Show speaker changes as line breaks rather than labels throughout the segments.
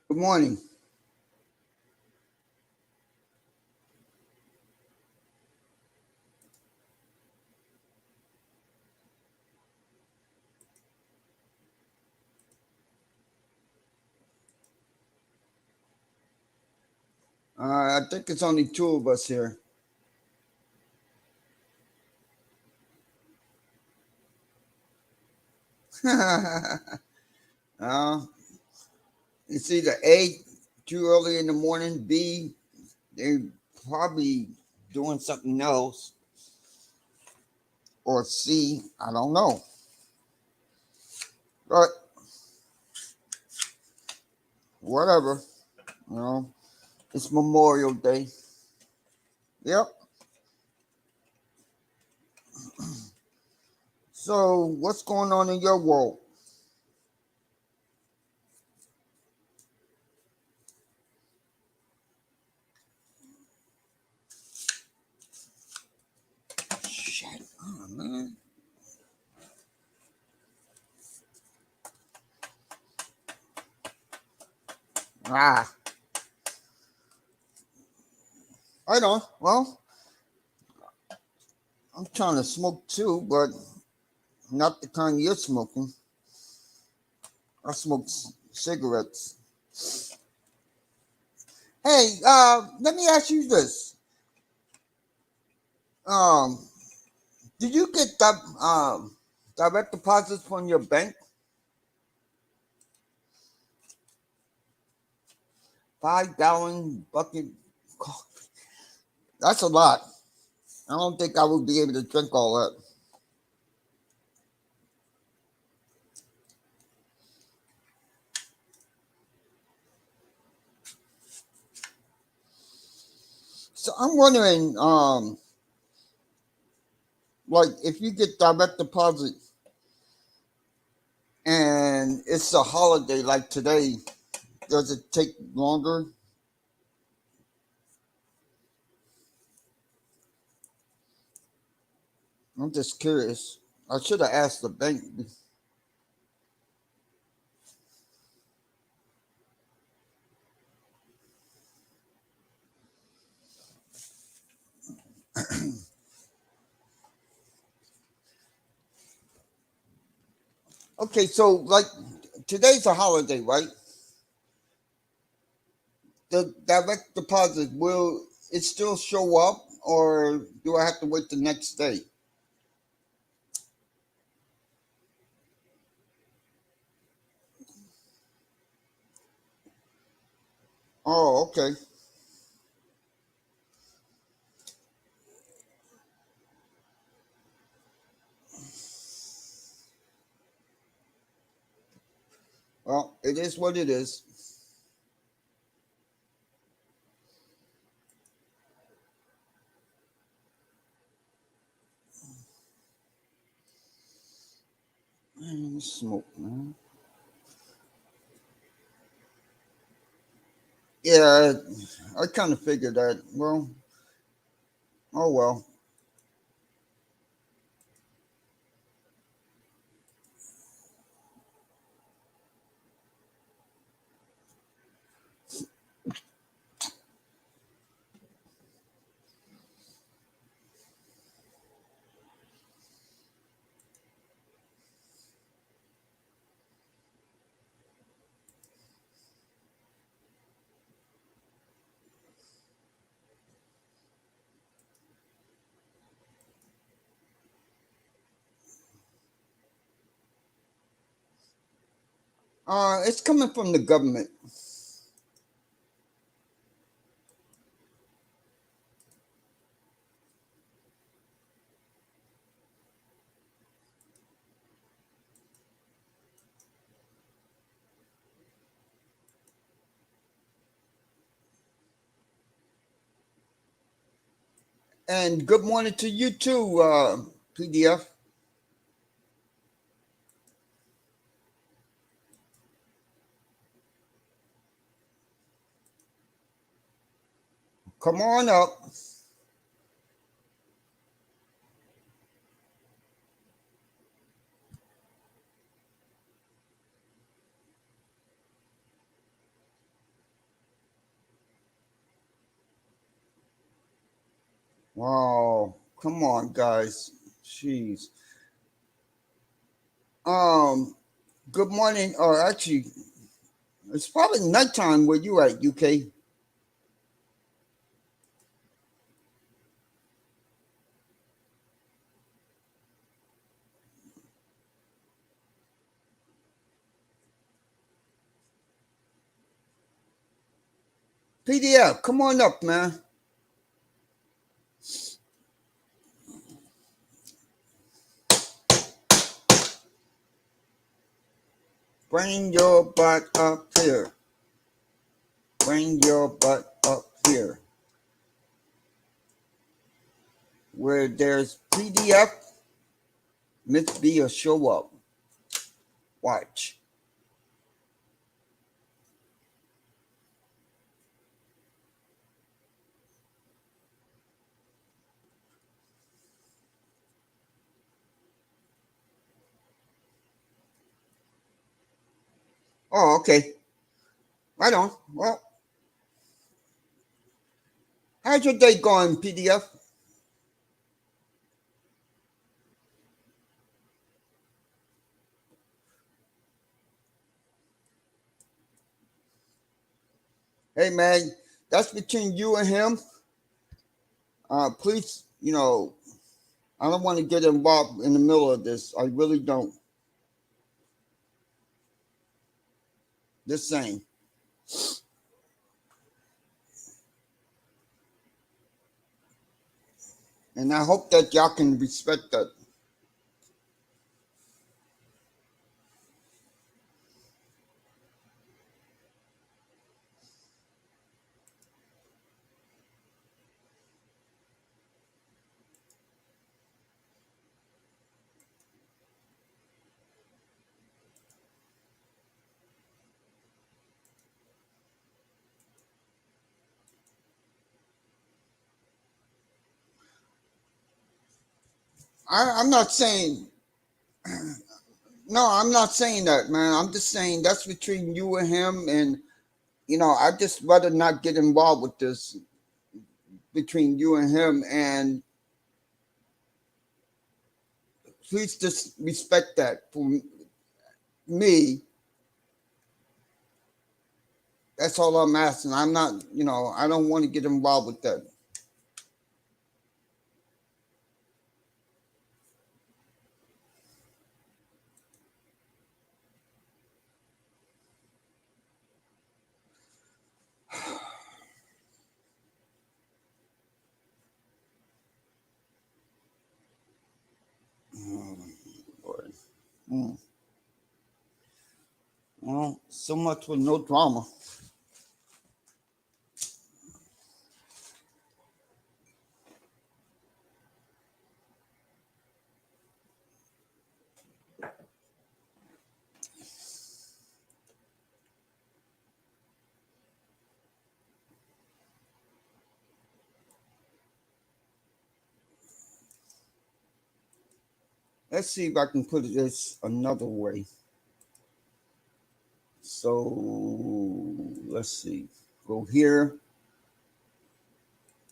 Good morning. I think it's only two of us here. uh, it's either A, too early in the morning, B, they're probably doing something else, or C, I don't know. But whatever, you know, it's Memorial Day. Yep. So, what's going on in your world? Shit, oh, man. Ah, I know. Well, I'm trying to smoke too, but not the kind you're smoking. I smoke cigarettes. Hey, let me ask you this. Um, did you get that direct deposits from your bank? 5 gallon bucket. That's a lot. I don't think I would be able to drink all that. So I'm wondering, like if you get direct deposit and it's a holiday like today, does it take longer? I'm just curious. I should have asked the bank. Okay, so like today's a holiday, right? The direct deposit, will it still show up or do I have to wait the next day? Oh, okay. Well, it is what it is. Man, smoke, man. Yeah, I kind of figured that. Well, oh well. It's coming from the government. And good morning to you too, PDF. Come on up. Wow. Come on, guys. Jeez. Um, Good morning. Or actually, it's probably nighttime where you at, UK. PDF, come on up, man. Bring your butt up here. Bring your butt up here. Where there's PDF, Miss B will show up. Watch. Oh, okay. Right on. Well, how's your day going, PDF? Hey, man, that's between you and him. Please, I don't want to get involved in the middle of this. I really don't. Just saying. And I hope that y'all can respect that. I'm not saying, no, I'm not saying that, man. I'm just saying that's between you and him. And, I just rather not get involved with this between you and him. And please just respect that for me. That's all I'm asking. I'm not, I don't want to get involved with that. Oh, Lord. Mm. Well, so much with no drama. Let's see if I can put this another way. So let's see. Go here.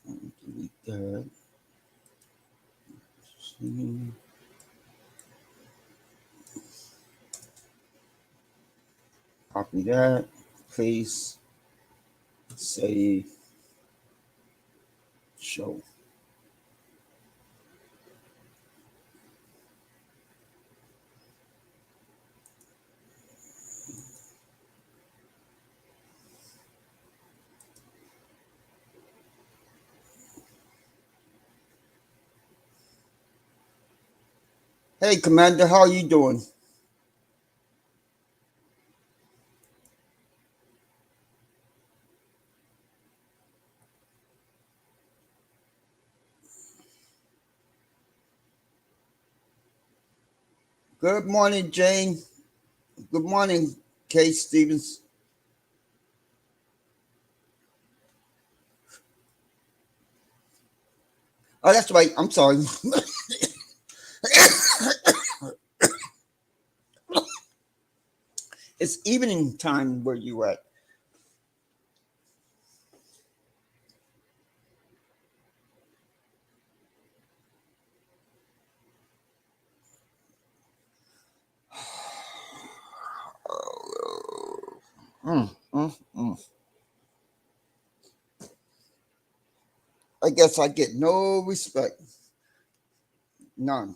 Delete that. See. Copy that. Paste. Save. Show. Hey, Commander, how are you doing? Good morning, Jane. Good morning, Kate Stevens. Oh, that's right. I'm sorry. It's evening time where you at. Mm, mm, mm. I guess I get no respect. None.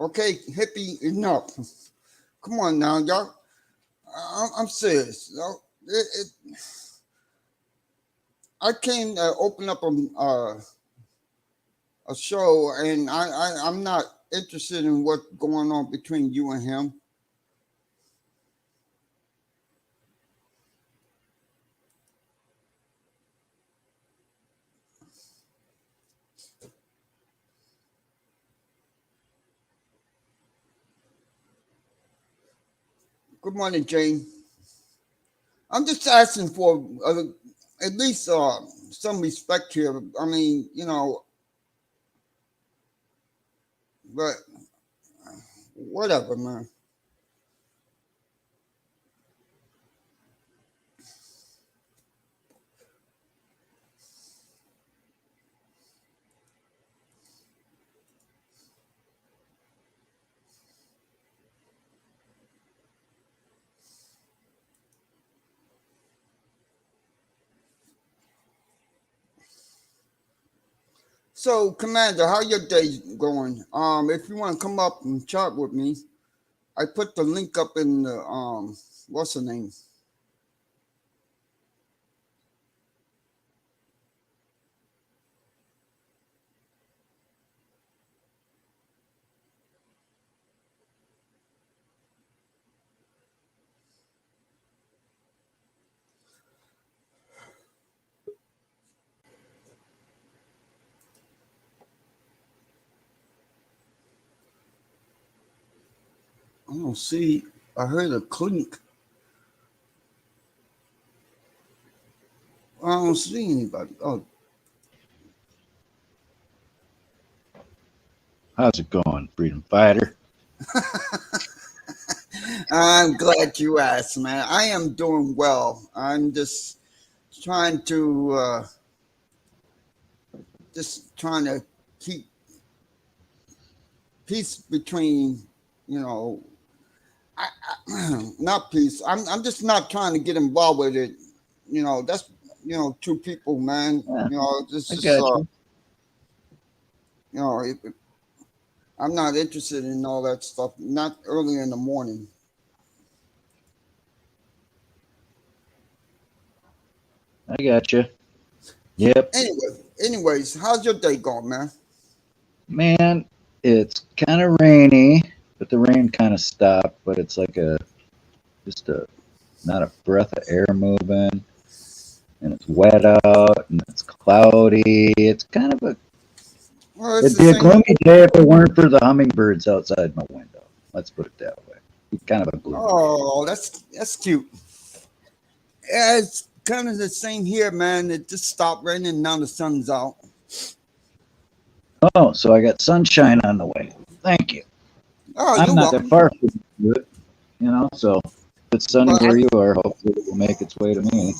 Okay, hippie, enough. Come on now, y'all. I'm serious. I came to open up a show, and I'm not interested in what's going on between you and him. Good morning, Jane. I'm just asking for at least some respect here. I mean, but whatever, man. So, Commander, how your day going? If you want to come up and chat with me, I put the link up in the what's the name? I don't see. I heard a clink. I don't see anybody. Oh,
How's it going, freedom fighter?
I'm glad you asked, man. I am doing well. I'm trying to just trying to keep peace between, you know, not peace. I'm just not trying to get involved with it. That's two people, man.
Yeah,
This
I
is
got you.
you know, I'm not interested in all that stuff. Not early in the morning.
I got you. Yep,
Anyways, how's your day going, man?
man. It's kind of rainy, but the rain kind of stopped. But it's like just a not a breath of air moving, and it's wet out, and it's cloudy. It's kind of a
Well, it's
it'd
the
be a
same.
gloomy day if it weren't for the hummingbirds outside my window. Let's put it that way. Kind of a gloomy day.
Oh, that's cute. Yeah, it's kind of the same here, man. It just stopped raining. Now the sun's out.
Oh, so I got sunshine on the way. Thank you.
Oh,
I'm
you're
not that
welcome.
far from it, so if it's sunny
But
where
I'm
you are, hopefully it will make its way to me.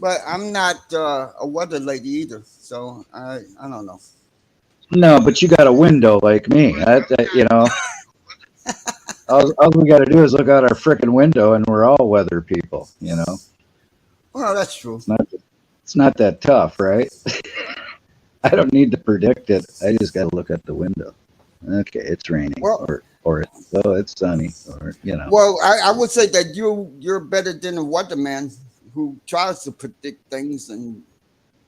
but I'm not a weather lady either. So I don't know.
No, but you got a window like me. All we got to do is look out our frickin' window, and we're all weather people.
Well, that's true.
It's not that tough, right? I don't need to predict it. I just got to look out the window. Okay, it's raining,
Well,
it's sunny, or
I would say that you're better than a weatherman who tries to predict things and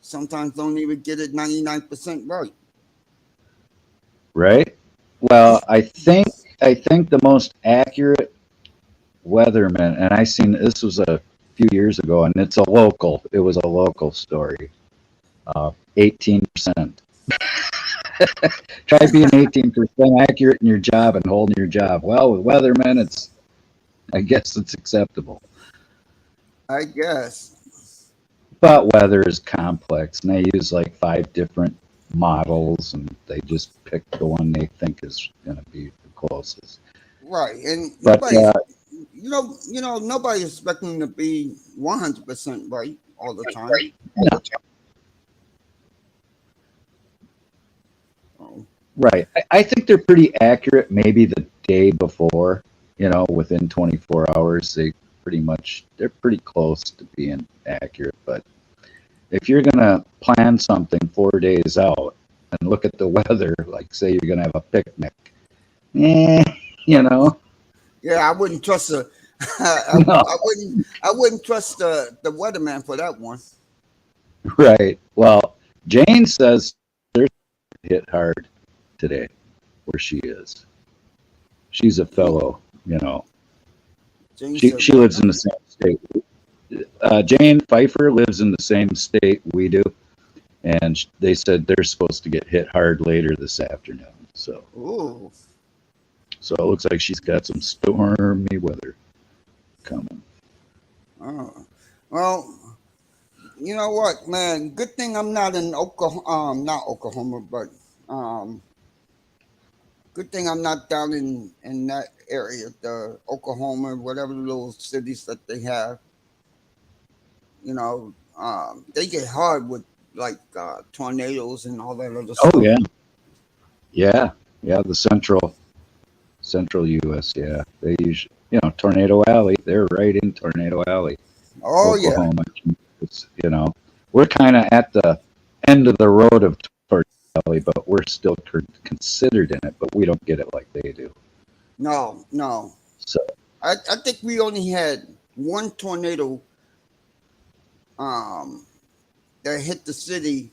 sometimes don't even get it 99% right.
right. Well, I think the most accurate weatherman, and I seen this was a few years ago, and it's a local. It was a local story. 18%. Try being 18% accurate in your job and holding your job. Well, with weathermen, it's I guess it's acceptable.
I guess.
But weather is complex, and they use like 5 different models, and they just pick the one they think is going to be the closest.
Right. And
But
nobody's, nobody's expecting to be 100% right all the time.
no,
Oh,
right, I think they're pretty accurate. Maybe the day before, within 24 hours, they're pretty close to being accurate. But if you're going to plan something 4 days out and look at the weather, like say you're going to have a picnic, eh, you know,
yeah, I wouldn't trust the,
no,
I wouldn't trust the weatherman for that one.
right. Well, Jane says they're hit hard today where she is. She's a fellow,
Jane
She
said
she
what
lives
now?
in the same state. Jane Pfeiffer lives in the same state we do, and they said they're supposed to get hit hard later this afternoon.
Ooh.
So it looks like she's got some stormy weather coming.
Oh. Well, you know what, man? Good thing I'm not in Oklahoma, not Oklahoma, but um, good thing I'm not down in that area, the Oklahoma, whatever little cities that they have. They get hard with like tornadoes and all that other
Oh
stuff.
yeah, yeah. The central U.S. Yeah, they usually, Tornado Alley. They're right in Tornado Alley,
Oh yeah.
Oklahoma. It's, we're kind of at the end of the road of Tornado Alley, but we're still considered in it, but we don't get it like they do.
No, no.
So,
I think we only had one tornado um that hit the city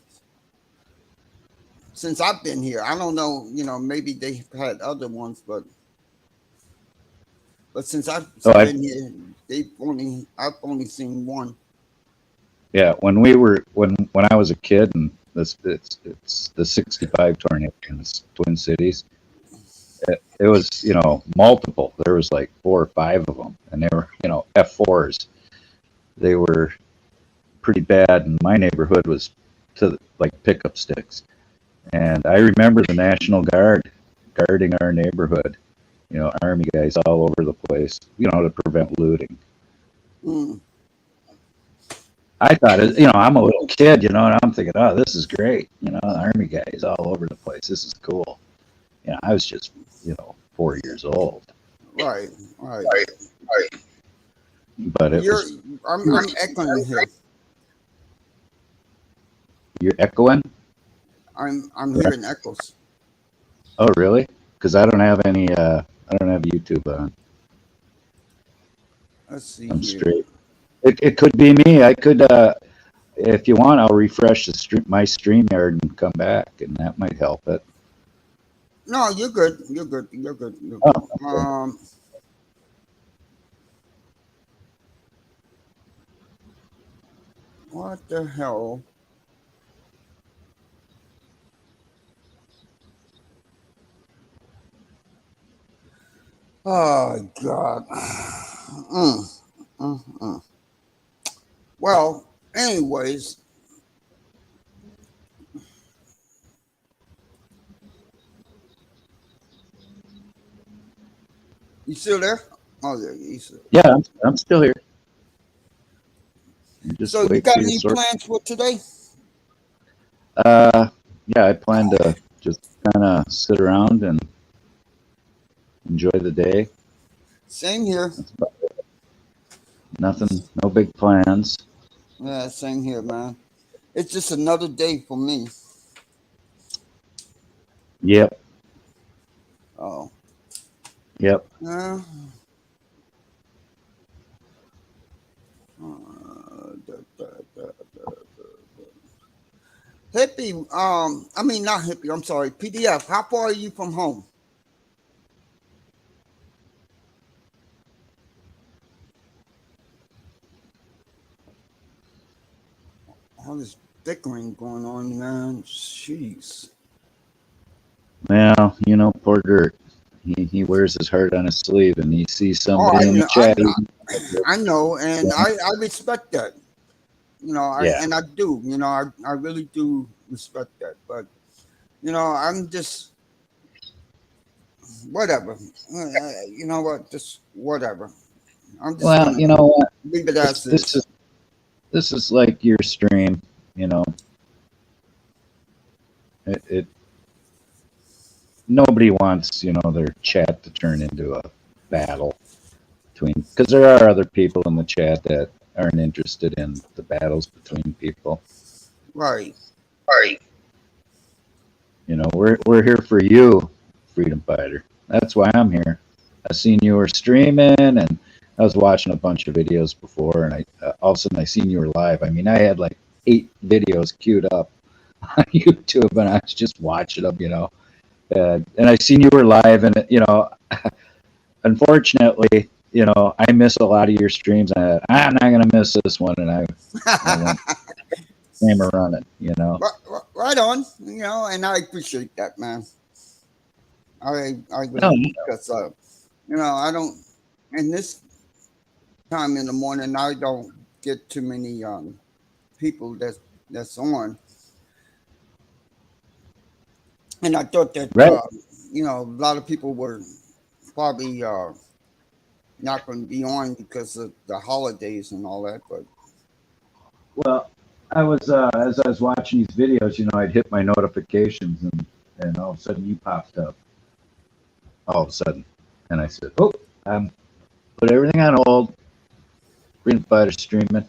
since I've been here. I don't know, maybe they had other ones, but since I've
oh,
been here, I've only seen one.
yeah, when I was a kid, and it's the '65 tornado in the Twin Cities. It was multiple. There was like 4 or 5 of them, and they were F4s. They were pretty bad, and my neighborhood was to like pickup sticks. And I remember the National Guard guarding our neighborhood. Army guys all over the place. To prevent looting.
Mm,
I thought, I'm a little kid, and I'm thinking, oh, this is great. Army guys all over the place. This is cool. I was just, 4 years old.
right, right.
But it
You're
was,
I'm echoing here.
you're echoing?
I'm
Yeah.
hearing echoes.
Oh, really? Because I don't have YouTube on.
Let's see
I'm
here.
straight. It could be me. I could, if you want, I'll refresh my StreamYard and come back, and that might help it.
No, you're good. You're good. You're good. You're
Oh,
good.
okay.
What the hell? Oh God. Mm, mm. Well, anyways, you still there? Oh yeah, you still.
Yeah, I'm still here. I'm just
So you
waiting
got
for you to
any
sort.
plans for today?
Yeah, I plan to just kind of sit around and enjoy the day.
Same here.
That's about nothing, no big plans.
Yeah, same here, man. It's just another day for me.
Yep,
Oh.
yep.
Uh, da, da, da, da. Hippie, I mean not hippie. I'm sorry. PDF. How far are you from home? All this bickering going on, man. Jeez.
Well, poor Gert. He wears his heart on his sleeve, and he sees
Oh,
somebody in the chat.
I know, and I respect that. You know,
Yeah.
I do. You know, I really do respect that. But you know, I'm just whatever. You know what? Just whatever. I'm just
Well,
gonna
you know what?
leave it as
This
is.
is like your stream. You know, it nobody wants their chat to turn into a battle between, because there are other people in the chat that aren't interested in the battles between people.
Right.
We're here for you, freedom fighter. That's why I'm here. I seen you were streaming, and I was watching a bunch of videos before, and I all of a sudden I seen you were live. I mean, I had like 8 videos queued up on YouTube, and I was just watching them. And I seen you were live, and unfortunately, I miss a lot of your streams. I'm not gonna miss this one, and I went camera running.
Right on. You know, and I appreciate that, man. I
No,
really do because you know, I don't. And this time in the morning, I don't get too many people that's on. And I thought that
right.
you know, a lot of people were probably not going to be on because of the holidays and all that. But
Well, I was as I was watching these videos, I'd hit my notifications, and all of a sudden you popped up. All of a sudden, and I said, "Oh, put everything on hold. Freedom Fighter streaming."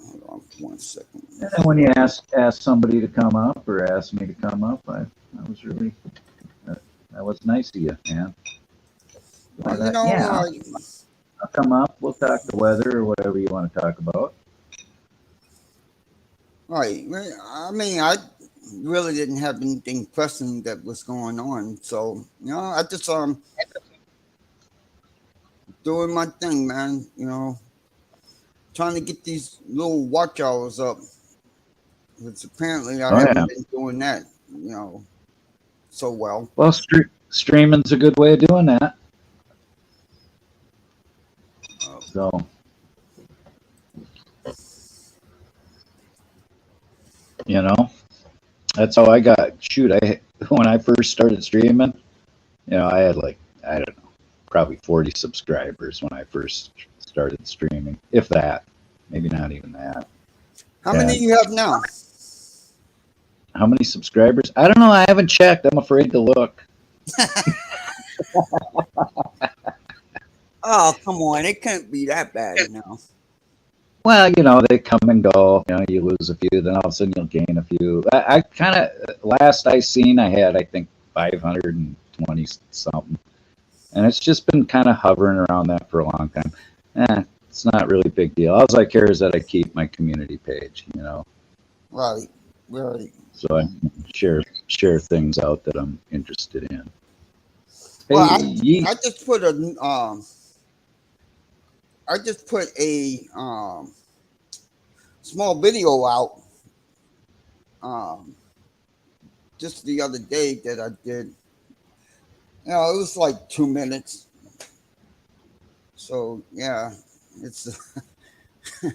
hold on 1 second.
And then when you ask somebody to come up or ask me to come up, I was really that was nice of you, man. I
Well, you
thought,
know,
yeah, I'll come up. We'll talk the weather or whatever you want to talk about.
right. I mean, I really didn't have anything pressing that was going on, so you know, I just doing my thing, man. You know, trying to get these little watch hours up. Because apparently I
Oh yeah.
haven't been doing that, you know, so well.
Well, streaming's a good way of doing that.
Uh,
So you know, that's how I got. Shoot, I when I first started streaming, I had like, I don't know, probably 40 subscribers when I first started streaming, if that, maybe not even that.
how many
And
you have now?
how many subscribers? I don't know. I haven't checked. I'm afraid to look.
Oh, come on. It can't be that bad now.
Well, they come and go. You lose a few, then all of a sudden you'll gain a few. I kind of, last I seen, I had, I think, 520 something. And it's just been kind of hovering around that for a long time. It's not really a big deal. All I care is that I keep my community page.
Right. Right.
So I can share things out that I'm interested in.
Well,
Hey, Yeet.
I just put a I just put a small video out um just the other day that I did. You know, it was like 2 minutes. So yeah, it's it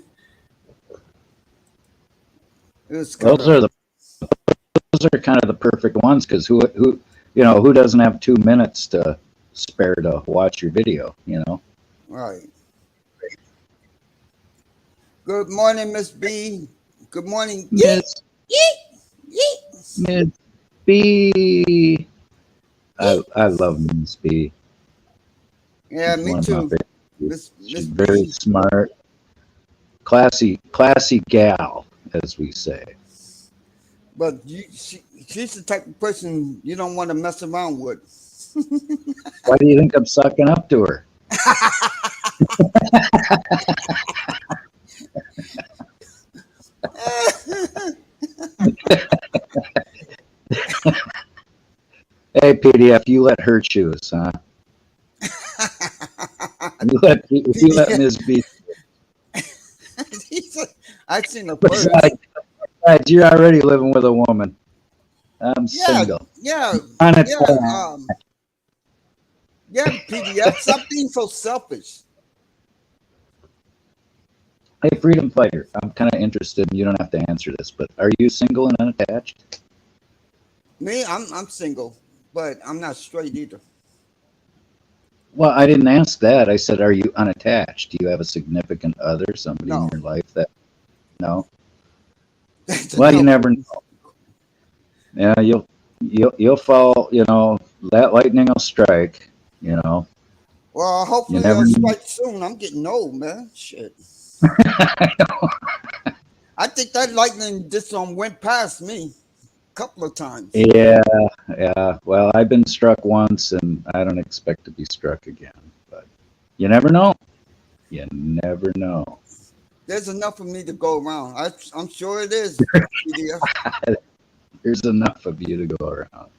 was kind
Those
of
are the those are kind of the perfect ones, because who doesn't have 2 minutes to spare to watch your video?
right. Good morning, Miss B. Good morning. Yeet,
Miss
yeet, yeet,
Miss B. I
yeet.
I love Miss B.
Yeah,
She's
me
one of my
too.
favorites.
Miss
She's very
B.
smart, classy gal, as we say.
But she's the type of person you don't want to mess around with.
Why do you think I'm sucking up to her? Hey, PDF, you let her choose, huh? You let Ms. B.
I seen her first.
Besides, you're already living with a woman. I'm
Yeah,
single.
yeah,
Unattached.
yeah. Yeah, PDF. Stop being so selfish.
Hey, freedom fighter, I'm kind of interested. You don't have to answer this, but are you single and unattached?
Me, I'm single, but I'm not straight either.
Well, I didn't ask that. I said, are you unattached? Do you have a significant other, somebody in
No,
your life that no?
that's a
Well, you
no for
never
me.
know. Yeah, you'll fall. You know that lightning will strike. You know,
Well,
you
hopefully
never
it'll
know.
strike soon. I'm getting old, man. Shit. I think that lightning just went past me a couple of times.
Yeah, yeah. Well, I've been struck once, and I don't expect to be struck again. But you never know. You never know.
There's enough for me to go around. I'm sure it is, PDF.
There's enough of you to go around.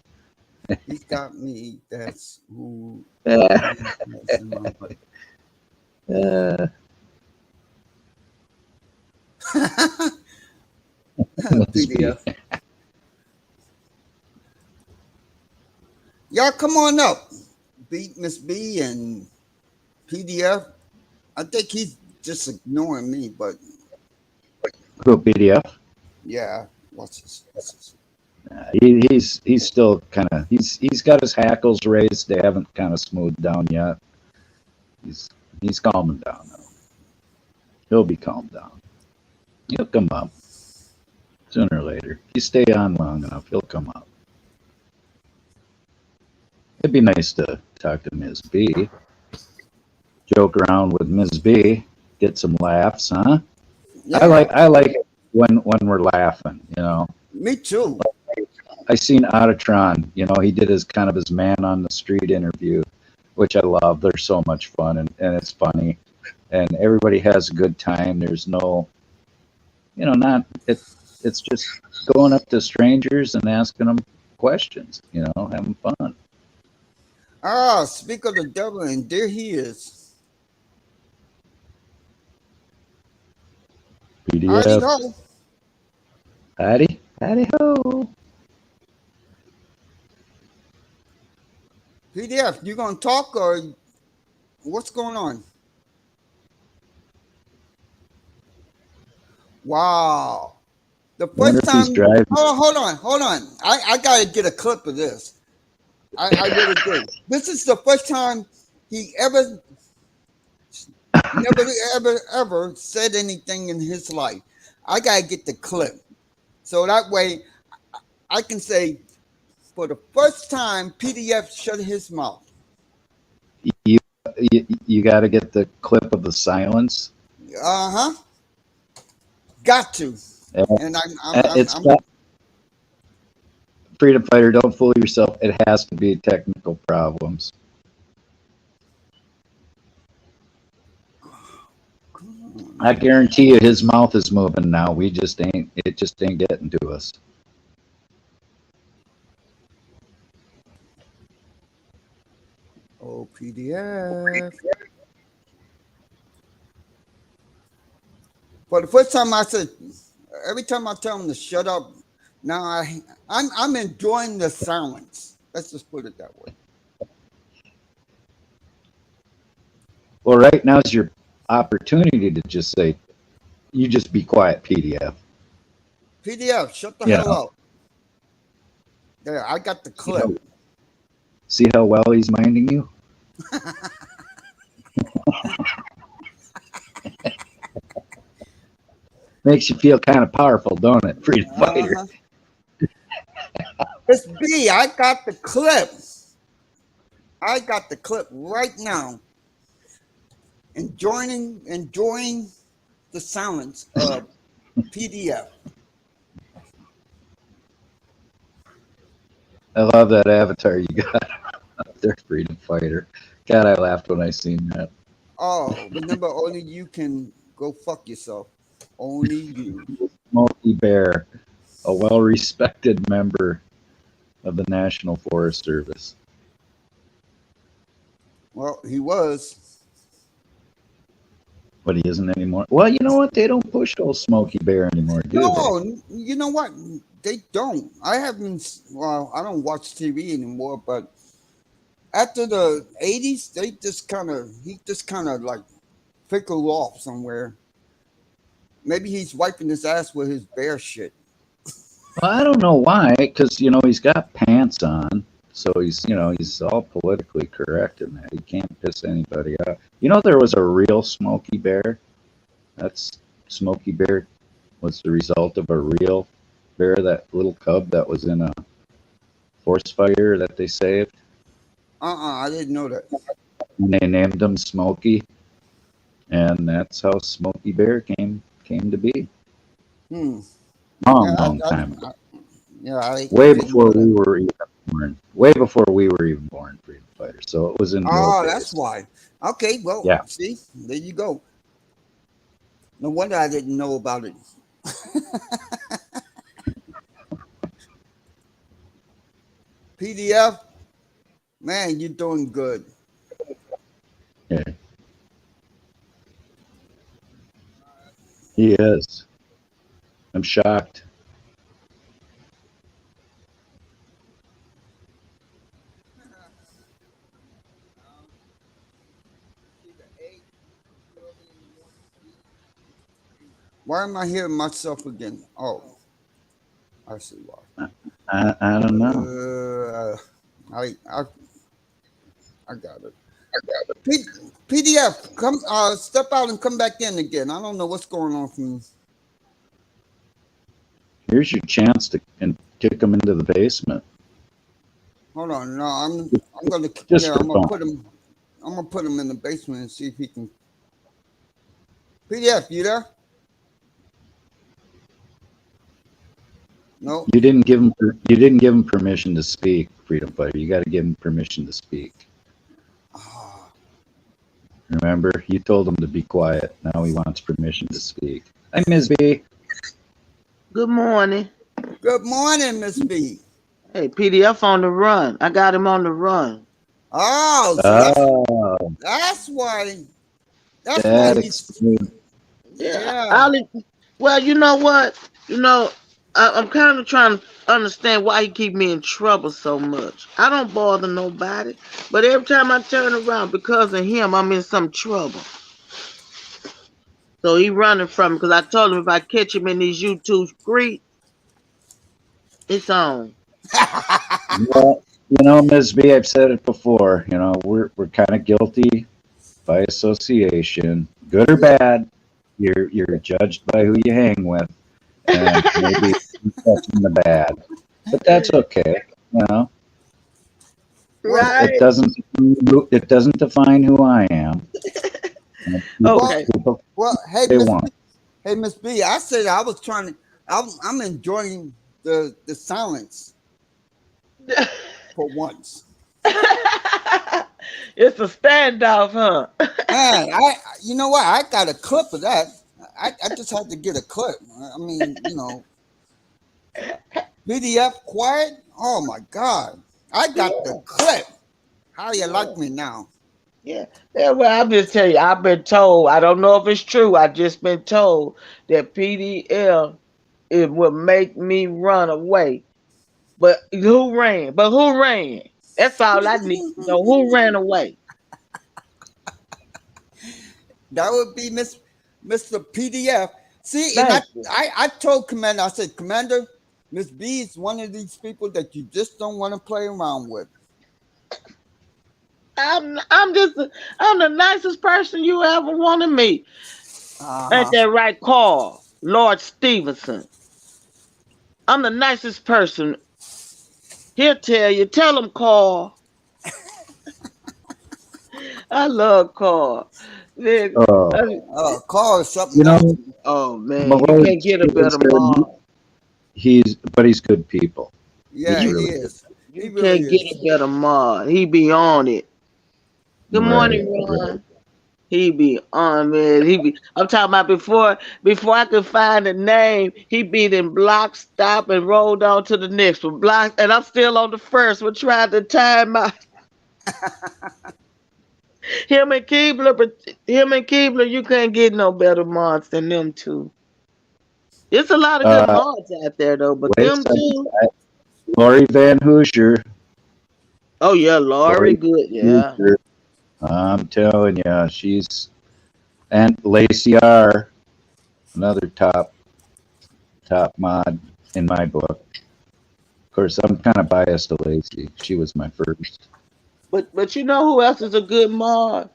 He's got me. That's who
Uh,
that's in my life.
uh, must be.
PDF. Y'all come on up. Beat Miss B and PDF. I think he's just ignoring me, but
Who PDF?
yeah. What's this?
He's still kind of he's got his hackles raised. They haven't kind of smoothed down yet. He's he's calming down now. He'll be calmed down. He'll come up sooner or later. If you stay on long enough, he'll come up. It'd be nice to talk to Ms. B, joke around with Ms. B, get some laughs, huh?
Yeah,
I like it when we're laughing. You know,
me too.
I seen Ottatron. You know, he did his kind of his man on the street interview, which I love. They're so much fun and it's funny, and everybody has a good time. There's no, you know, not it. It's just going up to strangers and asking them questions. You know, having fun.
Ah, speak of the devil, and there he is. Howdy
PDF,
ho.
howdy, howdy ho.
PDF, you gonna talk or what's going on? Wow. The
I wonder
first
if he's
time,
driving.
hold on. I gotta get a clip of this. I really do. This is the first time he never, ever said anything in his life. I gotta get the clip. So that way I can say, for the first time, PDF shut his mouth.
You you got to get the clip of the silence.
Uh huh. Got to.
Uh,
And
It's
I'm
freedom fighter. Don't fool yourself. It has to be technical problems. I guarantee you, his mouth is moving now. We just ain't. It just ain't getting to us.
oh PDF. For the first time, I said, every time I tell him to shut up, now I'm enjoying the silence. Let's just put it that way.
Well, right now is your opportunity to just say, "You just be quiet, PDF."
PDF, shut the
You
hell
know,
up. There, I got the
see
clip.
how well he's minding you. Makes you feel kind of powerful, don't it, freedom fighter?
Uh-huh. It's B. I got the clip. I got the clip right now. Enjoying the silence of PDF.
I love that avatar you got up there, freedom fighter. God, I laughed when I seen that.
Oh, remember, only you can go fuck yourself. Only you.
Smokey Bear, a well-respected member of the National Forest Service.
Well, he was.
But he isn't anymore. Well, you know what? They don't push old Smokey Bear anymore, do they?
No, you know what? They don't. I haven't. Well, I don't watch TV anymore. But after the '80s, they just kind of he just kind of like fickled off somewhere. Maybe he's wiping his ass with his bear shit.
Well, I don't know why, because he's got pants on, so he's all politically correct in that. He can't piss anybody off. There was a real Smokey Bear. That's Smokey Bear was the result of a real bear, that little cub that was in a forest fire that they saved,
I didn't know that.
and they named him Smokey, and that's how Smokey Bear came to be.
Hmm.
Long,
Yeah,
long time ago.
yeah, I
Way
didn't know
before
that.
we were even born. Way before we were even born, freedom fighters. So it was in the old
Oh, that's
days.
why. Okay, well,
Yeah.
see, there you go. No wonder I didn't know about it. PDF, man, you're doing good.
Yeah. He is. I'm shocked.
Why am I hearing myself again? Oh, I see why.
I don't know.
I I got it. PDF, come step out and come back in again. I don't know what's going on from.
Here's your chance to and kick him into the basement.
Hold on, no, I'm gonna
Just
yeah,
for fun.
I'm gonna put him in the basement and see if he can. PDF, you there? No.
You didn't give him permission to speak, freedom fighter. You got to give him permission to speak.
Ah,
Remember, you told him to be quiet. Now he wants permission to speak. Hi, Ms. B.
Good morning.
good morning, Miss B.
Hey, PDF on the run. I got him on the run.
Oh, so
Oh,
that's why that's why
that
he's
explains.
Yeah.
yeah.
Well, you know what? You know, I'm kind of trying to understand why he keep me in trouble so much. I don't bother nobody, but every time I turn around because of him, I'm in some trouble. So he running from me because I told him if I catch him in these YouTube streets, it's on.
Well, Ms. B, I've said it before. We're kind of guilty by association, good or
Yeah.
bad. You're judged by who you hang with, and maybe that's in the bad, but that's okay. You know,
Well,
it
Right?
doesn't define who I am. People,
well,
Okay.
people
well. Hey,
they
Miss
want.
Hey, Miss B. I said I was trying to. I'm enjoying the silence for once.
It's a standoff, huh?
Man, you know what? I got a clip of that. I just had to get a clip. I mean, PDF quiet. Oh my God, I got the
Yeah.
clip. How you like
Yeah.
me now?
Yeah, yeah. Well, I'm just telling you, I've been told. I don't know if it's true. I just been told that PDL it will make me run away. But who ran? But who ran? That's all I need to know. Who ran away?
That would be Mr. PDF. See, and
Thank you.
I told Commander, I said, Commander, Miss B is one of these people that you just don't want to play around with.
I'm just I'm the nicest person you ever want to meet.
Uh
Ain't
huh.
that right, Carl? Lord Stevenson. I'm the nicest person. He'll tell you. Tell him, Carl. I love Carl. Man,
Oh,
Carl is something
you
else.
know,
oh man, you
Malloy
can't get a
is
better mom.
but he's good people.
Yeah,
He's
You
he
really
is. He
you
really
can't get
is.
a better mod. He be on it. Good
right,
morning,
right.
Ron. He be on man. He be. I'm talking about before I could find a name. He be in block stop and rolled on to the next one block, and I'm still on the first one trying to time out him and Keebler. Him and Keebler, you can't get no better mods than them two. It's a lot of good
Uh,
mods out there though, but
wait a
them
second.
two.
Lori Van Hoosier.
Oh yeah, Laurie,
Lori
good,
Van
yeah.
Hoosier. I'm telling you, she's and Lacey R. Another top mod in my book. Of course, I'm kind of biased to Lacey. She was my first.
But you know who else is a good mod?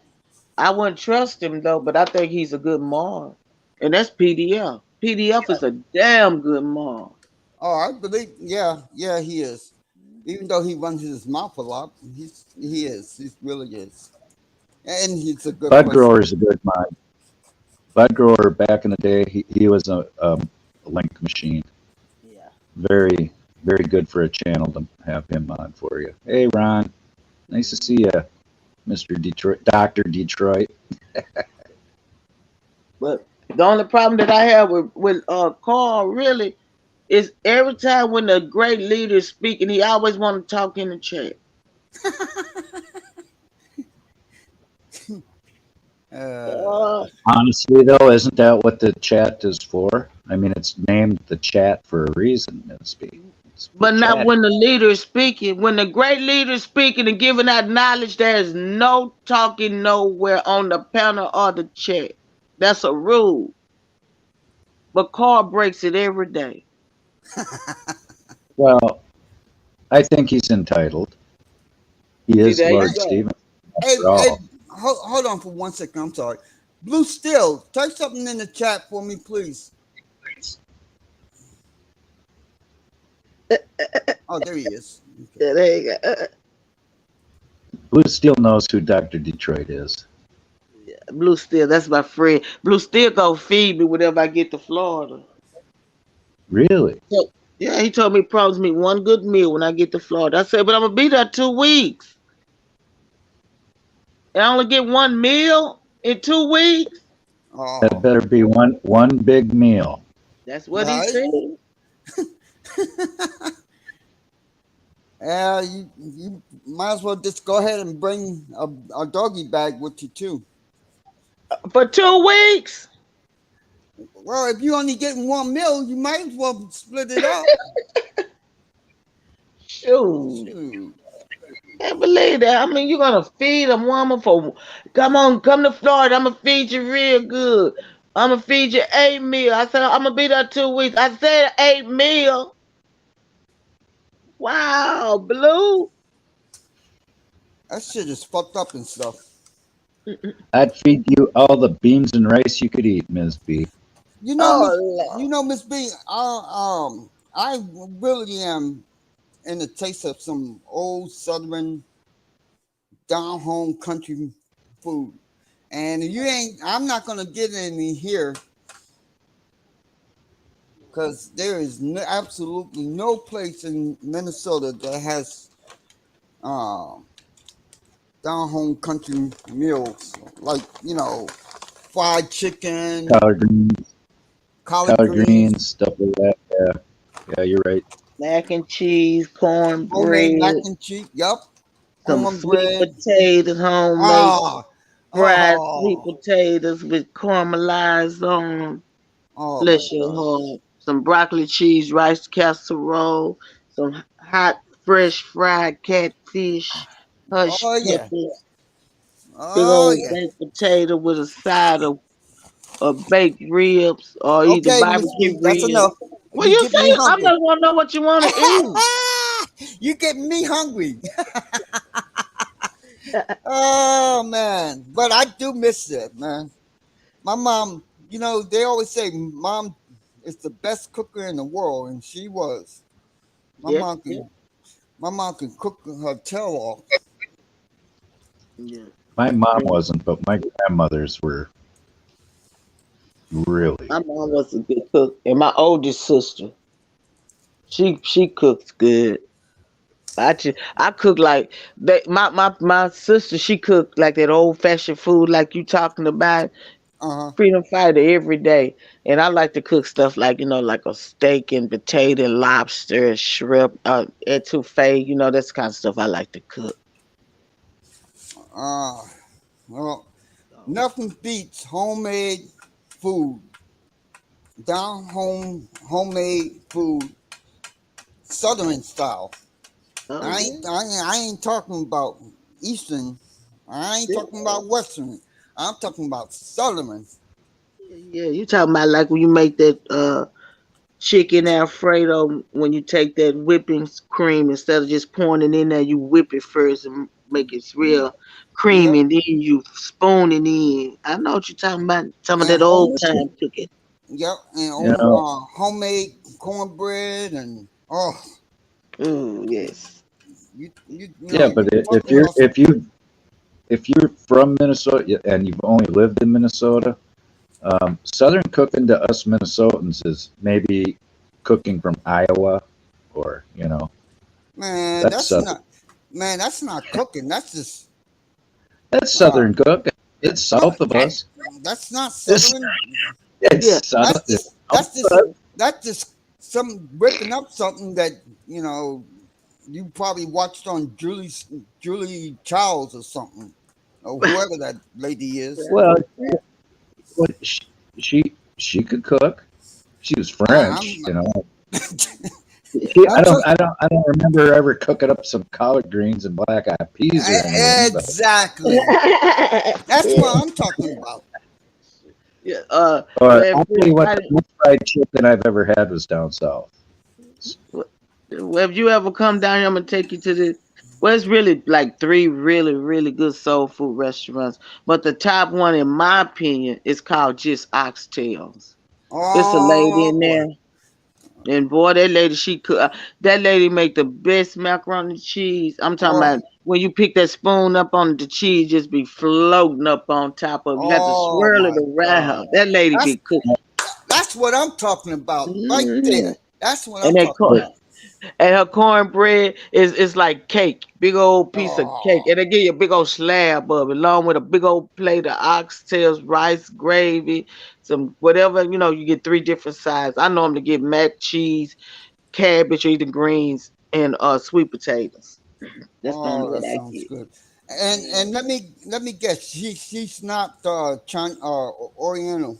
I wouldn't trust him though, but I think he's a good mod, and that's PDF. PDF is a damn good mod.
Oh, I believe. Yeah, yeah, he is. Even though he runs his mouth a lot, he is. He really is, and he's a good
Bud
person.
Grower is a good mod. Bud Grower back in the day, he was a link machine.
Yeah.
Very, very good for a channel to have him on for you. Hey, Ron. Nice to see you, Mr. Detroit, Dr. Detroit.
But the only problem that I have with Carl really is every time when the great leader is speaking, he always want to talk in the chat.
Uh,
Uh,
Honestly, though, isn't that what the chat is for? I mean, it's named the chat for a reason, Ms. B. It's for
but not
chatting.
when the leader is speaking. When the great leader is speaking and giving out knowledge, there is no talking nowhere on the panel or the chat. That's a rule. But Carl breaks it every day.
Well, I think he's entitled. He
See,
is
there you
Lord
go.
Stephen,
hey,
after
hey,
all.
hold on for 1 second. I'm sorry. Blue Steel, type something in the chat for me, please. Oh, there he is. Okay.
Yeah, there you go.
Blue Steel knows who Dr. Detroit is.
Blue Steel, that's my friend. Blue Steel gonna feed me whenever I get to Florida.
Really?
So, yeah, he told me promise me one good meal when I get to Florida. I said, but I'm gonna be there 2 weeks. And I only get one meal in 2 weeks.
That
Oh,
better be one big meal.
That's what he
right.
said.
Yeah, you might as well just go ahead and bring a doggy bag with you too.
For 2 weeks.
Well, if you only getting one meal, you might as well split it up.
Shoot.
Shoot.
Can't believe that. I mean, you're gonna feed a woman for come on, come to Florida. I'm gonna feed you real good. I'm gonna feed you 8 meal. I said I'm gonna be there 2 weeks. I said 8 meal. Wow, Blue.
That shit is fucked up and stuff.
I'd feed you all the beans and rice you could eat, Ms. B.
You know,
Oh
Miss.
Lord.
You know, Miss B. I really am in the taste of some old Southern down home country food. And you ain't. I'm not gonna get any here because there is absolutely no place in Minnesota that has uh, down home country meals like fried chicken,
Collard greens,
collard
collard
greens,
greens, stuff like that. Yeah, yeah, you're right.
Mac and cheese,
homemade mac
cornbread,
and cheese. Yep,
some sweet
cornbread.
potatoes, homemade
Ah,
fried sweet
oh,
potatoes with caramelized on 'em.
oh my
Bless your
gosh.
heart. Some broccoli cheese rice casserole, some hot fresh fried catfish, hush
Oh yeah.
pepper, big
Oh
old
yeah.
baked potato with a side of baked ribs or either
Okay, Miss
barbecue
B, that's
ribs.
enough.
Well,
You
you
get me
say I'm
hungry.
just want to know what you want to eat.
You get me hungry. Oh man, but I do miss it, man. My mom, they always say mom is the best cooker in the world, and she was. My
Yeah,
mom
yeah,
can, my mom can cook her tail off.
yeah.
My mom wasn't, but my grandmothers were really.
My mom was a good cook, and my oldest sister, she cooks good. I cook like that. My sister, she cooked like that old fashioned food like you talking about.
Uh huh.
Freedom fighter every day, and I like to cook stuff like like a steak and potato, lobster, shrimp, etouffee. That's the kind of stuff I like to cook.
Uh, well, Nothing beats homemade food, down home homemade food, Southern style.
Oh
I
yeah,
ain't, I ain't, I ain't talking about Eastern. I ain't
yeah,
talking about Western. I'm talking about Southern.
yeah. You talking about like when you make that chicken Alfredo when you take that whipping cream instead of just pouring it in there, you whip it first and make it real
Yep.
creamy, and then you spoon it in. I know what you're talking about. Some of
And
that old time cooking.
yep, and
You
old
know,
homemade cornbread and oh,
Mm, yes.
yeah, but
you
if
talking about some.
if you're from Minnesota and you've only lived in Minnesota, Southern cooking to us Minnesotans is maybe cooking from Iowa, or
Man,
that's
that's
Southern.
not man, that's not cooking. That's just
That's
uh
Southern cooking. It's
no,
south of us.
that's not
It's
Southern.
Yeah.
southern.
That's
It's
just
south
that's
of
just
us.
that's just some whipping up something that you know you probably watched on Julie Childs or something, or whoever that lady is.
Well, what she she could cook. She was
I'm
French.
I'm so
I don't remember her ever cooking up some collard greens and black eyed peas or anything. But
exactly. That's what I'm talking about.
Yeah.
or
Well, if
I'll tell you what, the
anybody,
best fried chicken I've ever had was down south.
well, if you ever come down here, I'm gonna take you to the. Well, it's really like three really, really good soul food restaurants, but the top one, in my opinion, is called just Oxtails. It's a lady
Oh
in
boy.
there, and boy, that lady she cook. That lady make the best macaroni and cheese. I'm talking
Oh,
about when you pick that spoon up on the cheese, just be floating up on top of. You got to
oh
swirl it
my God.
around. That lady
That's
be cooking.
that's what I'm talking about right
Mhm.
there. That's what
And
I'm
they
talking
call
But
about.
and her cornbread is like cake, big old piece of cake,
Oh,
and they give you a big old slab of it, along with a big old plate of oxtails, rice, gravy, some whatever you get three different sides. I normally get mac cheese, cabbage, or either greens, and sweet potatoes. That's normally
oh, that
what I
sounds
get.
good.
Yeah.
And let me guess. She's not Oriental.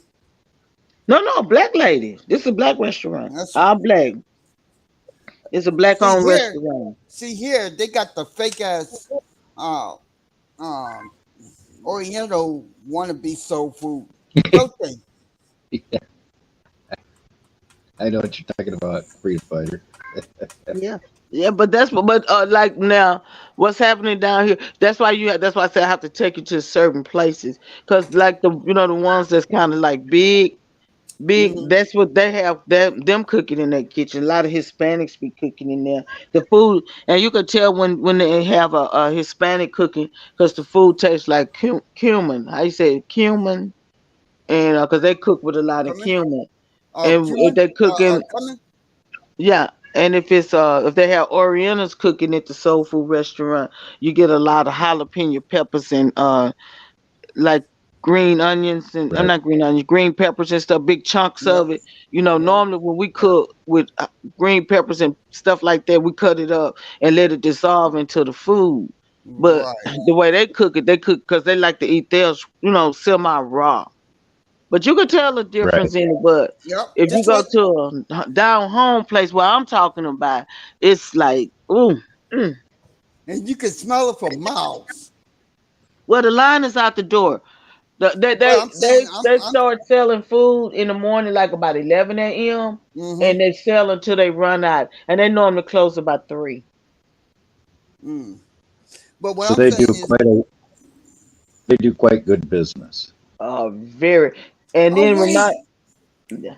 No, no, black lady. This is a black restaurant.
That's
All black. It's a black
see
owned
here.
restaurant.
See here. They got the fake ass uh um Oriental wannabe soul food, don't they?
I know what you're talking about, freedom fighter.
Yeah. Yeah, but like now, what's happening down here? That's why That's why I say I have to take you to certain places, cause like the ones that's kind of like big, big.
Hmm.
That's what they have. Them cooking in their kitchen. A lot of Hispanics be cooking in there. The food, and you can tell when they have a Hispanic cooking, cause the food tastes like cumin. How you say it? Cumin, and cause they cook with a lot of
Coming?
cumin, and if
Cumin?
they cooking.
Coming?
Yeah, and if they have Orientals cooking at the soul food restaurant, you get a lot of jalapeno peppers and like green onions and I'm
Right.
not green onions, green peppers and stuff, big chunks
Yep.
of it.
Yep.
Normally when we cook with green peppers and stuff like that, we cut it up and let it dissolve into the food. But
Right.
the way they cook because they like to eat theirs, semi raw. But you can tell the
Right.
difference in it. But
Yep.
if you
Just
go
like
to a down home place where I'm talking about, it's like, ooh, mm.
and you can smell it for miles.
Well, the line is out the door. They
Well,
they
I'm saying
they they start selling food in the morning, like about 11 a.m.,
mm-hmm.
and they sell until they run out, and they normally close about 3.
Mm. But what
So
I'm saying is,
they do quite good business.
Very. And
oh
then remind.
wait,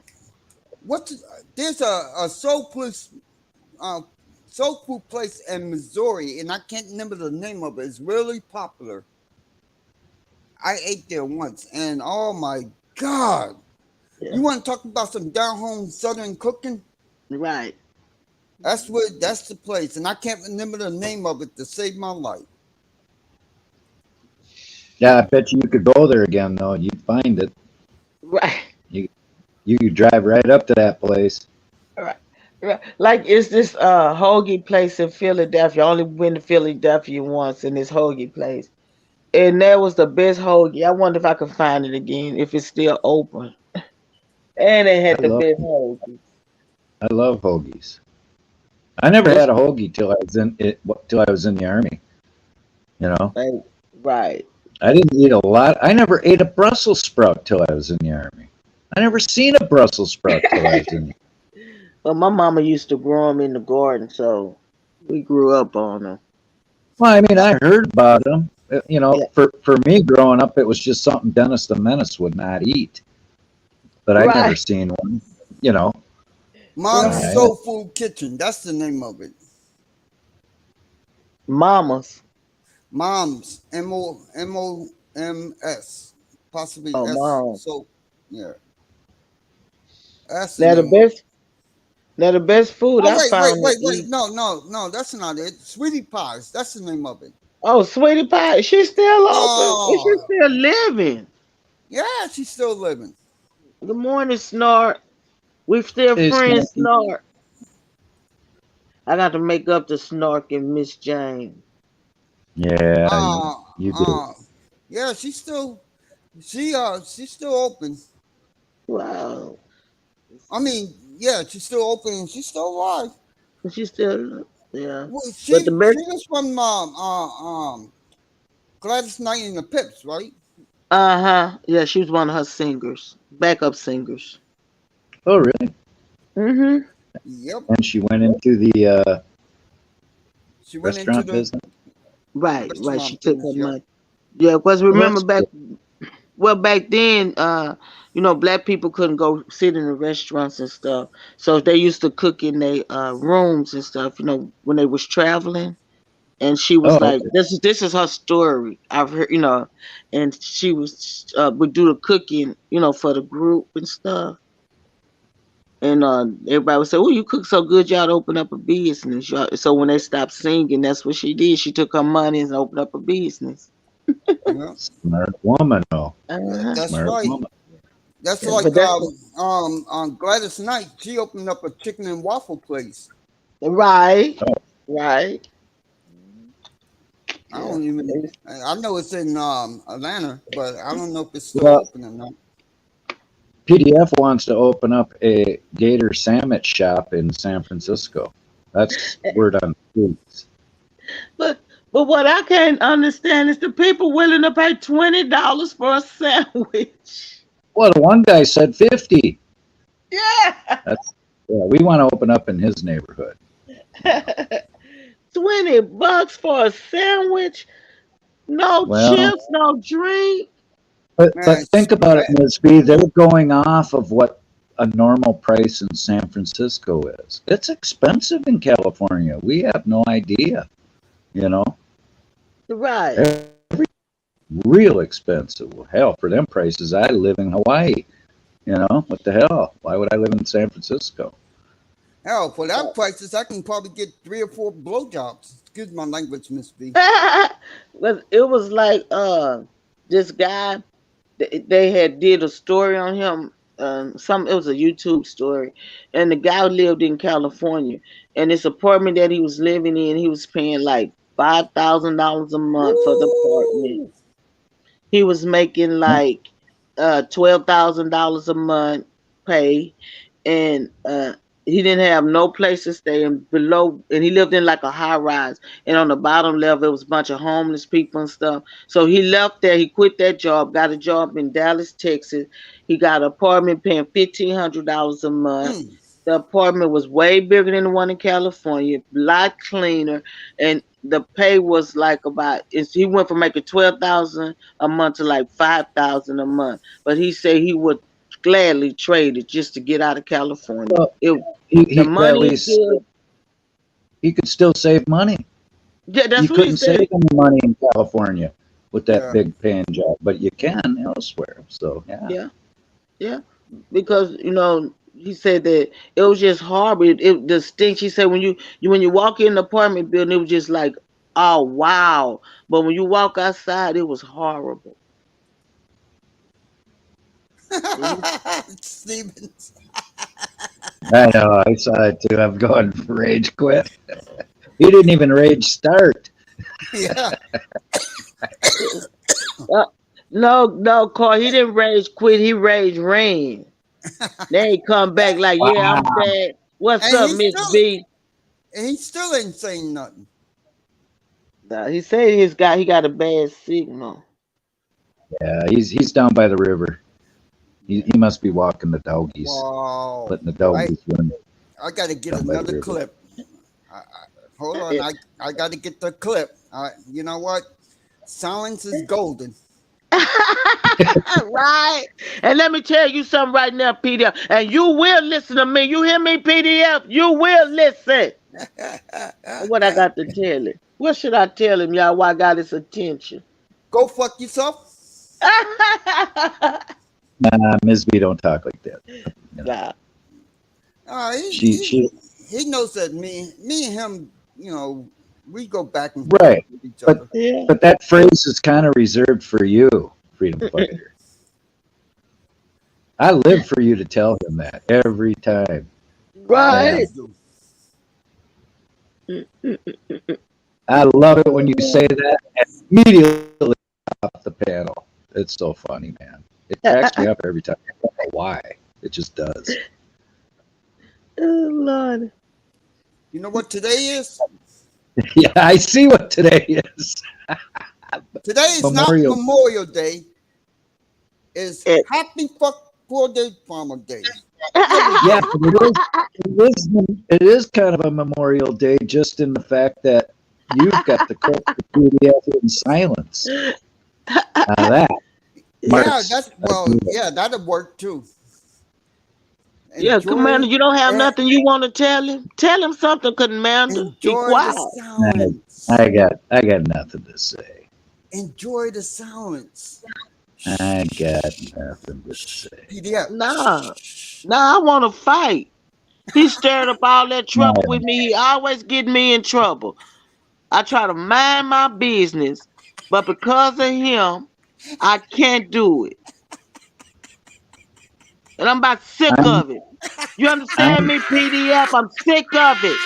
what's there's a uh soul food place in Missouri, and I can't remember the name of it. It's really popular. I ate there once, and oh my god,
Yeah,
you want to talk about some down home Southern cooking?
right.
That's the place, and I can't remember the name of it to save my life.
Yeah, I bet you could go there again though. You'd find it.
Right.
You you could drive right up to that place.
Right. Right. Like it's this hoagie place in Philadelphia. I only been to Philadelphia once in this hoagie place. And that was the best hoagie. I wonder if I can find it again, if it's still open. And they
I
had the
love
best hoagie.
I love hoagies. I never
It's
had a hoagie till I was in the army. You know,
like, right.
I didn't eat a lot. I never ate a Brussels sprout till I was in the army. I never seen a Brussels sprout till I was in.
But my mama used to grow them in the garden, so we grew up on them.
Well, I mean, I heard about them. You know,
Yeah.
for me growing up, it was just something Dennis the Menace would not eat. But I'd never
Right.
seen one. You know,
Mom's
Right.
I,
Soul Food Kitchen. That's the name of it.
Mamas.
Mom's MOMS, possibly
Oh,
S.
mom.
So yeah, that's the
Now the
name of it.
best now the best food
Oh
I
wait, wait,
found to
wait, wait.
eat.
No, that's not it. Sweetie Pies. That's the name of it.
Oh, Sweetie Pie. She's still open. And she's
Oh,
still living.
yeah, she's still living.
Good morning, Snort. We still
hey,
friends,
Smoky.
Snort. I got to make up to Snark and Miss Jane.
Yeah,
Uh,
you do.
uh, yeah, she's still open.
Wow.
I mean, yeah, she's still open and she's still alive.
She's still, yeah.
Well,
But the
she
best,
was from Gladys Knight and the Pips, right?
uh-huh. Yeah, she was one of her singers, backup singers.
Oh, really?
Mm-hmm.
Yep.
And she went into the
She went into
restaurant
the
business.
Right, right. She
restaurant
took her
business. Yep.
money. Yeah, because
Well,
remember
that's
back,
good.
well, back then, black people couldn't go sit in the restaurants and stuff. So they used to cook in their rooms and stuff, when they was traveling. And she was
Oh,
like,
okay.
this is her story. I've heard, and she was would do the cooking, for the group and stuff. And everybody would say, "Oh, you cook so good, y'all open up a business." So when they stopped singing, that's what she did. She took her money and opened up a business.
Yeah.
Smart woman, though.
Uh-huh.
That's
Smart
right.
woman.
That's
Yeah,
like
but that's
Gladys Knight. She opened up a chicken and waffle place.
right,
Oh,
right.
I
Yeah.
don't even. I know it's in Atlanta, but I don't know if it's still
well,
open or not.
PDF wants to open up a gator sandwich shop in San Francisco. That's word on the streets.
But but what I can't understand is the people willing to pay $20 for a sandwich.
Well, the one guy said 50.
Yeah.
That's yeah. We want to open up in his neighborhood. You know.
$20 for a sandwich, no
Well,
chips, no drink.
Man,
but think about it, Ms. B. They're going off of what a normal price in San Francisco is. It's expensive in California. We have no idea. You know,
Right.
every real expensive. Well, hell, for them prices, I live in Hawaii. You know, what the hell? Why would I live in San Francisco?
hell, for that prices, I can probably get 3 or 4 blowjobs. Excuse my language, Miss B.
But it was like this guy, they had did a story on him. It was a YouTube story, and the guy lived in California, and this apartment that he was living in, he was paying like $5,000 a month for the apartment.
Woo!
He was making like $12,000 a month pay, and he didn't have no place to stay. And below, and he lived in like a high rise, and on the bottom level it was a bunch of homeless people and stuff. So he left there. He quit that job, got a job in Dallas, Texas. He got an apartment paying $1,500 a month.
Mm.
The apartment was way bigger than the one in California, a lot cleaner, and the pay was like he went from making 12,000 a month to like 5,000 a month. But he said he would gladly trade it just to get out of California.
Well,
It
he
the
could at
money is
least
good.
he could still save money.
Yeah,
You
that's what he
couldn't
said.
save any money in California with that
Yeah.
big paying job, but you can elsewhere. So yeah.
Yeah, yeah, because he said that it was just horrible. The stench. He said when you walk in the apartment building, it was just like, oh wow, but when you walk outside, it was horrible. And
Stevens.
I know, I saw it too. I'm going rage quit. He didn't even rage start.
Yeah.
No, Carl, he didn't rage quit. He rage rain. Then he come back like, yeah, I'm
Wow.
back. What's
And
up, Miss B?
he still ain't saying nothing.
Nah, he said he got a bad signal.
Yeah, he's down by the river. He must be walking the doggies,
Wow.
letting the doggies run
I got to get
down by the
another
river.
clip. Hold on. I got to get the clip. You know what? Silence is golden.
Right. And let me tell you something right now, PDF. And you will listen to me. You hear me, PDF? You will listen. What I got to tell him? What should I tell him, y'all? Why I got his attention?
Go fuck yourself.
Nah, Ms. B don't talk like that. You know,
Nah.
Uh, he,
she
he knows that me and him, we go back and forth
right,
with each
but
other.
Yeah.
but that phrase is kind of reserved for you, freedom fighter. I live for you to tell him that every time.
I
Man,
Right.
always do.
I love it when you say that and immediately off the panel. It's so funny, man. It cracks me up every time. I don't know why. It just does.
Oh, Lord.
You know what today is?
Yeah, I see what today is.
Today is not
Memorial.
Memorial Day. It's
Eh.
Happy Fuck 4-Day Farmer Day.
Yeah, but it is kind of a Memorial Day just in the fact that you've got the clip of PDF in silence. Now that
Yeah,
marks
that's
a deal.
yeah, that'll work too.
Yeah,
Enjoy,
Commander, you don't have
eh,
nothing you want to tell him? Tell him something, Commander. Be
enjoy the
quiet.
silence.
I got nothing to say.
Enjoy the silence.
I got
Shh.
nothing to
Shh.
say.
PDF.
Nah.
Shh.
Nah, I want to fight. He stirred up all that trouble
No,
with me. He always get me in trouble. I try to mind my business, but because of him, I can't do it. And I'm about sick
I'm
of it. You understand
I'm
me, PDF? I'm sick of it.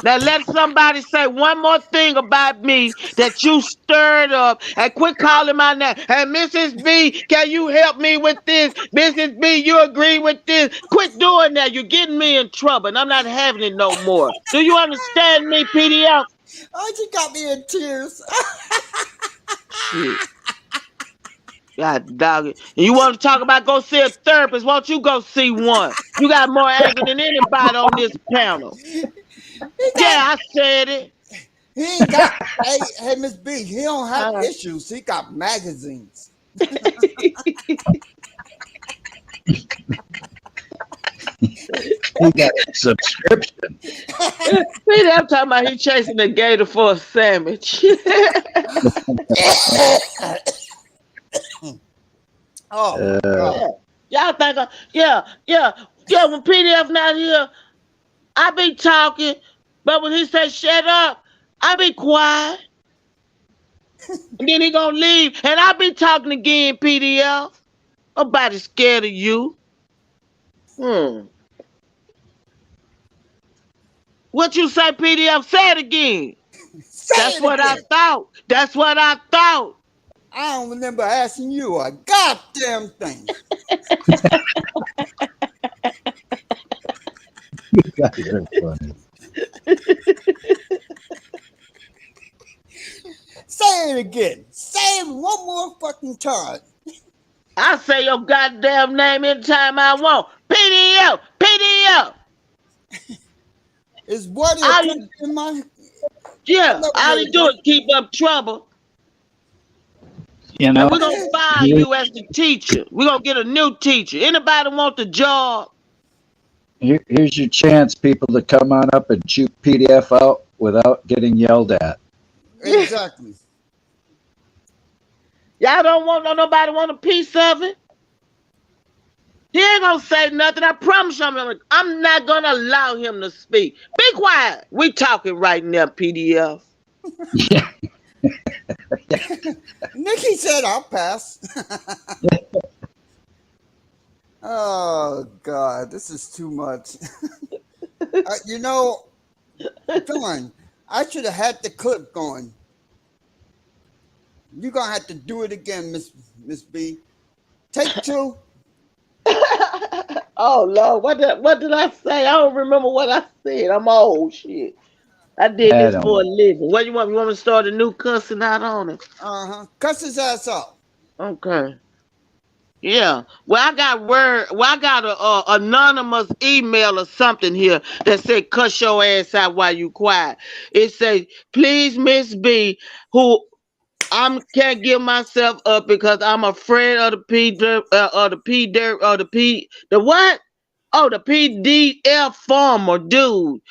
Now let somebody say one more thing about me that you stirred up and quit calling my name. Hey, Mrs. B, can you help me with this? Mrs. B, you agree with this? Quit doing that. You're getting me in trouble and I'm not having it no more. Do you understand me, PDF?
Oh, you got me in tears.
Shit. God dog it. And you want to talk about go see a therapist? Won't you go see one? You got more anger than anybody on this panel.
he got
Yeah, I said it.
he ain't got hey Miss B, he don't have
Uh,
issues. He got magazines.
he got a subscription.
See, I'm talking about he chasing the gator for a sandwich.
Oh my
Uh,
god.
Yeah. Y'all think, yeah. When PDF not here, I be talking, but when he say shut up, I be quiet, and then he gonna leave, and I be talking again. PDF, nobody scared of you. Hmm. What you say, PDF? Say it again.
Say
That's
it
what I
again.
thought. That's what I thought.
I don't remember asking you a goddamn thing.
you guys are funny.
Say it again. Say it one more fucking time.
I say your goddamn name anytime I want. PDF, PDF.
Is what a
All
picture
you,
in my I
yeah,
never
all
heard
you do
that.
is keep up trouble.
You
And
know,
we're gonna fire
here,
you as the teacher. We're gonna get a new teacher. Anybody want the job?
here's your chance, people, to come on up and chew PDF out without getting yelled at.
Exactly.
Y'all don't want nobody want a piece of it. He ain't gonna say nothing. I promise you, I'm not gonna allow him to speak. Be quiet. We talking right now, PDF.
Yeah,
Nikki said I'll pass. Oh God, this is too much. You know, John, I should have had the clip going. You're gonna have to do it again, Miss B. Take two.
Oh Lord, what did I say? I don't remember what I said. I'm old shit. I did
I
this
don't
for a
know.
living. What you want? You want me to start a new cussing out on it?
Uh-huh. Cuss his ass out.
Okay. Yeah. Well, I got word. Well, I got a, anonymous email or something here that said, "Cuss your ass out while you quiet." It say, "Please, Miss B, who I can't give myself up because I'm afraid of the P dirt, of the P dirt, of the P the what? Oh, the PDF farmer dude.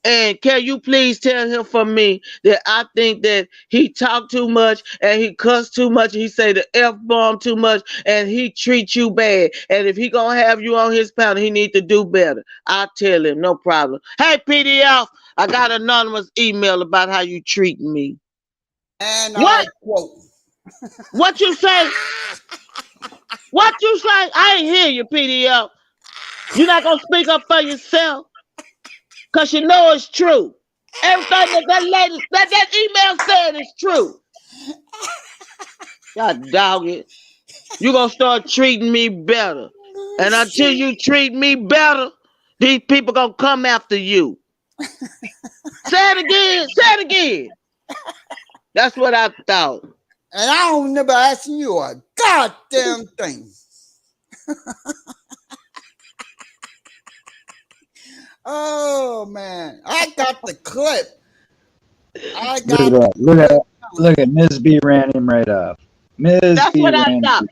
And can you please tell him for me that I think that he talk too much and he cuss too much. He say the F bomb too much and he treat you bad. And if he gonna have you on his panel, he need to do better. I'll tell him, no problem. Hey PDF, I got an anonymous email about how you treat me.
And I
What?
quote.
What you say? What you say? I ain't hear you, PDF. You're not gonna speak up for yourself, cause you know it's true. Everything that lady that email said is true. God dog it. You gonna start treating me better.
Oh,
And until
shit.
you treat me better, these people gonna come after you. Say it again. Say it again. That's what I thought.
And I don't never asking you a goddamn thing. Oh man, I got the clip. I
Look at
got the
that. Look at
clip.
that. Look at Ms. B ran him right off. Ms.
That's
B
what I
ran
thought.
him.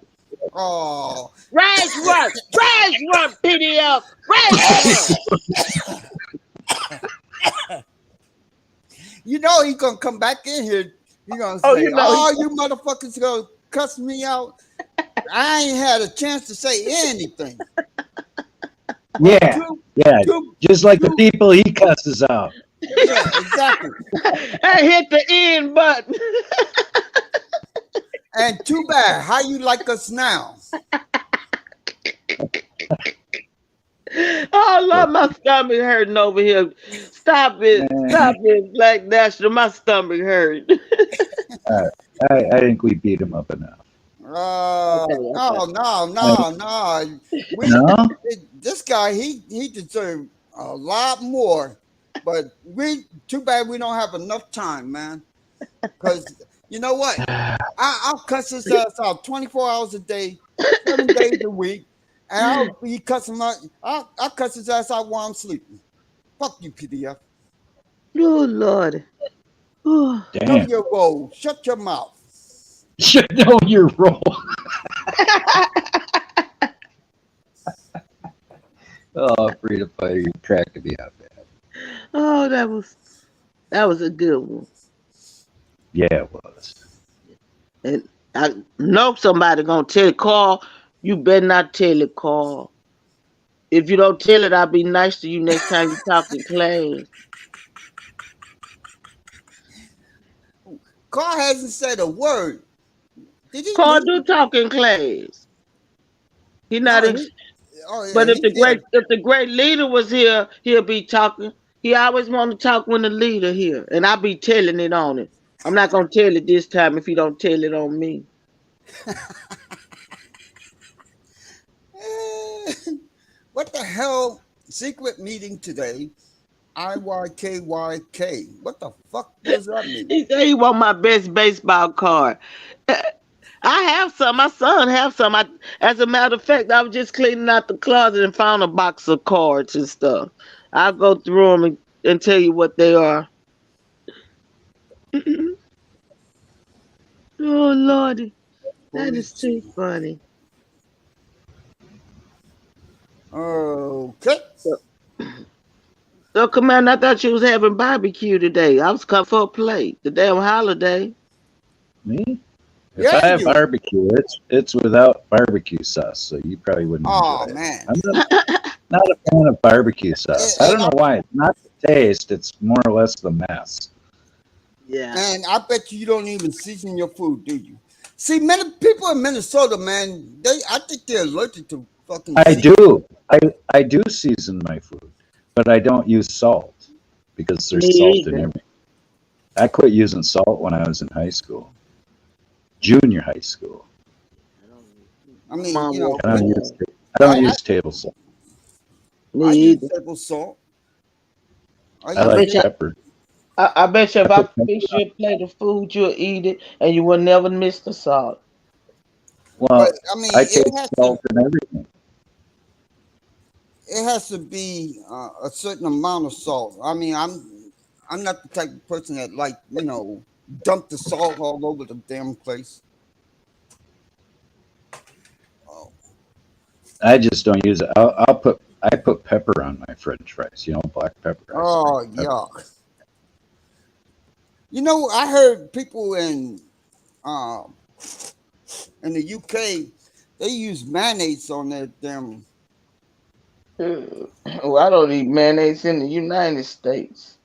Oh,
Rage run, PDF. Rage run.
you know he gonna come back in here. He gonna
Oh,
say,
you know he.
"Oh, you motherfuckers gonna cuss me out." I ain't had a chance to say anything. But
Yeah, yeah.
two,
Just like the
two,
people he cusses out.
yeah, exactly.
I hit the end button.
And too bad. How you like us now?
Oh Lord, my stomach hurting over here. Stop
Man,
it, Black National. My stomach hurt.
uh, I think we beat him up enough.
Okay, okay.
No, no,
I,
no, no. We
no?
this guy he deserved a lot more, but we too bad we don't have enough time, man. Because you know what? I'll cuss his ass out 24 hours a day, 7 days a week, and I'll be cussing my I'll cuss his ass out while I'm sleeping. Fuck you, PDF.
Oh Lord. Oh.
Know
Damn.
your role. Shut your mouth.
Should know your role. Oh, Frida Fighter, you cracked me up, man.
Oh, that was a good one.
Yeah, it was.
And I know somebody gonna tell Carl, you better not tell it, Carl. If you don't tell it, I'll be nice to you next time you talk in class.
Carl hasn't said a word. Did he
Carl
leave?
do talk in class. He not
No,
in.
he. Oh yeah,
But
he did.
if the great leader was here, he'll be talking. He always want to talk when the leader here, and I be telling it on it. I'm not gonna tell it this time if he don't tell it on me.
Eh, what the hell? Secret meeting today. IYKYK. What the fuck does that mean?
He said he want my best baseball card. I have some. My son have some. As a matter of fact, I was just cleaning out the closet and found a box of cards and stuff. I'll go through them and tell you what they are. Oh Lordy, that is
Police
too
chief.
funny.
Okay.
So, so, Commander, I thought you was having barbecue today. I was cut for a plate. The damn holiday.
Me? If
Yeah,
I have
you.
barbecue, it's without barbecue sauce, so you probably wouldn't
Oh
enjoy it.
man.
I'm not a fan of barbecue sauce. I
And
don't
I
know why. It's not the taste, it's more or less the mess.
Yeah.
and I bet you don't even season your food, do you? See, many people in Minnesota, man, I think they're allergic to fucking
I
season.
do. I do season my food, but I don't use salt because
Me
there's salt in
either.
everything. I quit using salt when I was in high school. junior high school.
I
My
mean,
mom
you know,
was
I don't
but
use I don't use table salt.
me
I use
either.
table salt. I
I
I
use
like
bet you
it.
pepper.
I bet you
I
if I
put pepper
fix
on.
you a plate of food, you'll eat it and you will never miss the salt.
But
Well,
I mean,
I taste salt in everything.
it has to be a certain amount of salt. I mean, I'm not the type of person that like dump the salt all over the damn place. Oh,
I just don't use it. I put pepper on my French fries. You know, black pepper. I
oh
sprinkle pepper.
yuck! I heard people uh, in the UK they use mayonnaise on their damn.
Well, I don't eat mayonnaise in the United States.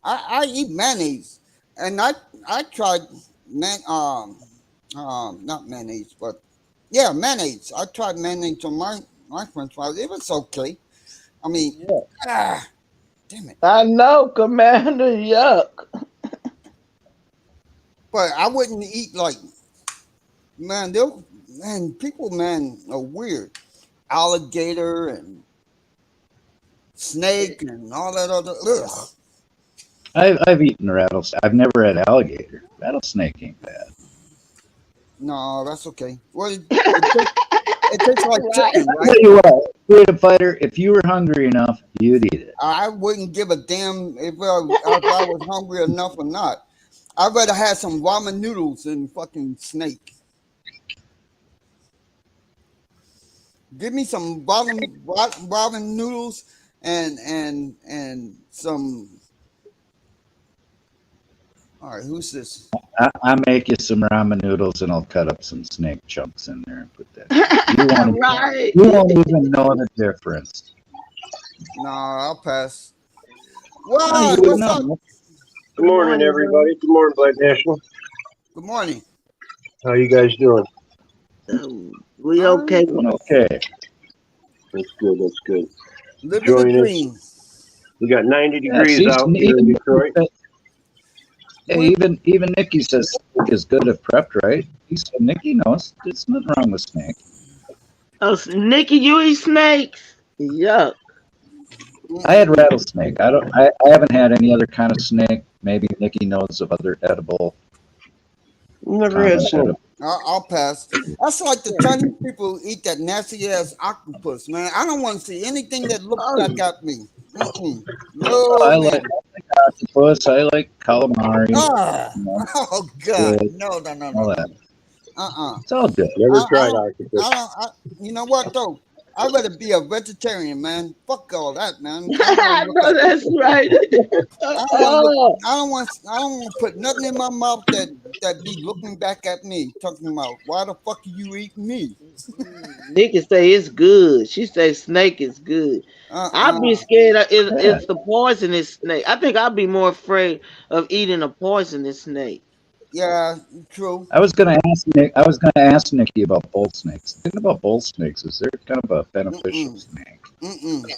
I eat mayonnaise, and I tried man not mayonnaise, but yeah, mayonnaise. I tried mayonnaise on my French fries. It was okay. I mean,
Yeah.
ah, damn it.
I know, Commander. Yuck.
But I wouldn't eat like man. People are weird. Alligator and snake and all that other. Ugh.
I've eaten rattlesnake. I've never had alligator. Rattlesnake ain't bad.
No, that's okay. Well, it tastes like
Right.
chicken,
Tell
right?
you what, freedom fighter. If you were hungry enough, you'd eat it.
I wouldn't give a damn if I was hungry enough or not. I'd rather have some ramen noodles than fucking snake. Give me some ramen noodles and some. All right, who's this?
I make you some ramen noodles, and I'll cut up some snake chunks in there and put that in there.
Right.
You won't even know the difference.
Nah, I'll pass.
No, you
What?
wouldn't
What's up?
know.
Good
Good
morning,
morning, brother.
everybody. Good morning, Black National.
Good morning.
How you guys doing?
We
I'm
okay.
Doing okay.
That's good. That's good.
living the
Join us.
dream.
We got 90
Yeah.
degrees
See,
out here in
even
Detroit.
hey,
We
even Nikki says snake is good if prepped right. He said Nikki knows there's nothing wrong with snake.
Oh, Nikki, you eat snakes? Yuck.
I had rattlesnake. I haven't had any other kind of snake. Maybe Nikki knows of other edible,
Never had
common
snow.
edible.
I'll pass. That's like the Chinese people eat that nasty ass octopus, man. I don't want to see anything that looks
Oh,
back at me. Mm-mm.
Oh,
No, man.
I like octopus. I like calamari.
Ah,
You know,
oh God,
squid,
no, no, no, no,
all
no,
that.
no. Uh-uh.
It's all good.
Never
I
tried
don't.
octopus.
You know what though? I'd rather be a vegetarian, man. Fuck all that, man. I don't want
I
to look
know
at.
that's right.
I don't want to look.
Oh,
I don't want to put nothing in my mouth that be looking back at me, talking about why the fuck are you eating me?
Nikki say it's good. She say snake is good. I'd be
Uh-uh.
scared of if
Yeah.
it's the poisonous snake. I think I'd be more afraid of eating a poisonous snake.
Yeah, true.
I was gonna ask Nikki about bull snakes. The thing about bull snakes is they're kind of a beneficial
Mm-mm.
snake.
Mm-mm.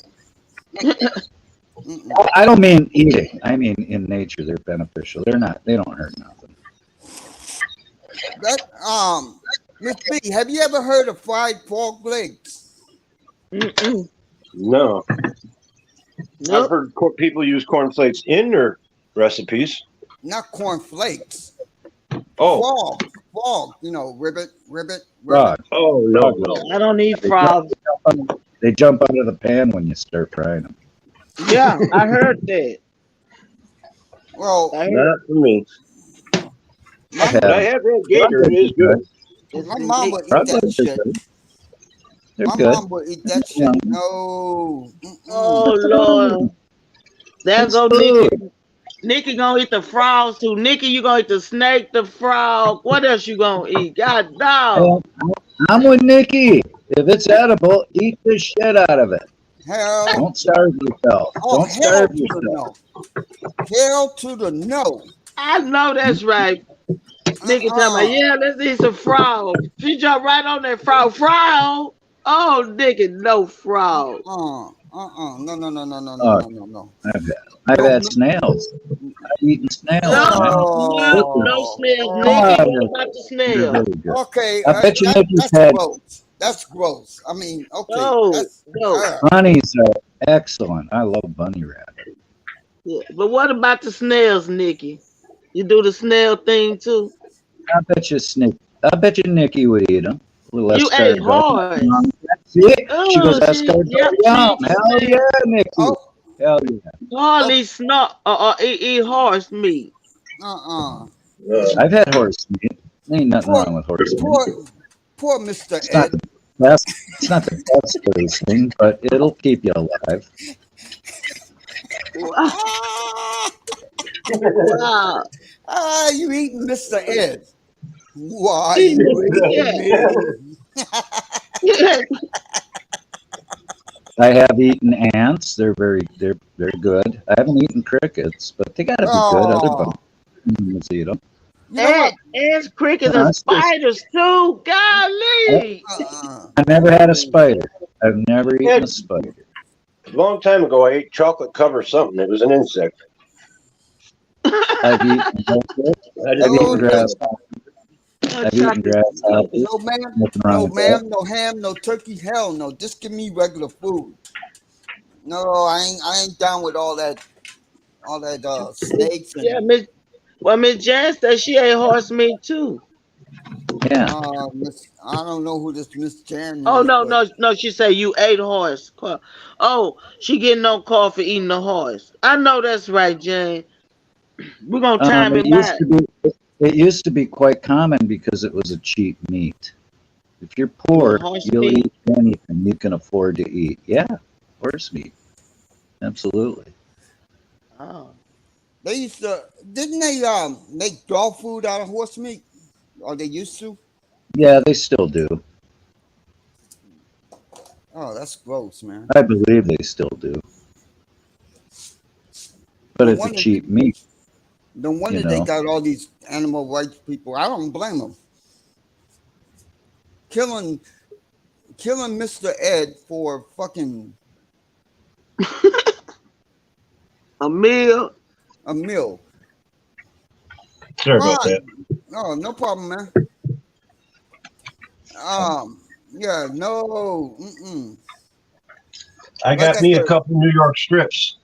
Mm-mm.
I don't mean eating. I mean in nature they're beneficial. They're not. They don't hurt nothing.
That Miss B, have you ever heard of fried pork legs?
Mm-mm.
No. I've
Nope.
heard people use cornflakes in their recipes.
Not corn flakes.
Oh.
Frog. Ribbit.
Frog.
Oh, no,
Frog
no.
legs.
I don't eat
They jump,
frogs.
they jump out of the pan when you start frying them.
Yeah, I heard that.
Well,
I heard
Not for me.
my
I've had
But I
them.
have had
Frog
gator. It
legs
is
are
good.
good.
it's
my
been
mom
big.
would eat
Frog
that
legs are
shit.
good. They're
My
good.
mom would eat that
Yeah.
shit. No. Mm-mm.
Oh Lord. There
It's
go
food.
Nikki. Nikki gonna eat the frogs too. Nikki, you gonna eat the snake, the frog. What else you gonna eat? God dog.
Well, I'm with Nikki. If it's edible, eat the shit out of it.
Hell.
Don't starve yourself.
Oh,
Don't
hell
starve
to the
yourself.
no. Hell to the no.
I know that's right. Nikki tell me,
Uh-uh.
yeah, let's eat some frog. She jumped right on that frog. Frog. Oh, Nikki, no frog.
Uh-uh. No.
I've
Don't.
had snails. I've eaten snails, man.
No
Oh,
snails, Nikki.
Oh,
What about the
they're
snails?
really good.
okay.
I bet you Nikki's
That's
had
gross. That's gross. I mean, okay,
No,
that's
no.
bunnies are excellent. I love bunny rabbit.
Yeah. But what about the snails, Nikki? You do the snail thing too?
I bet you Nikki would eat them. A little
You ate
escargot.
horse.
See? She goes
Oh,
escargot.
she
Yum. Hell yeah, Nikki.
oh,
Hell yeah.
oh,
Harley snot or eat horse meat.
uh.
I've had horse meat. Ain't nothing
Poor,
wrong with horse meat.
poor, poor Mr.
It's not
Ed.
the best. It's not the best tasting, but it'll keep you alive.
Ah,
Wow.
you eating Mr. Ed. Why you
Yeah.
eating me?
Yeah.
I have eaten ants. They're good. I haven't eaten crickets, but they gotta be good. Other
Oh,
bugs eat them.
you know what?
Ants, crickets,
No,
and
it's just-
spiders too. Golly.
I never had a spider. I've never eaten
Ed.
a spider.
A long time ago, I ate chocolate cover something. It was an insect.
I've eaten goldfish.
I
I've
didn't
No,
eaten
know.
grasshoppers. I've eaten grasshoppers.
no, ma'am,
Nothing wrong
no,
with that.
ma'am, no ham, no turkey. Hell no. Just give me regular food. No, I ain't down with all that snakes
Yeah,
and
Miss Jan said she ate horse meat too.
Yeah.
I don't know who this Miss Jan
Oh
is,
no,
but
no, no. She said you ate horse. Oh, she getting no call for eating the horse. I know that's right, Jane. We're gonna time
It
it
used
back.
to be. It used to be quite common because it was a cheap meat. If you're poor,
Horse
you'll
meat.
eat anything you can afford to eat. Yeah, horse meat. Absolutely.
Oh.
they used to didn't they make dog food out of horse meat? Or they used to?
Yeah, they still do.
Oh, that's gross, man.
I believe they still do. But
No
it's a
wonder,
cheap meat,
no
you
wonder they
know.
got all these animal rights people. I don't blame them. Killing Mr. Ed for fucking
A meal.
a meal.
Sorry
Why?
about that.
Oh, no problem, man. Yeah, no.
I
Like
got
I
me a
said,
couple New York strips.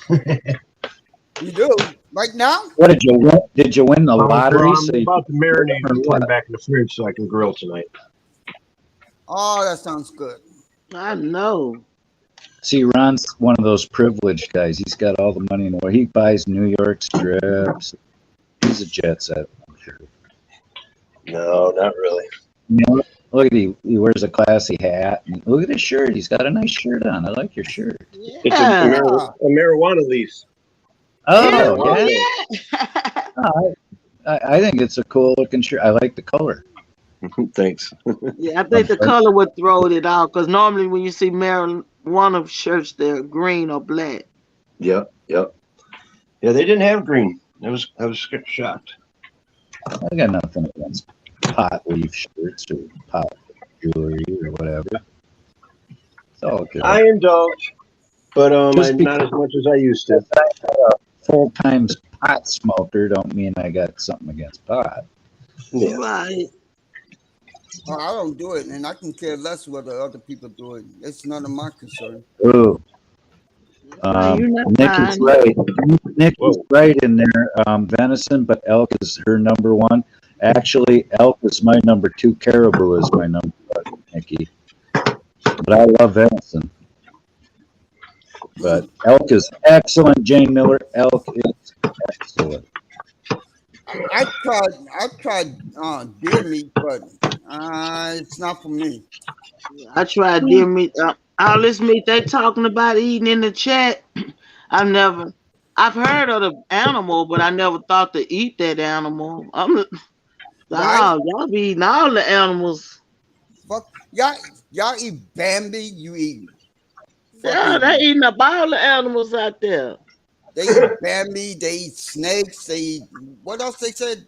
you do right now.
What did you win? Did you win the lottery?
I'm
So you
about to marinate
or
and put
what?
them back in the fridge so I can grill tonight.
Oh, that sounds good.
I know.
See, Ron's one of those privileged guys. He's got all the money in the world. He buys New York strips. He's a jet set. I'm sure.
No, not really.
You know, look at he wears a classy hat. And look at his shirt. He's got a nice shirt on. I like your shirt.
It's
Yeah.
Ah,
a marijuana leaf.
Yeah.
Oh,
Oh
yeah.
yeah.
Oh, I think it's a cool looking shirt. I like the color.
Thanks.
Yeah, I think the color would throw it out because normally when you see marijuana shirts, they're green or black.
Yep. Yeah, they didn't have green. I was shocked.
I got nothing against pot leaf shirts or pot jewelry or whatever. It's all good.
I indulge, but
Just
not as much as I used to.
Full-time pot smoker don't mean I got something against pot.
Yeah.
Right.
oh, I don't do it, and I can care less whether other people do it. It's none of my concern.
Ooh,
You're not
Nikki's
fine.
right. Nikki's
Whoa.
right in there. Venison, but elk is her number one. Actually, elk is my number two. Caribou is my number one, Nikki. But I love venison. But elk is excellent, Jane Miller. Elk is excellent.
I've tried deer meat, but it's not for me.
I tried deer meat. All this meat they talking about eating in the chat. I've heard of the animal, but I never thought to eat that animal.
Why?
Y'all be eating all the animals.
Fuck y'all eat Bambi. You eat
Yeah, they
fucking.
eating up all the animals out there.
They eat Bambi. They eat snakes. They eat what else? They said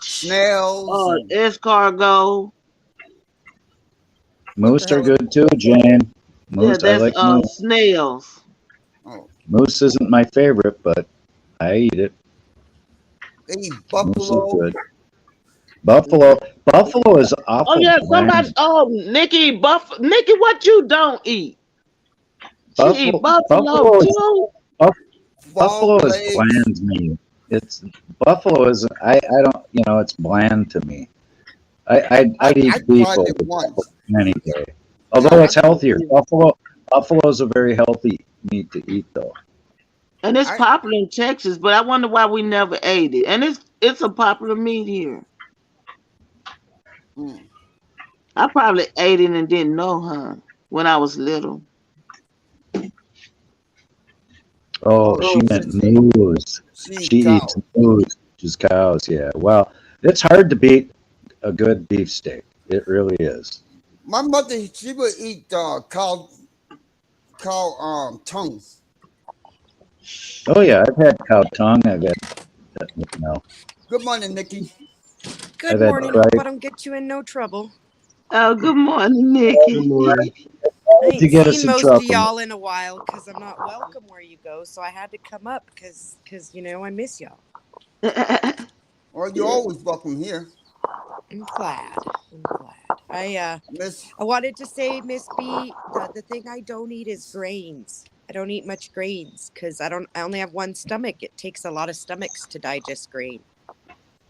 snails. And,
Escargot.
what the
Moose are
hell?
good too, Jane.
Yeah,
Moose. I
that's
like moose.
snails.
Oh,
Moose isn't my favorite, but I eat it.
they eat
Moose is
buffalo.
good. Buffalo is
Oh
awful
yeah, somebody.
bland.
Oh, Nikki, what you don't eat? She eat buffalo
Buffalo is
too.
Buffalo
Frog
is
legs.
bland to me. It's Buffalo is I don't it's bland to me. I'd
I
eat beef
tried
over
it once.
buffalo any day.
Yeah,
Although
I
it's healthier. Buffalo is a very healthy meat to eat though.
And it's
I
popular in Texas, but I wonder why we never ate it. And it's a popular meat here.
mm.
I probably ate it and didn't know, huh? When I was little.
Oh,
Oh
she
no,
Oh,
meant moose.
she
She
eat
eats
cow.
moose, which is cows. Yeah. Well, it's hard to beat a good beefsteak. It really is.
My mother, she would eat cow tongue.
Oh yeah, I've had cow tongue. No,
Good morning, Nikki.
Good
I've had
morning. Hope
tried
I don't get you in no trouble.
oh, good morning,
Good
Nikki.
morning.
I
to
ain't
get us
seen
in
most of
trouble.
y'all in a while because I'm not welcome where you go. So I had to come up because I miss y'all.
Well, you're always welcome here,
I'm glad. I'm glad.
Miss.
I wanted to say, Miss B, the thing I don't eat is grains. I don't eat much grains because I only have one stomach. It takes a lot of stomachs to digest grain.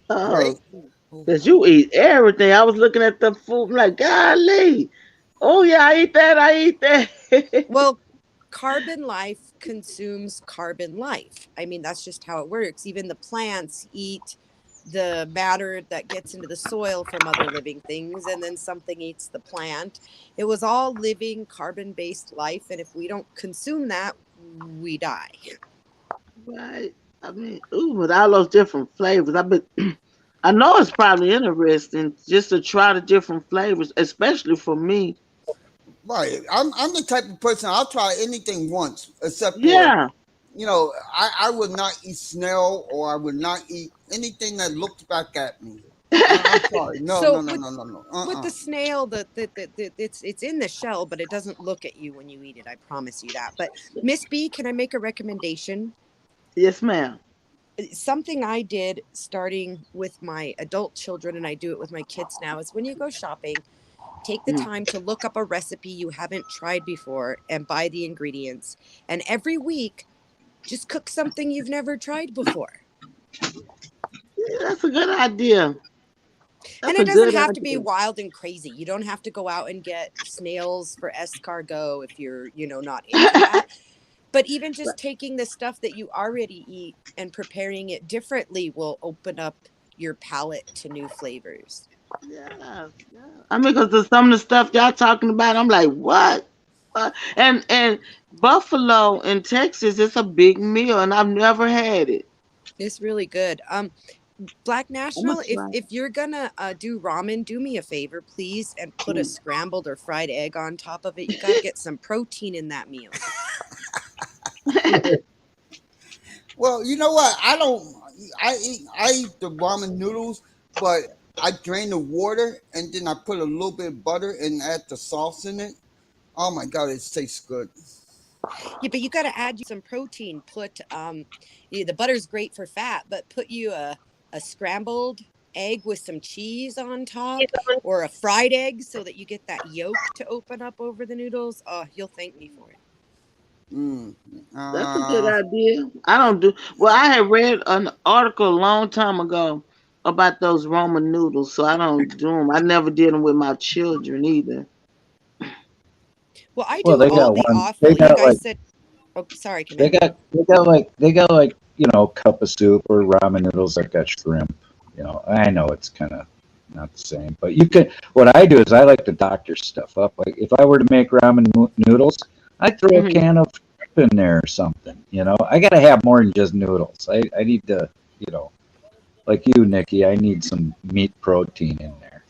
Great.
Oh, because you eat everything. I was looking at the food, I'm like, golly. Oh, yeah, I eat that. I eat that.
Well, carbon life consumes carbon life. I mean, that's just how it works. Even the plants eat the matter that gets into the soil from other living things, and then something eats the plant. It was all living carbon based life. And if we don't consume that, we die.
Right. I mean, ooh, with all those different flavors. I know it's probably interesting just to try the different flavors, especially for me.
Right. I'm the type of person I'll try anything once, except for
Yeah.
I would not eat snail or I would not eat anything that looks back at me. I'm sorry. No, no,
So
no, no, no, no.
with the snail, it's in the shell, but it doesn't look at you when you eat it. I promise you that. But Miss B, can I make a recommendation?
Yes, ma'am.
Something I did starting with my adult children, and I do it with my kids now, is when you go shopping, take the
Mm.
time to look up a recipe you haven't tried before and buy the ingredients. And every week, just cook something you've never tried before.
Yeah, that's a good idea.
And
That's a
it doesn't
good
have to be
idea.
wild and crazy. You don't have to go out and get snails for escargot if you're, not into that. But even just taking the stuff that you already eat and preparing it differently will open up your palate to new flavors.
Yeah, yeah. I mean, because some of the stuff y'all talking about, I'm like, what? And buffalo in Texas, it's a big meal, and I've never had it.
It's really good. Black
I'm gonna
National, if
try.
if you're gonna do ramen, do me a favor, please, and put a
Mm.
scrambled or fried egg on top of it. You got to get some protein in that meal.
Well, you know what? I don't. I eat the ramen noodles, but I drain the water and then I put a little bit of butter and add the sauce in it. Oh my god, it tastes good.
Yeah, but you got to add you some protein. Put the butter's great for fat, but put you a scrambled egg with some cheese on top, or a fried egg so that you get that yolk to open up over the noodles. Oh, you'll thank me for it.
Mm.
That's a good
Uh,
idea. I don't do well. I had read an article a long time ago about those Roman noodles, so I don't do them. I never did them with my children either.
Well, I
Well,
do
they
it
got
only
one.
awful. You guys said, oh, sorry,
They
Commander.
got like cup of soup or ramen noodles that got shrimp. I know it's kind of not the same, but you can. What I do is I like to doctor stuff up. Like if I were to make ramen noodles, I'd throw a
Hmm.
can of shrimp in there or something. I got to have more than just noodles. I need to, like you, Nikki. I need some meat protein in there.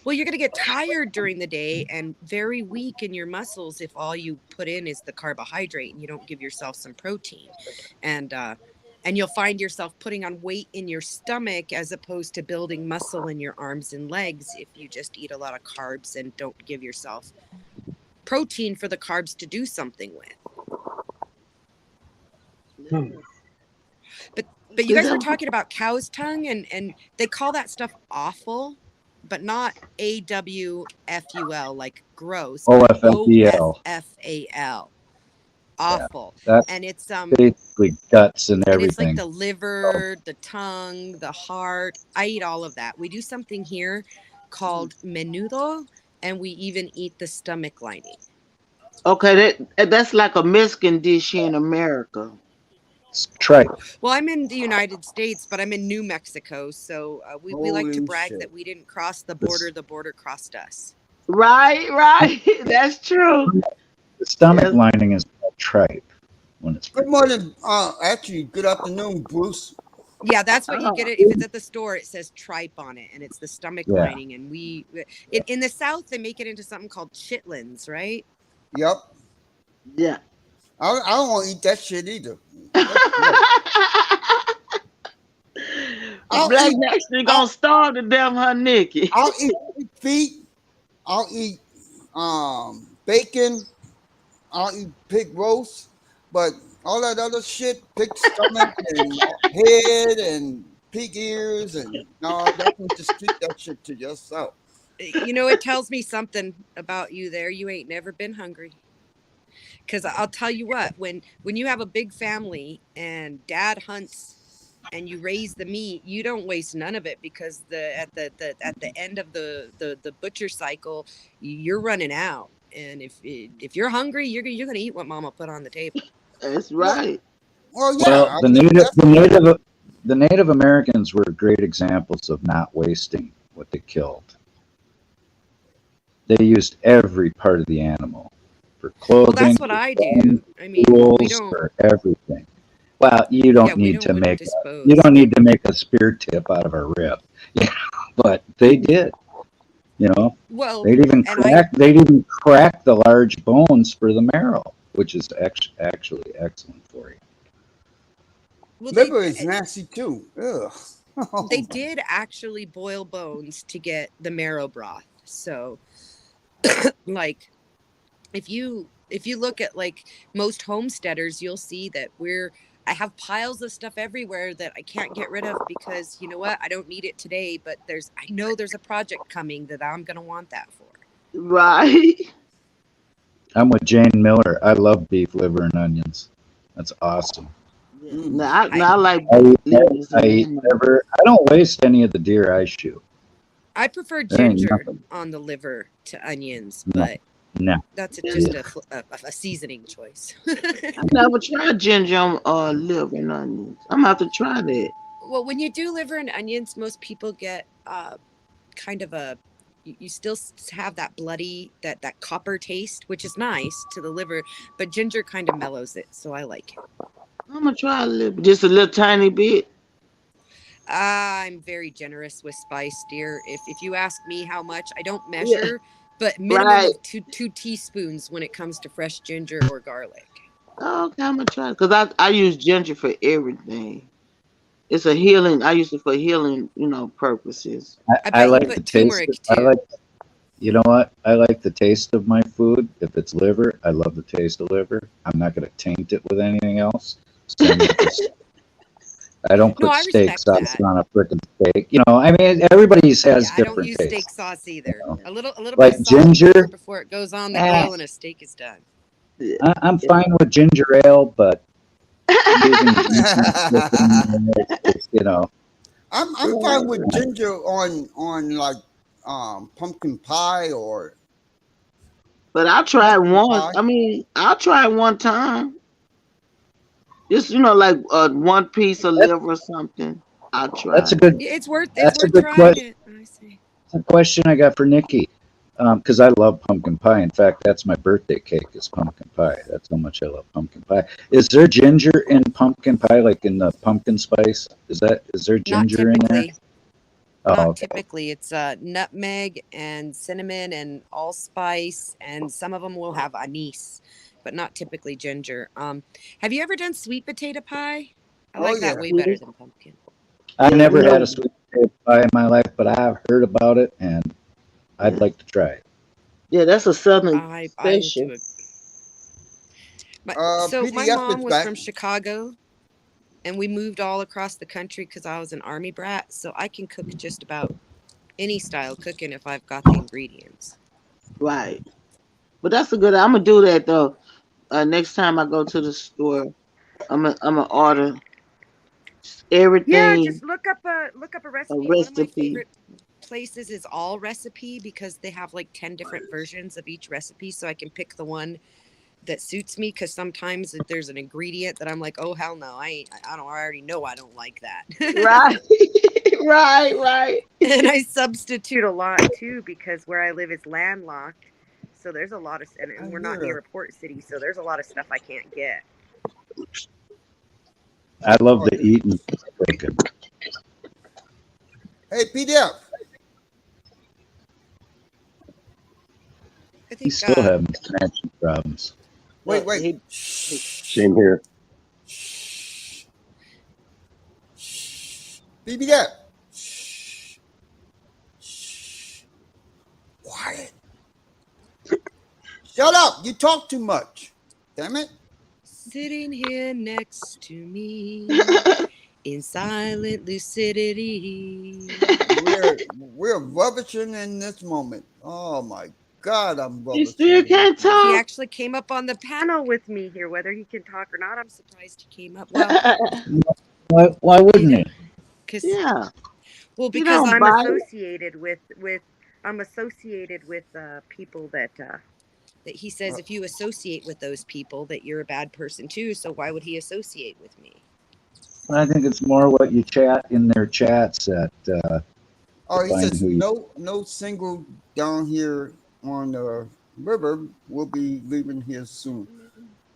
Well, you're going to get tired during the day and very weak in your muscles if all you put in is the carbohydrate and you don't give yourself some protein. And and you'll find yourself putting on weight in your stomach as opposed to building muscle in your arms and legs if you just eat a lot of carbs and don't give yourself protein for the carbs to do something with. But you guys were talking about cow's tongue, and they call that stuff offal, but not AWFUL, like gross, but
OFFEL.
OFFAL.
Yeah,
Awful.
that's
And it's
basically guts and
and it's like
everything.
the liver, the tongue, the heart. I eat all of that. We do something here called menudo, and we even eat the stomach lining.
Okay, that's like a Mexican dish here in America.
It's tripe.
Well, I'm in the United States, but I'm in New Mexico, so we like to
Holy
brag that
shit.
we didn't cross the
This,
border crossed us.
Right. That's true.
the stomach
Yes.
lining is called tripe when it's
Good
prepared.
morning. Actually, good afternoon, Bruce.
Yeah, that's what you
Oh,
get it. If it's at the store, it says tripe on it, and it's the stomach
Yeah.
lining. And in the South, they make it into something called chitlins, right?
Yep.
yeah.
I don't want to eat that shit either. That's gross. I'll
Black
eat.
actually
I'll,
gonna starve to death, her Nikki.
I'll eat feet. I'll eat bacon. I'll eat pig roast. But all that other shit, pig stomach and head and pig ears and no, definitely just keep that shit to yourself.
You know, it tells me something about you there. You ain't never been hungry. Because I'll tell you what, when you have a big family and dad hunts and you raise the meat, you don't waste none of it, because at the end of the butcher cycle, you're running out. And if you're hungry, you're gonna eat what mama put on the table.
That's
Well,
right.
well, yeah.
Well,
I mean,
the Native Americans were great examples of not wasting what they killed. They used every part of the animal for
Well,
clothing,
that's what
for
I
food,
do. I mean, we
tools,
don't.
for everything. Well,
Yeah, we don't wouldn't
you
dispose.
don't need to make a spear tip out of a rib. Yeah, but they did. You know,
Well, and
they'd even crack the large bones for the marrow, which is actually excellent for you.
well
liver is nasty too. Ugh.
they did actually boil bones to get the marrow broth. So, like, if you look at like most homesteaders, you'll see that I have piles of stuff everywhere that I can't get rid of, because you know what? I don't need it today, but I know there's a project coming that I'm gonna want that for.
Right.
I'm with Jane Miller. I love beef liver and onions. That's awesome.
Yeah.
Mm.
Now I like
I eat,
livers
I
and
eat
onions.
I don't waste any of the deer I shoot.
I prefer
There ain't
ginger
nothing.
on the liver to onions,
No,
but
no.
that's just
Yeah.
a seasoning choice.
I never tried ginger on liver and onions. I'm gonna have to try that.
Well, when you do liver and onions, most people get kind of you still have that bloody, that copper taste, which is nice to the liver, but ginger kind of mellows it, so I like it.
I'm gonna try a little, just a little tiny bit.
I'm very generous with spice, dear. If you ask me how much, I don't
Yeah.
measure, but minimum
Right.
of two teaspoons when it comes to fresh ginger or garlic.
Oh, okay, I'm gonna try it, because I use ginger for everything. It's a healing. I use it for healing, purposes.
I
I
bet you
like the
put
taste.
turmeric
I
too.
like. You know what? I like the taste of my food. If it's liver, I love the taste of liver. I'm not going to taint it with anything else. Same with the I don't
No,
put
I
steak
respect
sauce
that.
on a frickin' steak. I mean, everybody's has
Yeah, I don't
different
use steak
tastes.
sauce
You
either.
know,
A little bit of
like
salt and pepper
ginger.
before it goes on the
Eh,
grill and a steak is done.
Yeah.
I'm fine with ginger ale, but using ginger and flipping
I'm fine with ginger on like pumpkin pie or
But I tried
pumpkin
once.
pie.
I mean, I tried one time. Just like one piece of
that,
liver or something. I
that's a
tried.
good
It's
that's a
worth
good
trying
question.
it. I see.
A question I got for Nikki, because I love pumpkin pie. In fact, that's my birthday cake is pumpkin pie. That's how much I love pumpkin pie. Is there ginger in pumpkin pie, like in the pumpkin spice? Is there
Not
ginger in there?
typically.
Oh,
Not
okay.
typically. It's nutmeg and cinnamon and allspice, and some of them will have anise, but not typically ginger. Have you ever done sweet potato pie? I
Oh
like that
yeah.
way better
Yes.
than pumpkin.
I've
Yeah, I
never had
know.
a sweet potato pie in my life, but I've heard about it and I'd
Yeah.
like to try it.
Yeah, that's a southern
I
special.
do. So my
PDF
mom
is
was
back.
from Chicago, and we moved all across the country because I was an army brat. So I can cook just about any style cooking if I've got the ingredients.
Right. But that's a good. I'm gonna do that though. Next time I go to the store, I'm gonna order
Yeah,
everything
just look up a
a
recipe. One of my
recipe.
favorite places is All Recipe because they have like 10 different versions of each recipe, so I can pick the one that suits me because sometimes if there's an ingredient that I'm like, "Oh hell no, I don't I already know I don't like that."
Right. Right. Right.
And I substitute a lot too because where I live is landlocked. So there's a lot of
I
and we're not near
hear.
a port city, so there's a lot of stuff I can't get.
I love
Oh,
the eating cooking.
hey, PDF.
I
He's
think
still having connection problems.
Wait, wait.
He,
Shh.
Same here.
Shh. Shh. PDF. Shh. Shh. Quiet. Shut up. You talk too much. Damn it.
sitting here next to me in silent lucidity.
We're rubbishing in this moment. Oh my God, I'm
he still
rubbishing in this
can't
moment.
He
talk.
actually came up on the panel with me here. Whether he can talk or not, I'm surprised he came up. Well,
Why
he
wouldn't
did
he?
because
Yeah, he
because
don't
I'm
bite.
associated with I'm associated with people that he says
Uh,
if you associate with those people that you're a bad person too. So why would he associate with me?
I think it's more what you chat in their chats that
oh, he
define
says
who you.
no single down here on the river will be leaving here soon.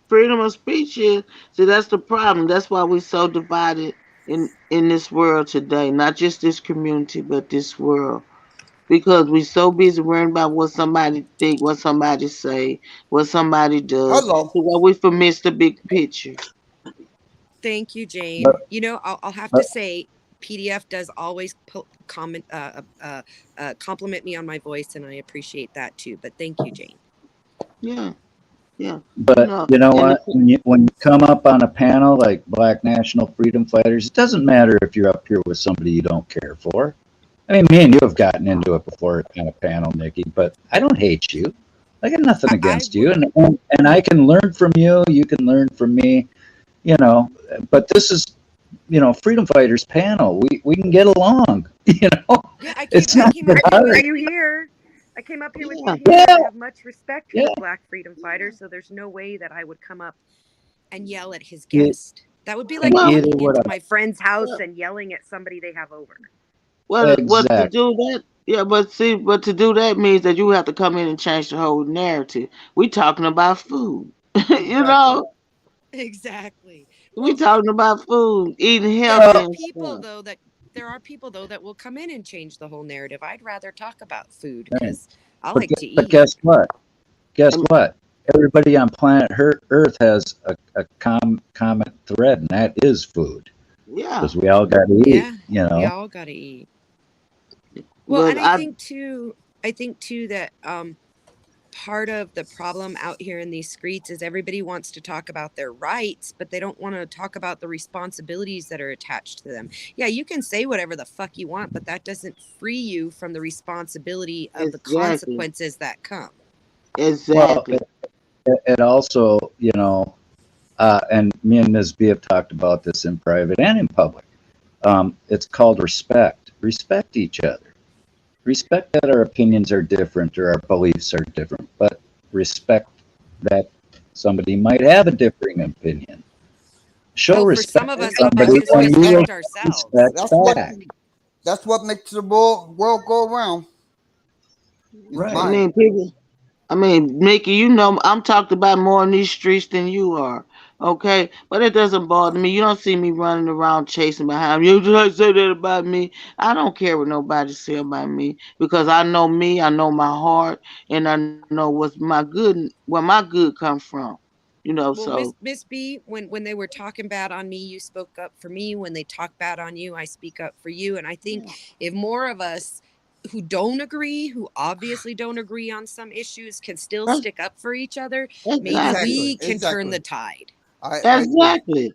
Freedom of speech is, see, that's the problem. That's why we're so divided in this world today. Not just this community, but this world. Because we're so busy worrying about what somebody think, what somebody say, what somebody does,
Hello.
so that we miss the big picture.
Thank you,
But,
Jane. I'll have to
but
say, PDF does always compliment me on my voice, and I appreciate that too. But thank you, Jane.
Yeah, yeah. You
but
know,
you know
and
what? When you come up on a panel like Black National Freedom Fighters, it doesn't matter if you're up here with somebody you don't care for. I mean, me and you have gotten into it before on a panel, Nikki, but I don't hate you. I got nothing
I
against
would
you, and I can learn from you. You can learn from me. You know, but this is Freedom Fighters panel. We can get along. You know,
Yeah,
it's
I
not
came
that
up here with
hard.
you here. I came up here with you
yeah,
here, and I
Yeah,
have much respect for
yeah.
the Black freedom fighter. So there's no way that I would come up and yell at his
E-
guest. That would be like
And
well,
either
walking
would
into
I.
my friend's house
well,
and yelling at somebody they have over.
what to
Exactly.
do that? Yeah, but see, but to do that means that you have to come in and change the whole narrative. We talking about food, you
Exactly.
know.
Exactly.
We
Well,
talking about food, eating
there
healthy
are
Well,
and
people
stuff.
though that there are people though that will come in and change the whole narrative. I'd rather talk about food
right.
because I like to
But
eat.
guess what? Guess
And
what? Everybody on planet Earth has a common thread, and that is food,
yeah,
because we all got to eat.
Yeah, we
You
all gotta eat. Well,
but
and
I
I think too that part of the problem out here in these streets is everybody wants to talk about their rights, but they don't want to talk about the responsibilities that are attached to them. Yeah, you can say whatever the fuck you want, but that doesn't free you from the responsibility of the
exactly,
consequences that come.
well,
exactly.
it also, and me and Ms. B have talked about this in private and in public. It's called respect. Respect each other. Respect that our opinions are different or our beliefs are different, but respect that somebody might have a differing opinion. Show
Oh, for some
respect
of
to
us, we
somebody,
just
Exactly.
and you will
respect
show
ourselves.
respect
That's what
back.
that's what makes the world go around. It's
I
Right.
mind.
mean, people. I mean, Mickey, you know, I'm talked about more in these streets than you are. Okay, but it doesn't bother me. You don't see me running around chasing behind you. Just say that about me. I don't care what nobody say about me because I know me. I know my heart, and I know where my good come from. You know,
Well,
so
Miss B, when they were talking bad on me, you spoke up for me. When they talk bad on you, I speak up for you. And I think if more of us who don't agree, who obviously don't agree on some issues, can still
That's-
stick up for each other, maybe
Exactly.
we can turn the tide.
I agree.
Exactly.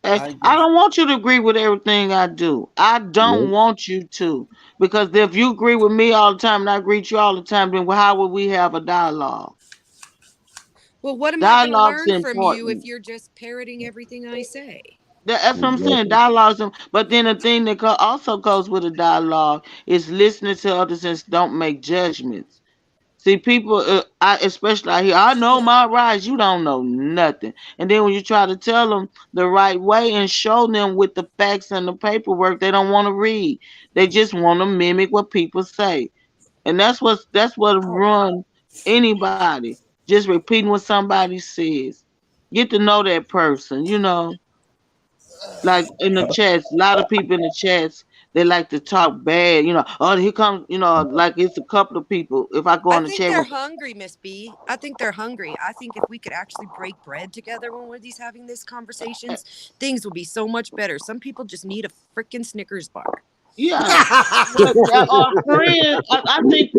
I
I
agree.
don't want you to agree with everything I do. I don't
Nope.
want you to. Because if you agree with me all the time and I agree with you all the time, then how would we have a dialogue?
Well, what am I going to
Dialogue's
learn from you if
important.
you're just parroting everything I say?
That's what I'm saying.
Exactly.
Dialogues, but then the thing that also goes with a dialogue is listening to others and don't make judgments. See, people, especially out here, I know my rights. You don't know nothing. And then when you try to tell them the right way and show them with the facts and the paperwork, they don't want to read. They just want to mimic what people say, and that's what run anybody. Just repeating what somebody says. Get to know that person. Like in the chats, a lot of people in the chats, they like to talk bad. Oh, here comes, like it's a couple of people. If I go
I
in the
think
chat
they're
with,
hungry, Miss B. I think they're hungry. I think if we could actually break bread together when we're having these conversations, things would be so much better. Some people just need a freaking Snickers bar.
yeah, but our friends, I think,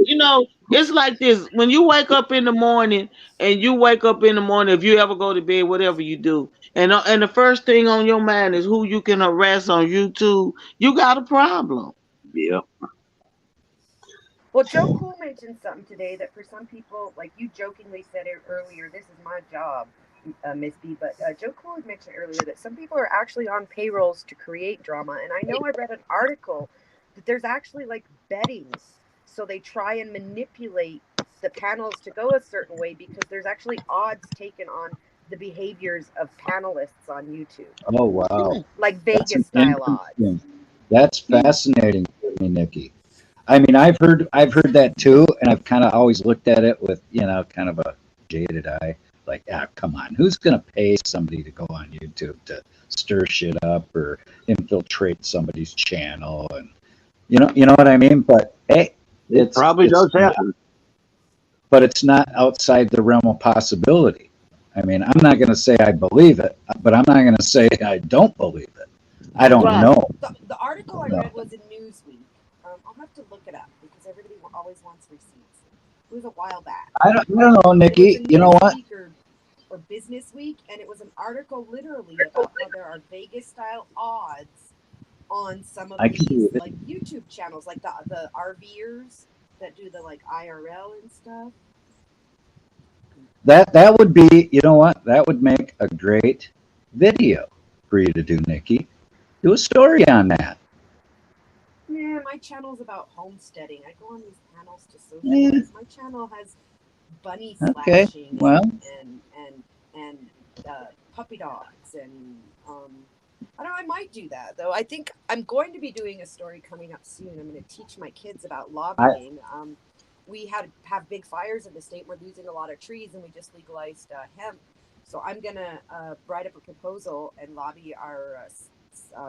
it's like this. When you wake up in the morning if you ever go to bed, whatever you do, and the first thing on your mind is who you can harass on YouTube, you got a problem.
Yep.
Well, Joe Cool mentioned something today that for some people, like you jokingly said it earlier, this is my job, Miss B. But Joe Cool had mentioned earlier that some people are actually on payrolls to create drama. And I know I read an article that there's actually like betting. So they try and manipulate the panels to go a certain way because there's actually odds taken on the behaviors of panelists on YouTube,
Oh wow,
like
that's
Vegas style odds.
interesting. That's fascinating for me, Nikki. I mean, I've heard that too, and I've kind of always looked at it with kind of a jaded eye. Like, come on, who's gonna pay somebody to go on YouTube to stir shit up or infiltrate somebody's channel? And you know what I mean? But hey,
It probably
it's
does happen.
but it's not outside the realm of possibility. I mean, I'm not gonna say I believe it, but I'm not gonna say I don't believe it. I don't
Right.
know.
The article I
No.
read was in Newsweek. I'll have to look it up because everybody always wants receipts. It was a while back.
I don't know,
It was
Nikki.
in
You know what?
Newsweek or Business Week, and it was an article literally about how there are Vegas style odds on some of
I can
these
believe it.
like YouTube channels, like the RVers that do the like IRL and stuff.
That would be, you know what? That would make a great video for you to do, Nikki. Do a story on that.
Yeah, my channel's about homesteading. I go on these panels to
Yeah,
socialize. My channel has bunny
okay.
slashing
Well,
and puppy dogs and I don't know. I might do that though. I think I'm going to be doing a story coming up soon. I'm going to teach my kids about
I
lobbying. We have big fires in the state. We're losing a lot of trees, and we just legalized hemp. So I'm going to write up a proposal and lobby our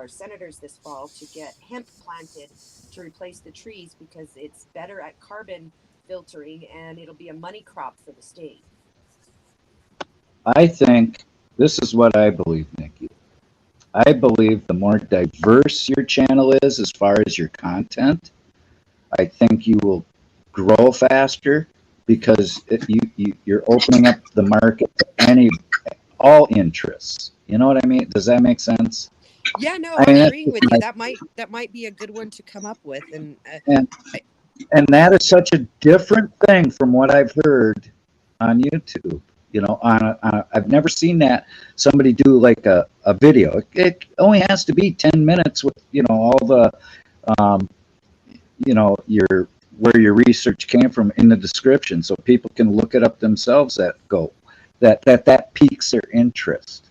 senators this fall to get hemp planted to replace the trees because it's better at carbon filtering and it'll be a money crop for the state.
I think this is what I believe, Nikki. I believe the more diverse your channel is as far as your content, I think you will grow faster because you're opening up the market to all interests. You know what I mean? Does that make sense?
Yeah, no,
I
I'm
mean, that's
agreeing
just
with you.
my
That might be a good one to come up with. And
and
I,
and that is such a different thing from what I've heard on YouTube. I've never seen that somebody do like a video. It only has to be 10 minutes with all the um, your where your research came from in the description, so people can look it up themselves. That piques their interest.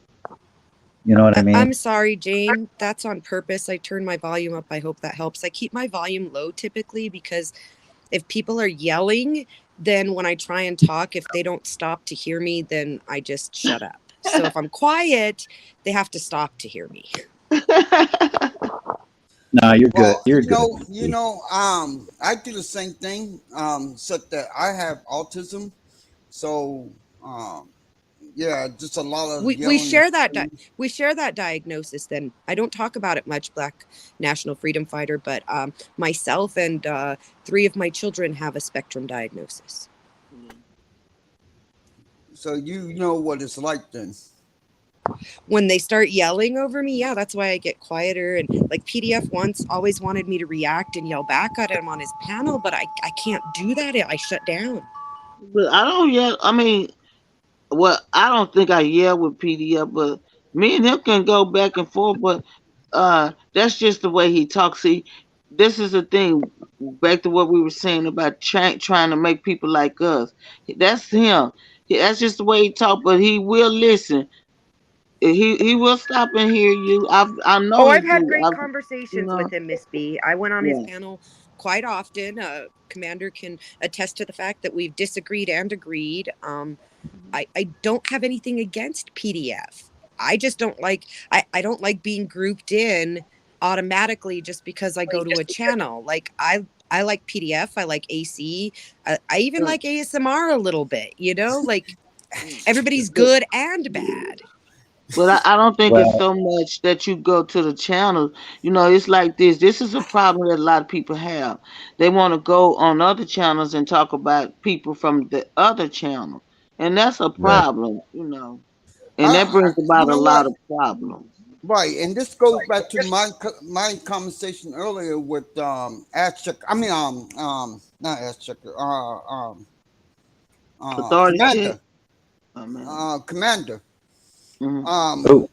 You know what I mean?
I'm sorry, Jane. That's on purpose. I turn my volume up. I hope that helps. I keep my volume low typically because if people are yelling, then when I try and talk, if they don't stop to hear me, then I just shut up. So if I'm quiet, they have to stop to hear me.
No, you're good.
Well,
You're good.
I do the same thing. Except that I have autism, so um, Yeah, just a lot of
we
yelling.
share that we share that diagnosis. Then I don't talk about it much, Black National Freedom Fighter, but myself and 3 of my children have a spectrum diagnosis.
Yeah.
So you know what it's like then.
When they start yelling over me, yeah, that's why I get quieter. And like PDF once always wanted me to react and yell back at him on his panel, but I can't do that. I shut down.
But I don't yell. I mean, well, I don't think I yell with PDF, but me and him can go back and forth. But that's just the way he talks. See, this is the thing. Back to what we were saying about trying to make people like us. That's him. That's just the way he talk. But he will listen. He will stop and hear you. I know
Oh,
he
I've had
do.
great
You
conversations
know.
with him, Miss B. I went on his
Yeah.
panel quite often. Commander can attest to the fact that we've disagreed and agreed. I don't have anything against PDF. I just don't like I don't like being grouped in automatically just because I go to a channel. Like I like PDF, I like AC, I even
Uh,
like ASMR a little bit, you know? Like everybody's
But,
good and bad.
but I don't think it's
Well,
so much that you go to the channel. You know, it's like this. This is a problem that a lot of people have. They want to go on other channels and talk about people from the other channel. And that's a
right.
problem, you know. And that
I
brings
you
about a
know what?
lot of problems.
Right, and this goes back to my conversation earlier with Ash Checker. I mean not Ash Checker.
Authority check.
Commander.
Oh, man.
Commander.
Hmm.
Um,
Oh,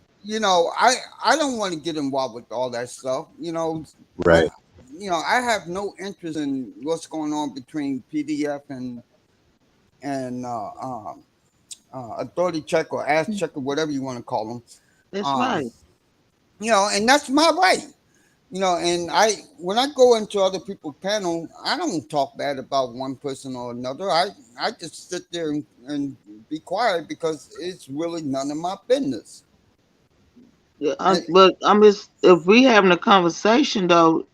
I don't want to get involved with all that stuff. I
right.
I have no interest in what's going on between PDF and authority check or ass check or whatever you want to call them.
That's
Um,
right.
and that's my right. And when I go into other people's panel, I don't talk bad about one person or another. I just sit there and be quiet because it's really none of my business.
Yeah,
And
but I'm just if we having a conversation though,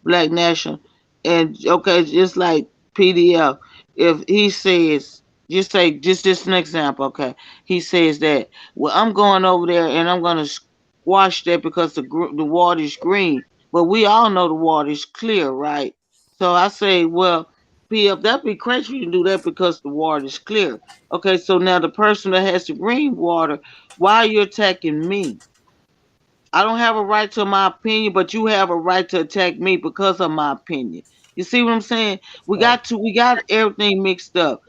Black National, and okay, just like PDF, if he says, just say, just an example, okay, he says that, well, I'm going over there and I'm gonna squash that because the water is green, but we all know the water is clear, right? So I say, well, PF, that'd be crazy for you to do that because the water is clear. Okay, so now the person that has the green water, why are you attacking me? I don't have a right to my opinion, but you have a right to attack me because of my opinion. You see what I'm saying?
right,
We got everything mixed up.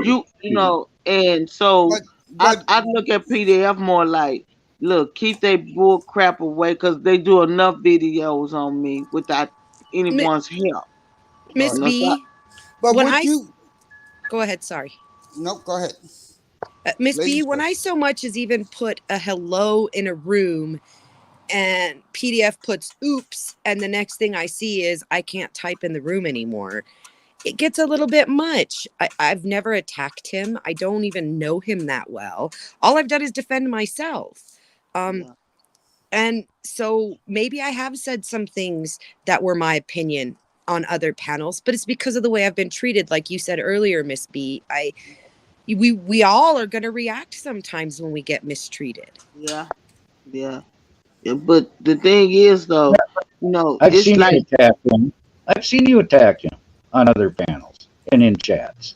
You know, and so
but but
I look at PDF more like, look, keep that bull crap away because they do enough videos on me without
M-
anyone's help.
Miss
You
right.
know, so
B,
But
when
would
I
you?
go ahead, sorry.
No, go ahead,
Miss B,
ladies
when I
first.
so much as even put a hello in a room and PDF puts oops, and the next thing I see is I can't type in the room anymore, it gets a little bit much. I've never attacked him. I don't even know him that well. All I've done is defend myself. Um,
yeah,
and so maybe I have said some things that were my opinion on other panels, but it's because of the way I've been treated. Like you said earlier, Miss B, we all are going to react sometimes when we get mistreated.
yeah, yeah, yeah. But the thing is, though,
I've
it's
seen you
like
attack him. I've seen you attack him on other panels and in chats.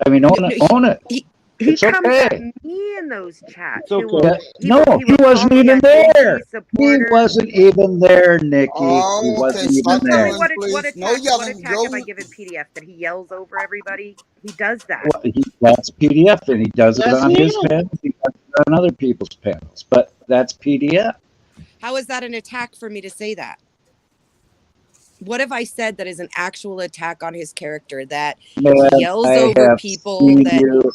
I mean,
No,
own it.
no,
Own it.
he
It's
comes at
okay.
me in those
it's
chats.
Yeah,
okay.
no,
He
he
will call
wasn't
me
even
a
there.
JC
He
supporter.
wasn't even there, Nikki. He
Oh, okay.
wasn't even
Stop
Tell me
there.
yelling,
what
please. No
attack
yelling,
have I
Joe.
given PDF that he yells over everybody? He does that.
Well, that's PDF, and he does it
That's
on his
him.
panels. He does it on other people's panels. But that's PDF.
How is that an attack for me to say that? What have I said that is an actual attack on his character? That he
Man,
yells
I
over
have
people,
seen
that
you.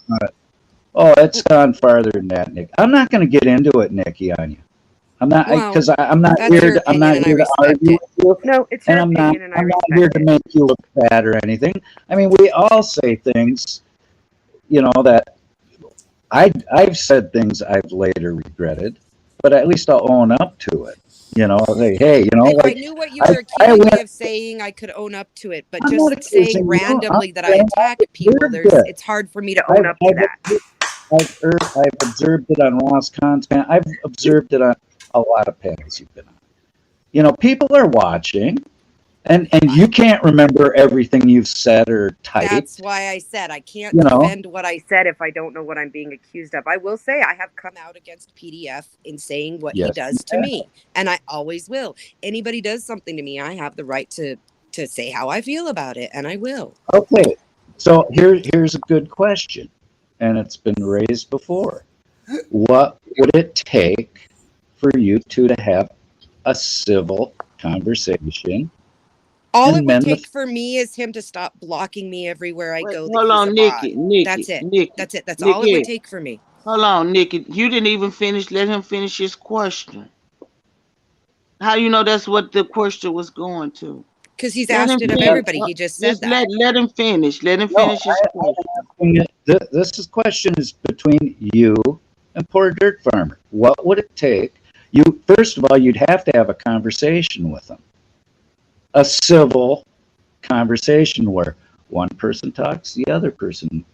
Oh, it's gone farther than that, Nick. I'm not going to get into it, Nikki, on you. I'm not
well,
because I'm not
that's
here
your
to
opinion and I
argue
respect it.
with you,
No, it's
and
your
I'm not
opinion and I
I'm not here
respect
to
it.
make you look bad or anything. I mean, we all say things, that I've said things I've later regretted, but at least I'll own up to it. Say, hey,
If I
like
knew what you
I
were
I
accusing me
went.
of saying, I could own up to it. But
I'm not
just saying
accusing you. I'm
randomly that I
saying I
attack people,
deserved it.
it's hard for me to own
I've,
up to
I've
that.
I've observed it on Ross Kahn's panel. I've observed it on a lot of panels you've been on. You know, people are watching, and you can't remember everything you've said or
That's
typed.
why I said I can't
You know,
defend what I said if I don't know what I'm being accused of. I will say I have come out against PDF in saying what he
yes, you
does to
have.
me, and I always will. Anybody does something to me, I have the right to say how I feel about it, and I will.
Okay, so here's a good question, and it's been raised before. What would it take for you two to have a civil conversation
All it
and
would
mend the?
take for me is him to stop blocking me everywhere I
Wait,
go that
hold
he's a
on,
mod.
Nikki, Nikki,
That's it.
Nikki,
That's it. That's all it would
Nikki.
take for me.
Hold on, Nikki. You didn't even finish. Let him finish his question. How you know that's what the question was going to?
Because he's
Let him
asked it of
finish.
everybody. He just said
Just
that.
let him finish. Let him
No,
finish his question.
this is question is between you and poor dirt farmer. What would it take? You first of all, you'd have to have a conversation with him, a civil conversation where one person talks, the other person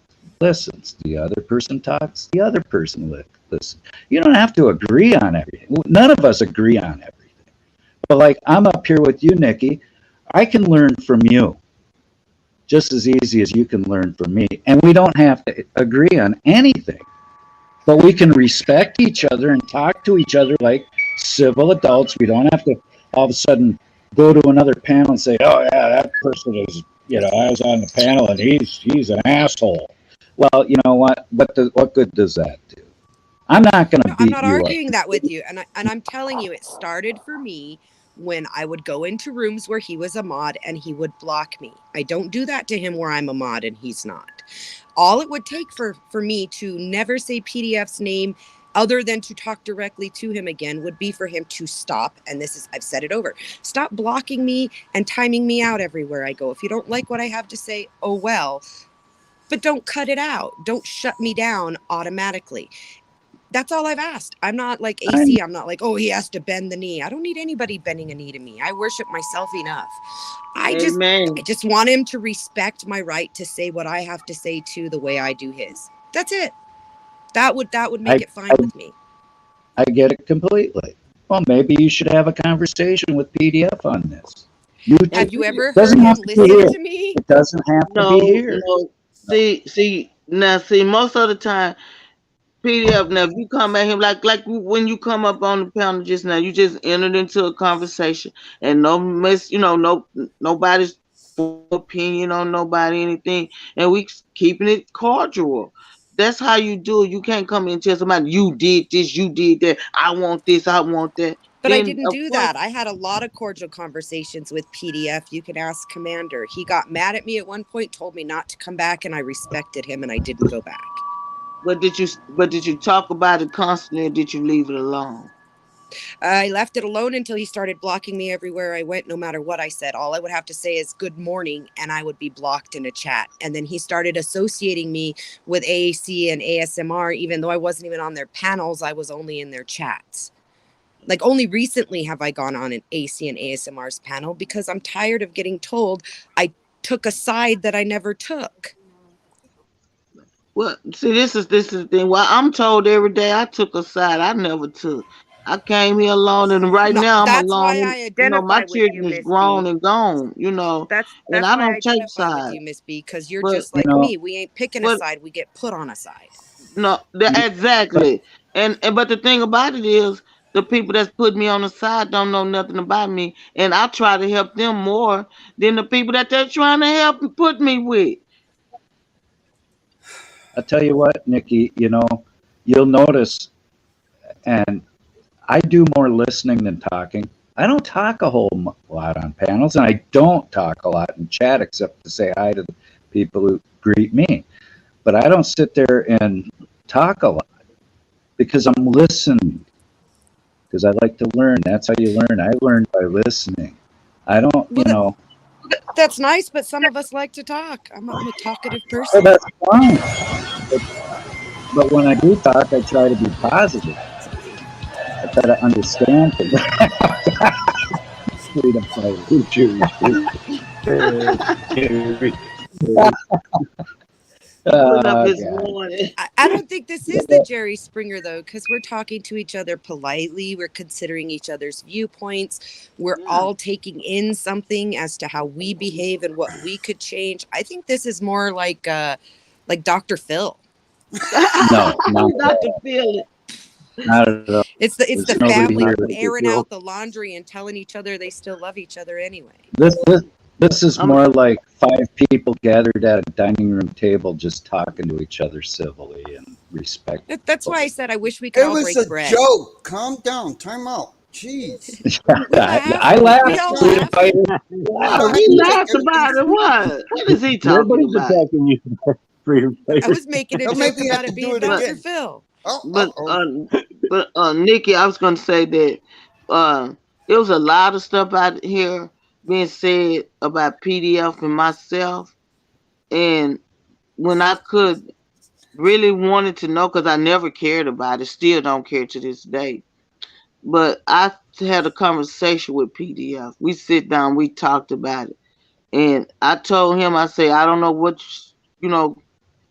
listens, the other person talks, the other person listens. You don't have to agree on everything. None of us agree on everything. But like I'm up here with you, Nikki, I can learn from you just as easy as you can learn from me. And we don't have to agree on anything, but we can respect each other and talk to each other like civil adults. We don't have to all of a sudden go to another panel and say, "Oh yeah, that person is, I was on the panel and he's an asshole." Well, you know what? What good does that do? I'm not going to
No, I'm
beat
not
you up.
arguing that with you. And I'm telling you, it started for me when I would go into rooms where he was a mod and he would block me. I don't do that to him where I'm a mod and he's not. All it would take for me to never say PDF's name other than to talk directly to him again would be for him to stop. And this is, I've said it over, stop blocking me and timing me out everywhere I go. If you don't like what I have to say, oh well, but don't cut it out. Don't shut me down automatically. That's all I've asked. I'm not like
I'm,
AC. I'm not like, oh, he has to bend the knee. I don't need anybody bending a knee to me. I worship myself enough. I just I
Amen.
just want him to respect my right to say what I have to say to the way I do his. That's it. That would make
I,
it fine with me.
I get it completely. Well, maybe you should have a conversation with PDF on this. You
And
Have you ever heard
doesn't
him
have to be
listen
here.
to me?
It doesn't have to be
no,
here.
no. See, most of the time, PDF. Now, if you come at him like when you come up on the panel just now, you just entered into a conversation, and no mess, no nobody's opinion on nobody anything, and we keeping it cordial. That's how you do it. You can't come in and tell somebody you did this, you did that. I want this, I want that.
But I
Then
didn't
of
do
course,
that. I had a lot of cordial conversations with PDF. You can ask Commander. He got mad at me at one point, told me not to come back, and I respected him and I didn't go back.
but did you talk about it constantly, or did you leave it alone?
I left it alone until he started blocking me everywhere I went, no matter what I said. All I would have to say is good morning, and I would be blocked in a chat. And then he started associating me with AAC and ASMR, even though I wasn't even on their panels, I was only in their chats. Like, only recently have I gone on an AC and ASMR's panel because I'm tired of getting told I took a side that I never took.
Well, see, this is the thing. Well, I'm told every day I took a side. I never took. I came here alone, and right
No,
now I'm
that's
alone.
why
And,
I
my
identify with you,
children is
Miss
grown
B.
and gone. And
That's
I
why I
don't take
identify with
sides.
you, Miss B, because you're
But
just
You
like
know,
me. We ain't picking a
but
side, we get put on a side.
no,
you, but
exactly. And but the thing about it is, the people that's put me on the side don't know nothing about me, and I try to help them more than the people that they're trying to help and put me with.
I'll tell you what, Nikki, you'll notice, and I do more listening than talking. I don't talk a whole lot on panels, and I don't talk a lot in chat except to say hi to the people who greet me. But I don't sit there and talk a lot because I'm listening, because I like to learn. That's how you learn. I learn by listening. I don't,
Well, that's nice, but some of us like to talk. I'm a talkative
oh,
person.
that's fine. But, but when I do talk, I try to be positive. I try to understand things. Freedom fighter.
Cheers.
Put up this
God.
morning.
I don't think this is the Jerry Springer though, because we're talking to each other politely. We're considering each other's viewpoints. We're
Yeah.
all taking in something as to how we behave and what we could change. I think this is more like Dr. Phil.
No, not
Who's
at
Dr.
all.
Phil?
Not at all.
It's
There's
the
nobody
family
here.
airing out the laundry and telling each other they still love each other anyway.
This is
I'm
more like 5 people gathered at a dining room table just talking to each other civilly and respectfully.
That's why I said I wish we could
It
all
was
break
a
bread.
joke. Calm down. Time out. Jeez.
We laughed.
I
We all
laughed.
laughed.
yeah,
Trying
we
to take
laughed
everything
about it. What is he talking
Nobody's
about?
attacking you for your
I
favorite.
was making a
So
joke
maybe you have
about
to
it
do
being
it
Dr.
again.
Phil.
But Nikki, I was gonna say that there was a lot of stuff out here being said about PDF and myself, and when I could really wanted to know, because I never cared about it, still don't care to this day. But I had a conversation with PDF. We sit down, we talked about it, and I told him, I say, I don't know what you know,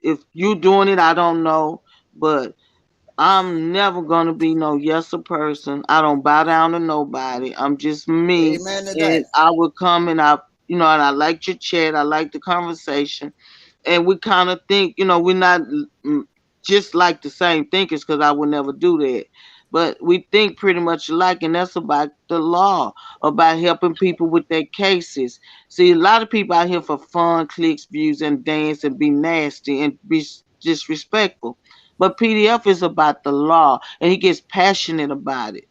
if you doing it, I don't know, but I'm never gonna be no yeser person. I don't bow down to nobody. I'm just me,
Amen to that.
and I would come and and I liked your chat. I liked the conversation, and we kind of think, we're not just like the same thinkers, because I would never do that. But we think pretty much alike, and that's about the law, about helping people with their cases. See, a lot of people out here for fun, clicks, views, and dance and be nasty and be disrespectful. But PDF is about the law, and he gets passionate about it.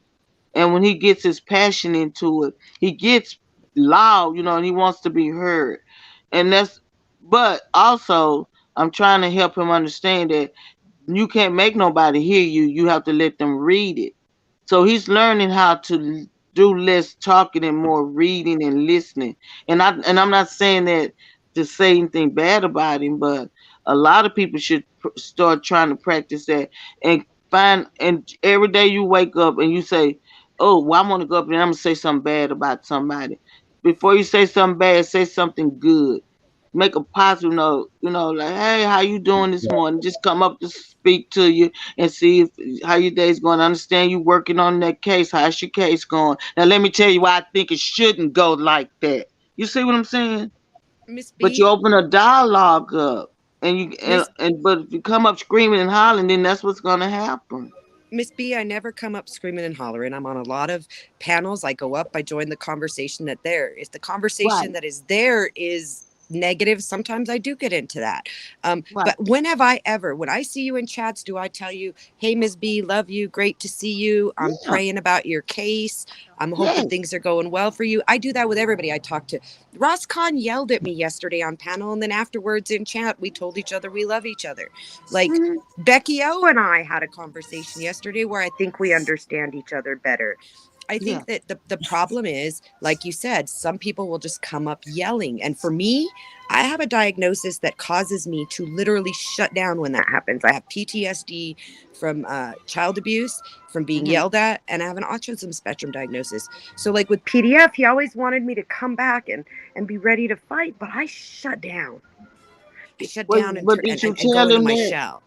And when he gets his passion into it, he gets loud, and he wants to be heard. And but also, I'm trying to help him understand that you can't make nobody hear you. You have to let them read it. So he's learning how to do less talking and more reading and listening. And I'm not saying that to say anything bad about him, but a lot of people should start trying to practice that and and every day you wake up and you say, "Oh, well, I want to go up and I'm gonna say something bad about somebody." Before you say something bad, say something good. Make a positive note, like, "Hey, how you doing this morning?" Just come up to speak to you and see how your day's going. I understand you working on that case. How's your case going? Now, let me tell you why I think it shouldn't go like that. You see what I'm saying?
Miss
But you
B,
open a dialogue up, and
Miss
but if you come up screaming and hollering, then that's what's gonna happen.
Miss B, I never come up screaming and hollering. I'm on a lot of panels. I go up, I join the conversation that there. If the conversation
Right,
that is there is negative, sometimes I do get into that.
right.
But when have I ever, when I see you in chats, do I tell you, hey, Miss B, love you, great to see you. I'm
Yeah,
praying about your case. I'm hoping
yes.
things are going well for you. I do that with everybody I talk to. Ross Kahn yelled at me yesterday on panel, and then afterwards in chat, we told each other we love each other. Like,
Mhm.
Becky O and I had a conversation yesterday where I think we understand each other better. I
Yeah.
think that the problem is, like you said, some people will just come up yelling. And for me, I have a diagnosis that causes me to literally shut down when that happens. I have PTSD from child abuse, from being
Hmm.
yelled at, and I have an autism spectrum diagnosis. So, like with PDF, he always wanted me to come back and be ready to fight, but I shut down. I shut down and,
But did you
and go
tell
into
him
my
that?
shell.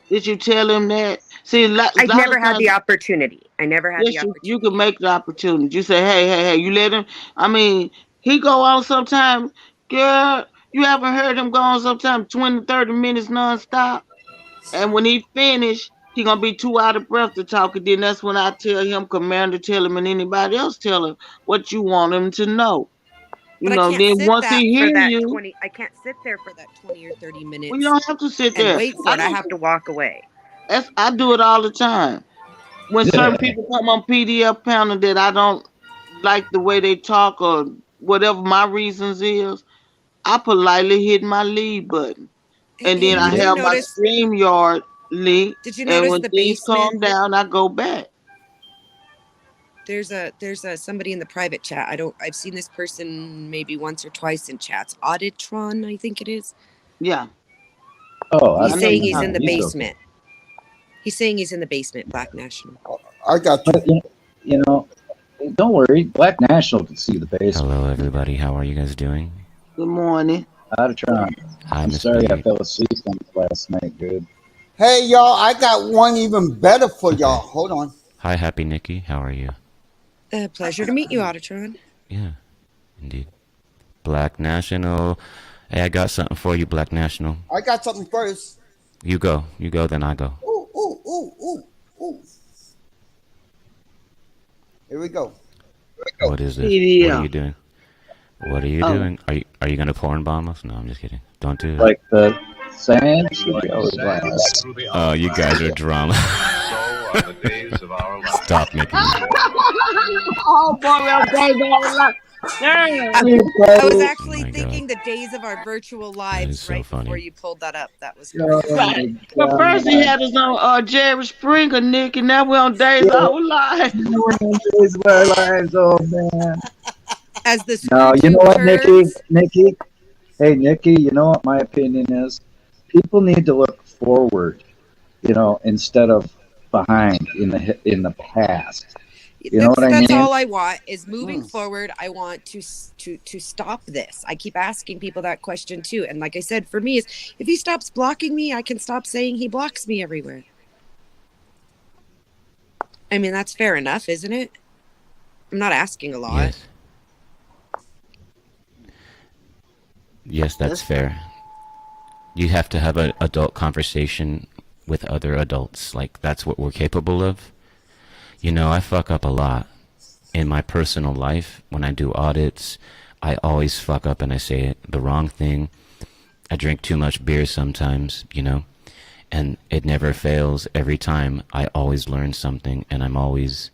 Did you tell him that? See, a
I'd
lot
never
of
had
times,
the opportunity. I never had the
yes, you can
opportunity.
make the opportunity. You say, "Hey, hey, hey," you let him. I mean, he go on sometime, girl. You haven't heard him go on sometime 20, 30 minutes nonstop. And when he finish, he gonna be too out of breath to talk. And then that's when I tell him, Commander, tell him, and anybody else tell him what you want him to know.
But I can't
Then
sit
once
that
he
for
hear
that
you,
20. I can't sit there for that 20 or 30
well, you
minutes
don't have to sit
and
there.
wait for
I
it. I
don't.
have to walk away.
I do it all the time. When certain people come on PDF panel that I don't like the way they talk or whatever my reasons is, I politely hit my leave button. And then
Hey,
I
did you
have my
notice?
StreamYard link.
Did you
And
notice
when
the
things
basement?
calm down, I go back.
There's a somebody in the private chat. I've seen this person maybe once or twice in chats. Auditron, I think it is.
Yeah.
Oh,
Yeah,
He's
I know
saying
you
he's in
talking
the
he's
about.
okay.
basement. He's saying he's in the basement. Black National.
I got you.
But you know, don't worry. Black National can see the basement.
Hello, everybody. How are you guys doing?
Good morning.
Out of Toronto.
Hi,
I'm
Miss
sorry I
B.
fell asleep drunk last night, dude.
Hey, y'all, I got one even better for y'all. Hold on.
Hi, Happy Nikki. How are you?
Pleasure to meet you, Ottatron.
Yeah, indeed. Black National. Hey, I got something for you, Black National.
I got something first.
You go, then I go.
Ooh, ooh, ooh, ooh, ooh. Here we go.
What is this? What
PDL.
are you doing? What are you
Oh.
doing? Are you gonna porn bomb us? No, I'm just kidding. Don't do it.
Like the sand should go down.
Oh, you guys are drama. Stop making me.
Oh boy, well, days of our life. Damn.
I was actually
Oh my
thinking the days of our virtual lives
is so
right before
funny.
you pulled that up. That was
Oh,
great.
Right. But first he had us on Jerry Springer, Nick, and now we're on Days of Our Lives.
Days of our lives, oh man.
As the
No, you know
Screwtube
what, Nikki?
turds.
Nikki? Hey, Nikki, you know what my opinion is? People need to look forward, instead of behind in the past. You know what I
That's
mean?
all I want is moving forward. I want to stop this. I keep asking people that question too, and like I said, for me, is if he stops blocking me, I can stop saying he blocks me everywhere. I mean, that's fair enough, isn't it? I'm not asking a lot.
Yes. Yes, that's fair. You have to have an adult conversation with other adults. Like, that's what we're capable of. I fuck up a lot. In my personal life, when I do audits, I always fuck up and I say the wrong thing. I drink too much beer sometimes, and it never fails. Every time, I always learn something, and I'm always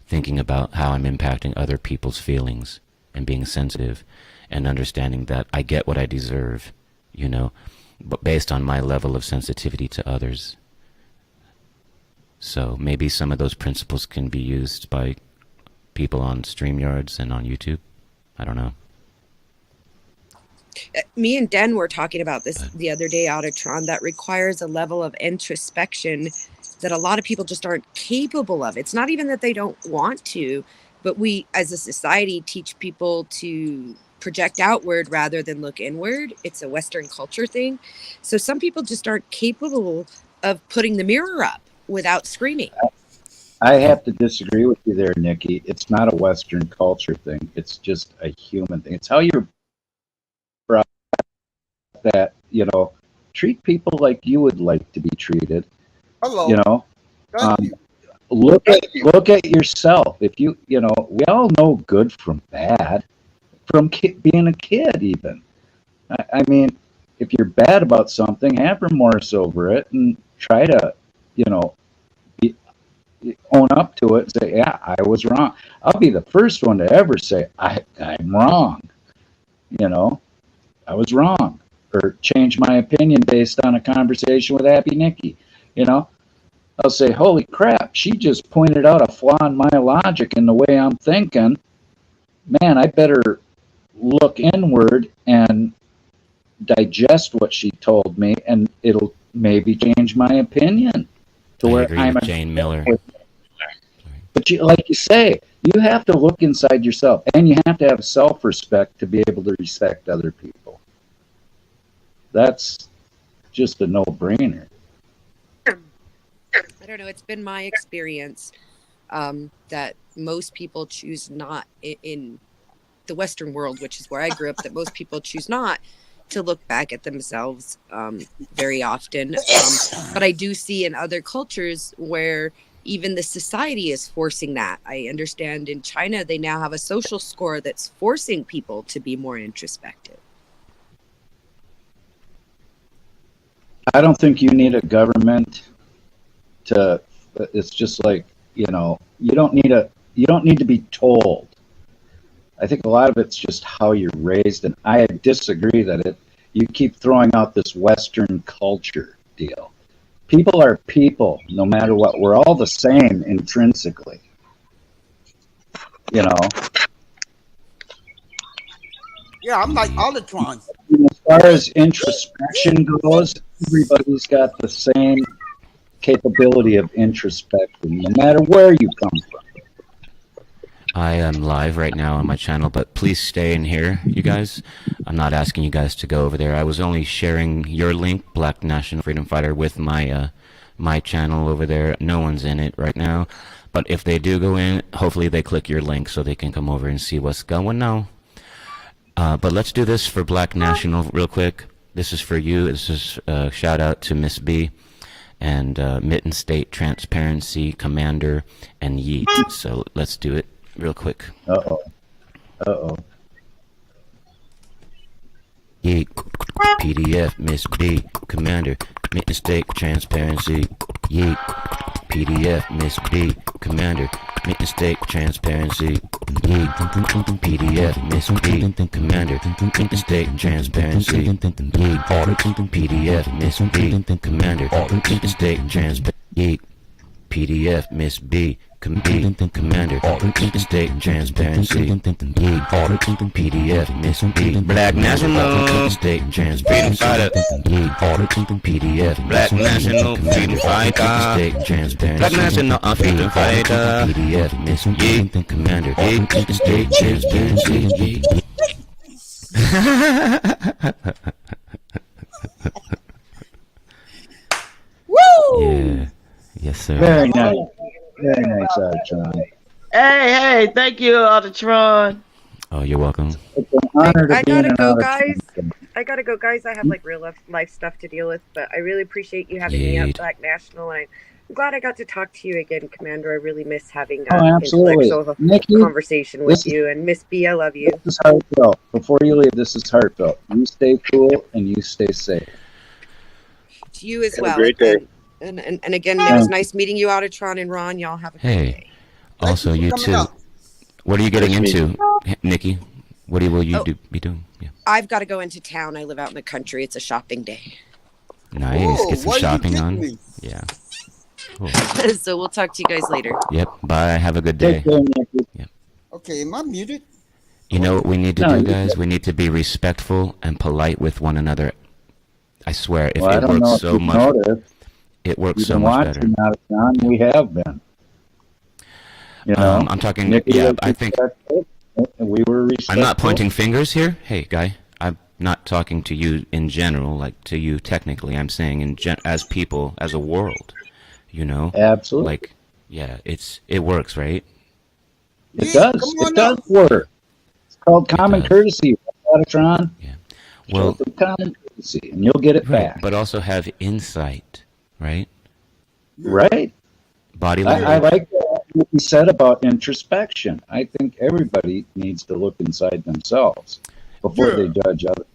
thinking about how I'm impacting other people's feelings and being sensitive and understanding that I get what I deserve, but based on my level of sensitivity to others. So maybe some of those principles can be used by people on StreamYards and on YouTube. I don't know.
Me and Den were talking about this the other day, Outatron, that requires a level of introspection that a lot of people just aren't capable of. It's not even that they don't want to, but we as a society teach people to project outward rather than look inward. It's a Western culture thing. So some people just aren't capable of putting the mirror up without screaming.
I have to disagree with you there, Nikki. It's not a Western culture thing. It's just a human thing. It's how you're brought up that, treat people like you would like to be treated.
Hello. Thank you.
Look at yourself. If we all know good from bad, from being a kid even. I mean, if you're bad about something, have remorse over it and try to, own up to it and say, yeah, I was wrong. I'll be the first one to ever say, I'm wrong. I was wrong. Or change my opinion based on a conversation with Happy Nikki. I'll say, holy crap, she just pointed out a flaw in my logic and the way I'm thinking. Man, I better look inward and digest what she told me, and it'll maybe change my opinion to
I
where
agree
I'm
with Jane Miller.
But like you say, you have to look inside yourself, and you have to have self-respect to be able to respect other people. That's just a no-brainer.
I don't know. It's been my experience that most people choose not in the Western world, which is where I grew up, that most people choose not to look back at themselves very often. But I do see in other cultures where even the society is forcing that. I understand in China, they now have a social score that's forcing people to be more introspective.
I don't think you need a government to. It's just like, you don't need to be told. I think a lot of it's just how you're raised, and I disagree that you keep throwing out this Western culture deal. People are people, no matter what. We're all the same intrinsically.
Yeah, I'm like Ottatron.
As far as introspection goes, everybody's got the same capability of introspection, no matter where you come from.
I am live right now on my channel, but please stay in here, you guys. I'm not asking you guys to go over there. I was only sharing your link, Black National Freedom Fighter, with my my channel over there. No one's in it right now, but if they do go in, hopefully they click your link so they can come over and see what's going on. But let's do this for Black National real quick. This is for you. This is a shout out to Miss B and Mitten State Transparency Commander and Yeet. So let's do it real quick.
Uh-oh. Uh-oh.
Yeet. PDF Miss B Commander Mitten State Transparency. Yeet. PDF Miss B Commander Mitten State Transparency. Yeet. PDF Miss B Commander Mitten State Transparency. Yeet. PDF Miss B Commander Mitten State Transparency. Yeet. PDF Miss B Commander Mitten State Transparency. Yeet. PDF Miss B Black National State Transparency. PDF Black National Freedom Fighter. State Transparency. Black National Freedom Fighter. PDF Miss B Commander Mitten State Transparency.
Woo!
Yeah. Yes, sir.
Very nice. Very nice, Archon.
Hey, thank you, Autotron.
Oh, you're welcome.
It's an honor to
I
be in
gotta go,
another
guys.
kingdom.
I gotta go, guys. I have like real life stuff to deal with, but I really appreciate you having me up,
Yeet.
Black National, and I'm glad I got to talk to you again, Commander. I really miss having
Oh, absolutely.
intellectual
Nikki,
conversation with
this is-
you. And Miss B, I love you.
this is heartfelt. Before you leave, this is heartfelt. You stay cool and you stay safe.
To you as
Have a
well.
great day.
And again, it was nice meeting you, Autotron and Ron. Y'all have a great
Hey.
day.
Also,
Thank
you
for coming
too.
out.
What are you getting
Nice to
into, Nikki? What will you
Oh.
be doing? Yeah.
I've got to go into town. I live out in the country. It's a shopping day.
Nice.
Whoa,
Get some
what are you
shopping
getting
on.
me?
Yeah. Cool.
So we'll talk to you guys later.
Yep. Bye. Have a good day.
Take care, Nikki.
Okay, am I muted?
You know what we need to
No,
do,
you
guys?
can-
We need to be respectful and polite with one another. I swear, if
Well, I
it
don't know
works
if
so
you've
much,
noticed.
it works
You've
so
been
much better.
watching out of town. We have been. You know,
I'm talking.
Nikki
Yeah,
was
I think
respectful, and we were respectful.
I'm not pointing fingers here. Hey, guy, I'm not talking to you in general, like to you technically. I'm saying as people, as a world. You know,
Absolutely.
like, yeah, it works, right?
It
Yeah,
does.
come
It
on
does
up.
work. It's called common
does.
courtesy, Metatron.
Yeah. Well,
Show some common courtesy, and you'll get it
right,
back.
but also have insight, right?
Right?
Body
I
language.
like what you said about introspection. I think everybody needs to look inside themselves before they judge others.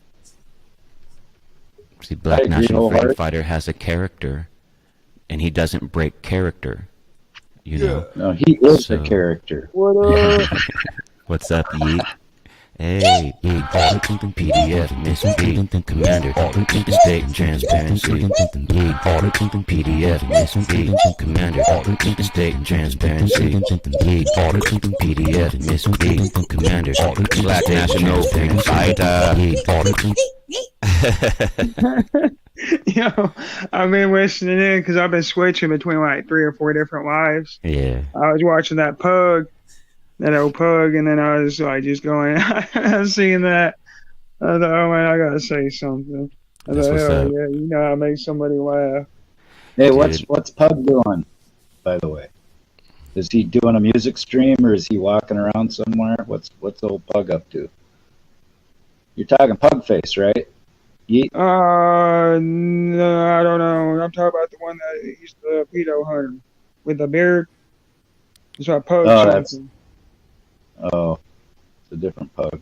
See, Black
agree
National Freedom
wholeheartedly.
Fighter has a character, and he doesn't break character. You know.
No, he is the
So-
character.
What up?
What's up, Yeet? Hey, Yeet, PDF, Miss B, Commander, State Transparency. Yeet, PDF, Miss B, Commander, State Transparency. Yeet, PDF, Miss B, Commander, Black National Freedom Fighter.
Yo, I've been listening in because I've been switching between like 3 or 4 different lives.
Yeah.
I was watching that old pug, and then I was like just going, I was seeing that. I thought, oh man, I gotta say something. I
That's
thought,
what's
oh
up.
yeah, you know how to make somebody laugh.
Hey,
Dude.
what's Pug doing, by the way? Is he doing a music stream or is he walking around somewhere? What's old Pug up to? You're talking Pug Face, right? Yeet.
No, I don't know. I'm talking about the one that he's the pedo hunter with the beard. It's a pug
Oh, that's-
something.
Oh, it's a different Pug.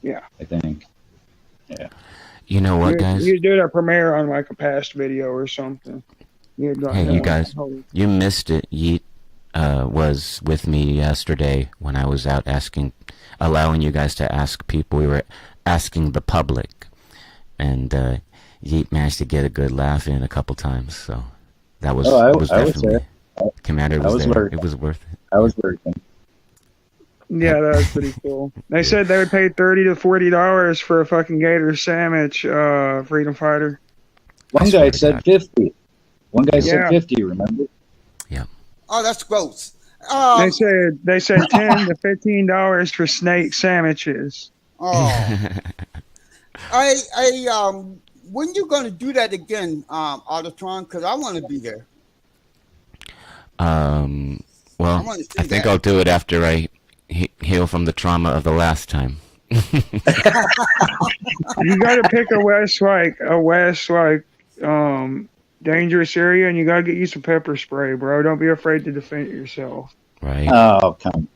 Yeah.
I think.
You know what, guys?
You did a premiere on like a past video or something. You'd like,
Hey, you guys.
holy-
You missed it. Yeet was with me yesterday when I was out allowing you guys to ask people. We were asking the public, and Yeet managed to get a good laugh in a couple times. So that was,
Oh, I
was
was
definitely Commander
I
was
was
there.
lurking.
It was worth it.
I was working.
Yeah, that was pretty cool. They said they would pay $30 to $40 for a fucking gator sandwich, Freedom Fighter.
One
swear
guy
to
said
God.
50. One guy said
Yeah.
50, remember?
Oh, that's gross. Um.
They said $10 to $15 for snake sandwiches.
Oh. When you gonna do that again, Autotron? Because I want to be there.
Um,
I
well,
want to
I
see
think
that.
I'll do it after I heal from the trauma of the last time.
You got to pick a west dangerous area, and you got to get you some pepper spray, bro. Don't be afraid to defend yourself.
Right?
Oh, come on.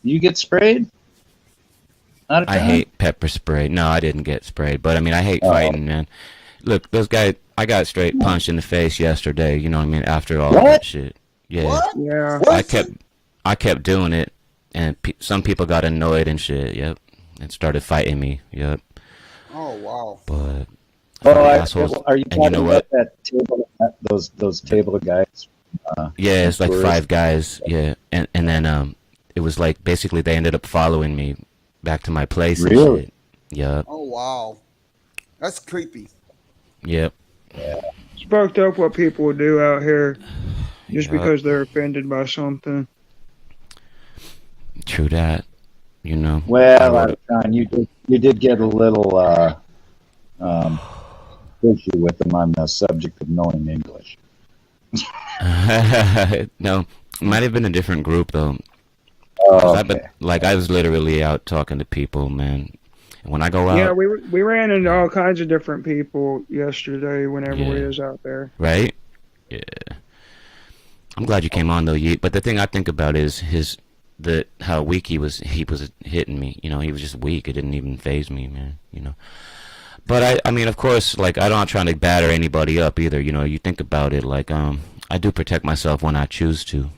You get sprayed? Not a
I
time?
hate pepper spray. No, I didn't get sprayed, but I mean, I hate
Oh.
fighting, man. Look, those guys, I got straight punched in the face yesterday. You know what I mean? After all
What?
that shit. Yeah.
What?
Yeah.
I kept doing it, and some people got annoyed and shit. Yep, and started fighting me. Yep.
Oh wow.
But
Oh,
assholes.
are you
And you
talking
know
about
what?
that table? Those table of guys?
Yeah, it's like
tourists?
5 guys. Yeah, and then it was like basically they ended up following me back to my place and
Really?
shit. Yep.
Oh wow. That's creepy.
Yep.
It's fucked up what people do out here just
Yep.
because they're offended by something.
True that. You know.
Well,
I wrote
John, you did get a little issue with them on the subject of knowing English.
No, it might have been a different group though. 'Cause
Oh,
I've been,
okay.
like I was literally out talking to people, man. And when I go
Yeah,
out,
we ran into all kinds of different people yesterday whenever we
Yeah.
was out there.
right? Yeah. I'm glad you came on though, Yeet. But the thing I think about is how weak he was hitting me. You know, he was just weak. It didn't even phase me, man. You know. But I mean, of course, like I'm not trying to batter anybody up either. You know, you think about it, like I do protect myself when I choose to.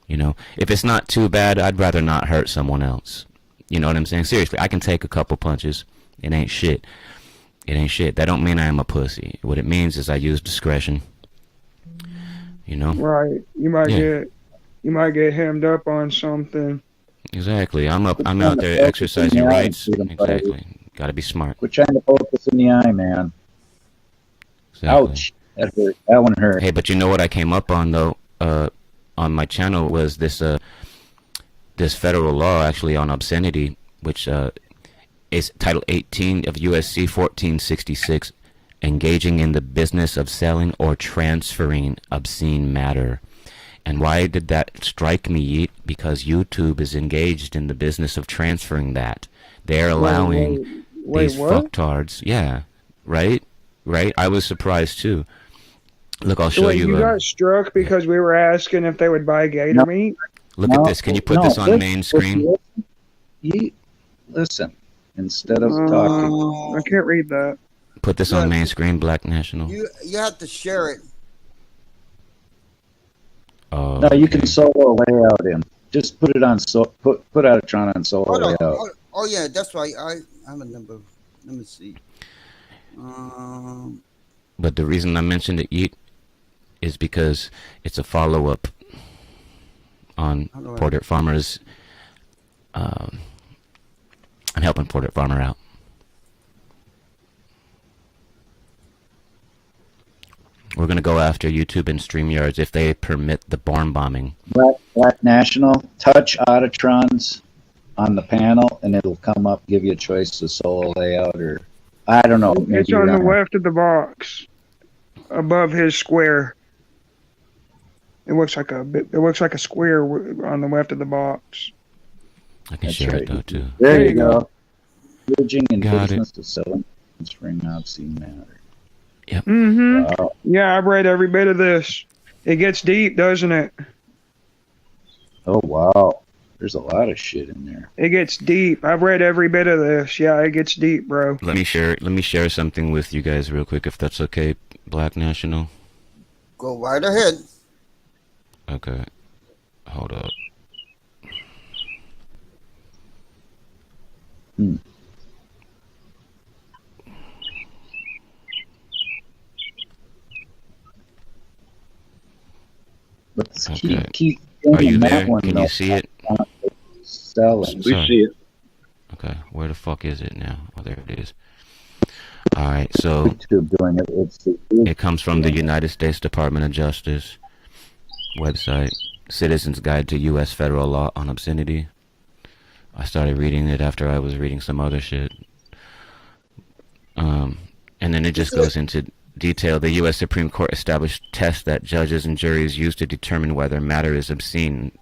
You know, if it's not too bad, I'd rather not hurt someone else. You know what I'm saying? Seriously, I can take a couple punches. It ain't shit. It ain't shit. That don't mean I am a pussy. What it means is I use discretion. You know?
Right. You might get hemmed up on something.
Exactly. I'm out there
Focus in
exercising
the eye,
rights.
freedom, buddy.
Exactly. Gotta be smart.
Quit trying to focus in the eye, man.
Exactly.
Ouch. That hurt. That one hurt.
Hey, but you know what I came up on though? On my channel was this federal law actually on obscenity, which is Title 18 of USC 1466, engaging in the business of selling or transferring obscene matter. And why did that strike me? Because YouTube is engaged in the business of transferring that. They're allowing
Wait,
these
what?
fucktards. Yeah, right? Right? I was surprised too. Look, I'll show
Wait,
you.
you got struck because we were asking if they would buy gator
No.
meat?
Look at this. Can you put this on the main screen?
Listen, instead of talking.
I can't read that.
Put this on the main screen, Black National.
You have to share it.
Oh,
No, you
okay.
can solo layout him. Just put it on put Autotron on solo
Hold on.
layout.
Oh yeah, that's right. I have a number. Let me see.
But the reason I mentioned it, Yeet, is because it's a follow-up on
How do I-
Porter Farmer's, and helping Porter Farmer out. We're going to go after YouTube and StreamYards if they permit the barn bombing.
Black National, touch Autotrons on the panel, and it'll come up, give you a choice of solo layout, or I don't know. Maybe
It's on the
you're
left of the box, above his square. It looks like a square on the left of the box.
I can
That's
share
right.
it though too.
There you go. Bridging and
Got it.
business to selling transferring obscene matter.
Mm-hmm.
Wow.
Yeah, I've read every bit of this. It gets deep, doesn't it?
Oh wow. There's a lot of shit in there.
It gets deep. I've read every bit of this. Yeah, it gets deep, bro.
Let me share something with you guys real quick, if that's okay, Black National.
Go right ahead.
Okay. Hold up.
Let's
Okay.
keep
Are you
that
there?
one,
Can
though.
you see it?
Selling.
We see it.
Okay. Where the fuck is it now? Oh, there it is. All right. So
YouTube doing it.
it comes from the United States Department of Justice website. Citizen's Guide to U.S. Federal Law on Obscenity. I started reading it after I was reading some other shit. And then it just goes into detail. The U.S. Supreme Court established tests that judges and juries use to determine whether matter is obscene.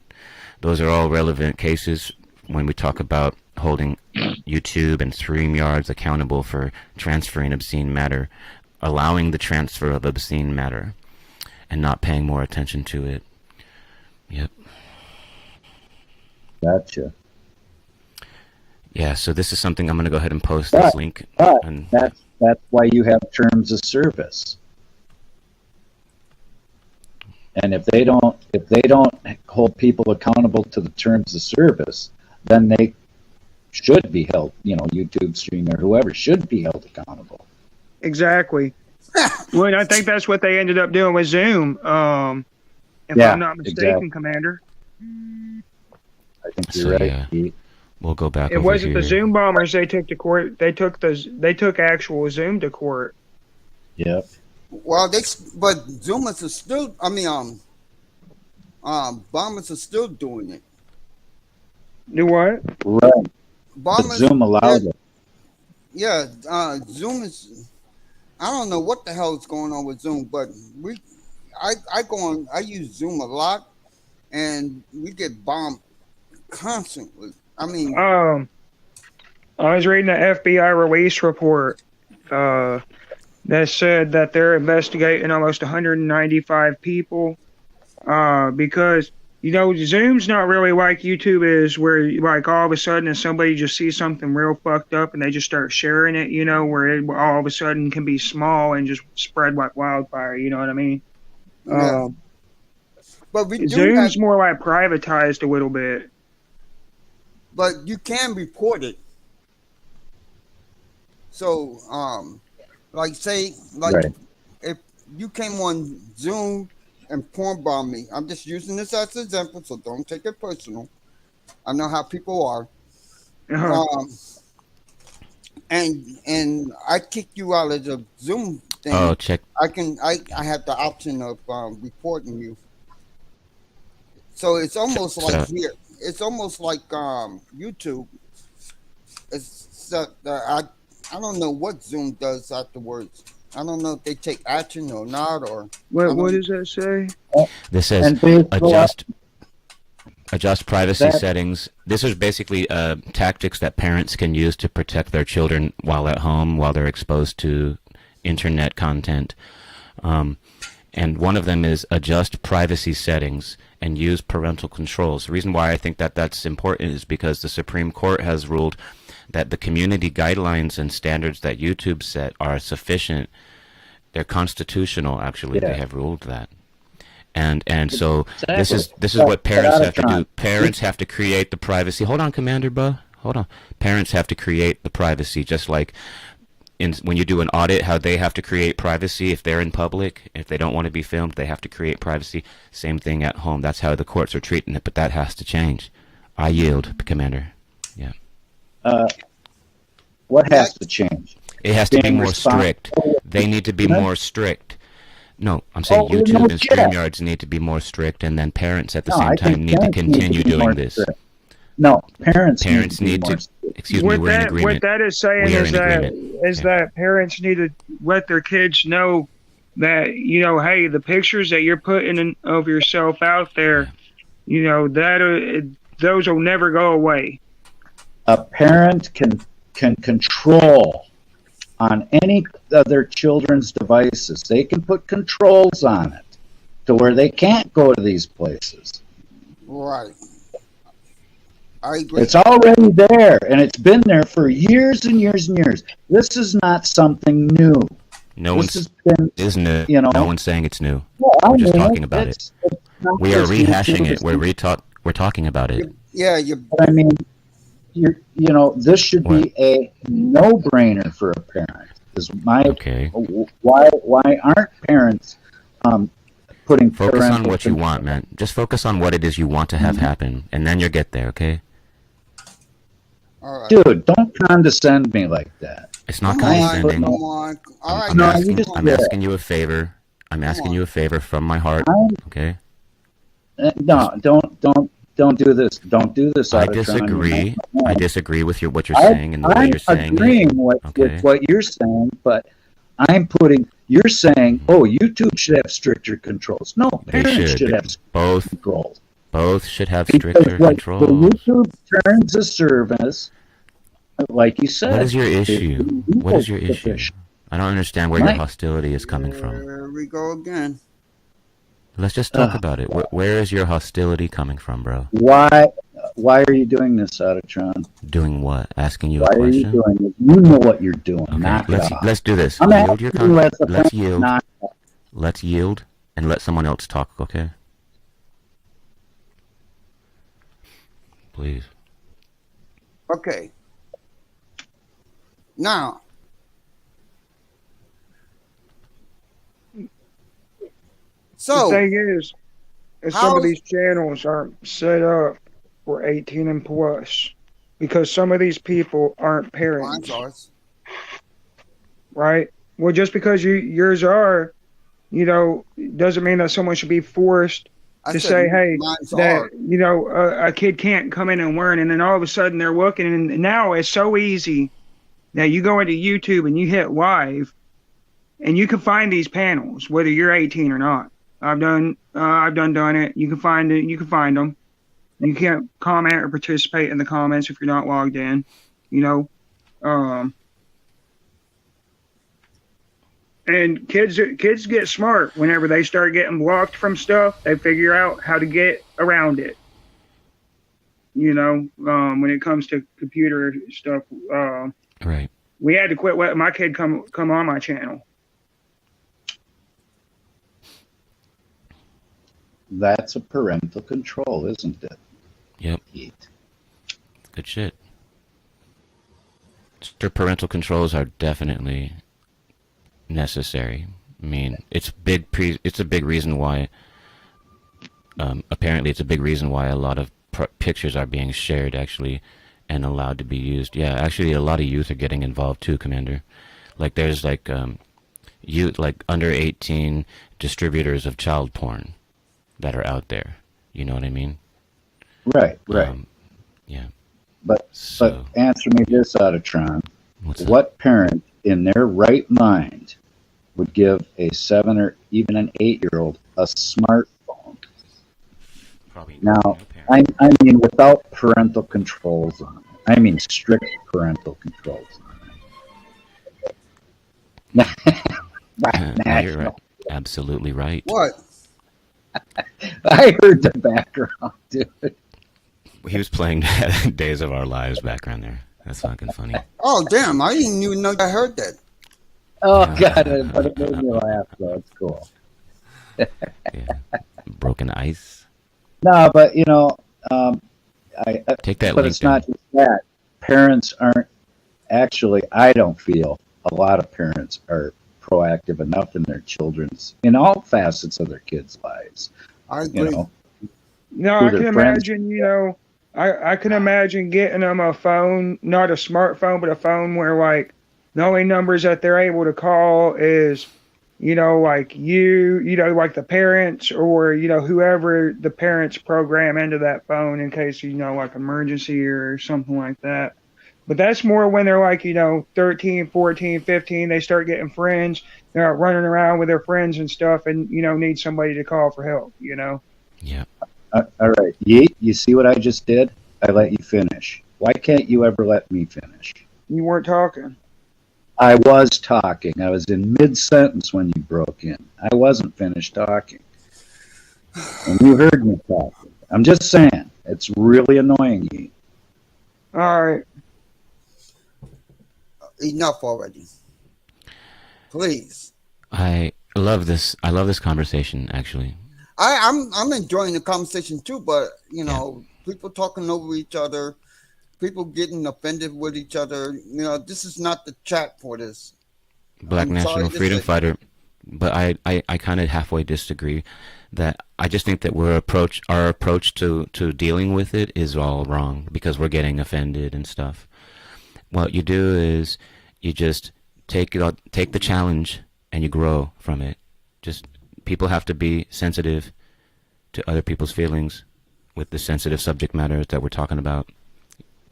Those are all relevant cases when we talk about holding YouTube and StreamYards accountable for transferring obscene matter, allowing the transfer of obscene matter, and not paying more attention to it. Yep.
Gotcha.
Yeah, so this is something I'm going to go ahead and post this link.
But
And
that's why you have terms of service. And if they don't hold people accountable to the terms of service, then they should be held, YouTube streamer, whoever should be held accountable.
Exactly. Well, I think that's what they ended up doing with Zoom. If
Yeah,
I'm not mistaken,
exactly.
Commander.
I think
So,
you're right,
yeah.
Pete.
we'll go back
It
over
wasn't
here.
the Zoom bombers they took to court. They took actual Zoom to court.
Yep.
Well, but Zoomers are still. I mean, bombers are still doing it.
Do what?
Right. But
Bombers.
Zoom allowed it.
Yeah, Zoom is. I don't know what the hell is going on with Zoom, but I use Zoom a lot, and we get bombed constantly. I mean,
I was reading the FBI release report that said that they're investigating almost 195 people because Zoom's not really like YouTube is, where like all of a sudden if somebody just sees something real fucked up and they just start sharing it, where it all of a sudden can be small and just spread like wildfire. You know what I mean?
yeah. But we do
Zoom's
have,
more like privatized a little bit.
but you can report it. So, like
Right.
if you came on Zoom and porn bomb me, I'm just using this as an example, so don't take it personal. I know how people are. And I kick you out of the Zoom thing.
Oh, check.
I have the option of reporting you. So it's almost like here. It's almost like YouTube. It's I don't know what Zoom does afterwards. I don't know if they take action or not, or
What does that say?
This says
And they
adjust privacy settings. This is basically tactics that parents can use to protect their children while at home, while they're exposed to internet content. And one of them is adjust privacy settings and use parental controls. The reason why I think that that's important is because the Supreme Court has ruled that the community guidelines and standards that YouTube set are sufficient. They're constitutional, actually.
Yeah.
They have ruled that. And so
Exactly.
this is what parents have to do.
John.
Parents have to create the privacy. Hold on, Commander Buh. Hold on. Parents have to create the privacy, just like when you do an audit, how they have to create privacy if they're in public. If they don't want to be filmed, they have to create privacy. Same thing at home. That's how the courts are treating it, but that has to change. I yield, Commander. Yeah.
What has to change?
It has to be
Being
more strict.
responsible.
They need to be more strict. No, I'm saying
Oh,
YouTube
no
and
shit.
StreamYards need to be more strict, and then parents at the
No,
same
I
time
think
need to
parents
continue
be more
doing this.
strict. No, parents
Parents need
need to be more
to.
strict.
Excuse me, we're in agreement.
What that is saying
We are
is
in
that
agreement.
that parents need to let their kids know that hey, the pictures that you're putting of yourself out there, those will never go away.
A parent can control on any of their children's devices. They can put controls on it to where they can't go to these places.
right. I agree.
It's already there, and it's been there for years and years and years. This is not something new.
No
This
one's
has been,
is new.
you know.
No one's saying it's new.
Well, I
We're just
mean,
talking about
it's not
We are
just
rehashing
YouTube,
it. We're talking about it.
Yeah, you.
But I mean, this should be a no-brainer for a parent. Is my
Okay.
why aren't parents putting
Focus on
parental
what you
control?
want, man. Just focus on what it is you want to have happen, and then you'll get there, okay?
All right.
Dude, don't condescend me like that.
It's not
Come on,
condescending.
come on. All right.
I'm
No,
asking,
you just
I'm
did.
asking you a favor. I'm asking you a favor from my heart,
I'm-
okay?
No, don't do this. Don't do this,
I
Otacron.
disagree. I disagree with what you're
I,
saying and the way
I'm
you're saying it.
agreeing with
Okay.
what you're saying, but you're saying, oh, YouTube should have stricter controls. No,
They
parents
should.
should have stricter
Both
controls.
should have
Because
stricter
the
controls.
YouTube turns a service, like you said.
What is your
it's
issue? What is your issue?
sufficient.
I don't understand where your hostility is coming from.
There we go again.
Let's just talk about it. Where is your hostility coming from, bro?
Why are you doing this, Otacron?
Doing what? Asking you
Why
a
are you
question?
doing this? You know what you're doing.
Okay,
Knock it off.
let's do this.
I'm
Yield your
asking you as a
let's
friend,
yield.
knock it off.
Let's yield and let someone else talk, okay? Please.
Okay. Now, so
The thing is some
how
of these channels aren't set up for 18 and plus because some of these people aren't parents,
mine's ours.
right? Well, just because yours are, doesn't mean that someone should be forced
I
to
said
say, hey,
mine's
that,
ours.
a kid can't come in and learn. And then all of a sudden they're looking, and now it's so easy that you go into YouTube and you hit live and you can find these panels, whether you're 18 or not. I've done it. You can find it. You can find them. You can't comment or participate in the comments if you're not logged in, And kids get smart whenever they start getting blocked from stuff. They figure out how to get around it. When it comes to computer stuff,
Right.
we had to quit letting my kid come on my channel.
That's a parental control, isn't it?
Yep.
Pete?
Good shit. Strict parental controls are definitely necessary. I mean, it's a big reason why. Apparently, it's a big reason why a lot of pictures are being shared actually, and allowed to be used. Yeah, actually, a lot of youth are getting involved too, Commander. Like, there's youth, like under 18 distributors of child porn that are out there. You know what I mean?
Right.
Yeah.
But answer me this, Otacron.
What's that?
What parent in their right mind would give a 7 or even an 8-year-old a smartphone?
Probably
Now,
no parent.
I mean without parental controls on it. I mean strict parental controls on it.
No, you're right. Absolutely right.
What?
I heard the background, dude.
He was playing Days of Our Lives background there. That's fucking funny.
Oh, damn. I didn't even know I heard that.
Oh, God, but it made me laugh, so it's cool.
Yeah. Broken Ice.
No, but,
Take that
but
link
it's
down.
not just that. Parents aren't actually, I don't feel a lot of parents are proactive enough in their in all facets of their kids' lives.
I agree.
No,
Who
I
their
can
friends-
imagine, I can imagine getting them a phone, not a smartphone, but a phone where, like, the only numbers that they're able to call is, like like the parents or, whoever the parents program into that phone in case, like emergency or something like that. But that's more when they're like, 13, 14, 15, they start getting friends. They're out running around with their friends and stuff and, need somebody to call for help,
Yeah.
All right, Yeet, you see what I just did? I let you finish. Why can't you ever let me finish?
You weren't talking.
I was talking. I was in mid-sentence when you broke in. I wasn't finished talking. And you heard me talking. I'm just saying, it's really annoying, Yeet.
All right.
Enough already. Please.
I love this conversation, actually.
I'm enjoying the conversation too, but people talking over each other, people getting offended with each other. This is not the chat for this.
Black
I'm
National
sorry to
Freedom
say.
Fighter, but I kind of halfway disagree. That I just think that our approach to dealing with it is all wrong because we're getting offended and stuff. What you do is you just take the challenge and you grow from it. Just people have to be sensitive to other people's feelings with the sensitive subject matter that we're talking about.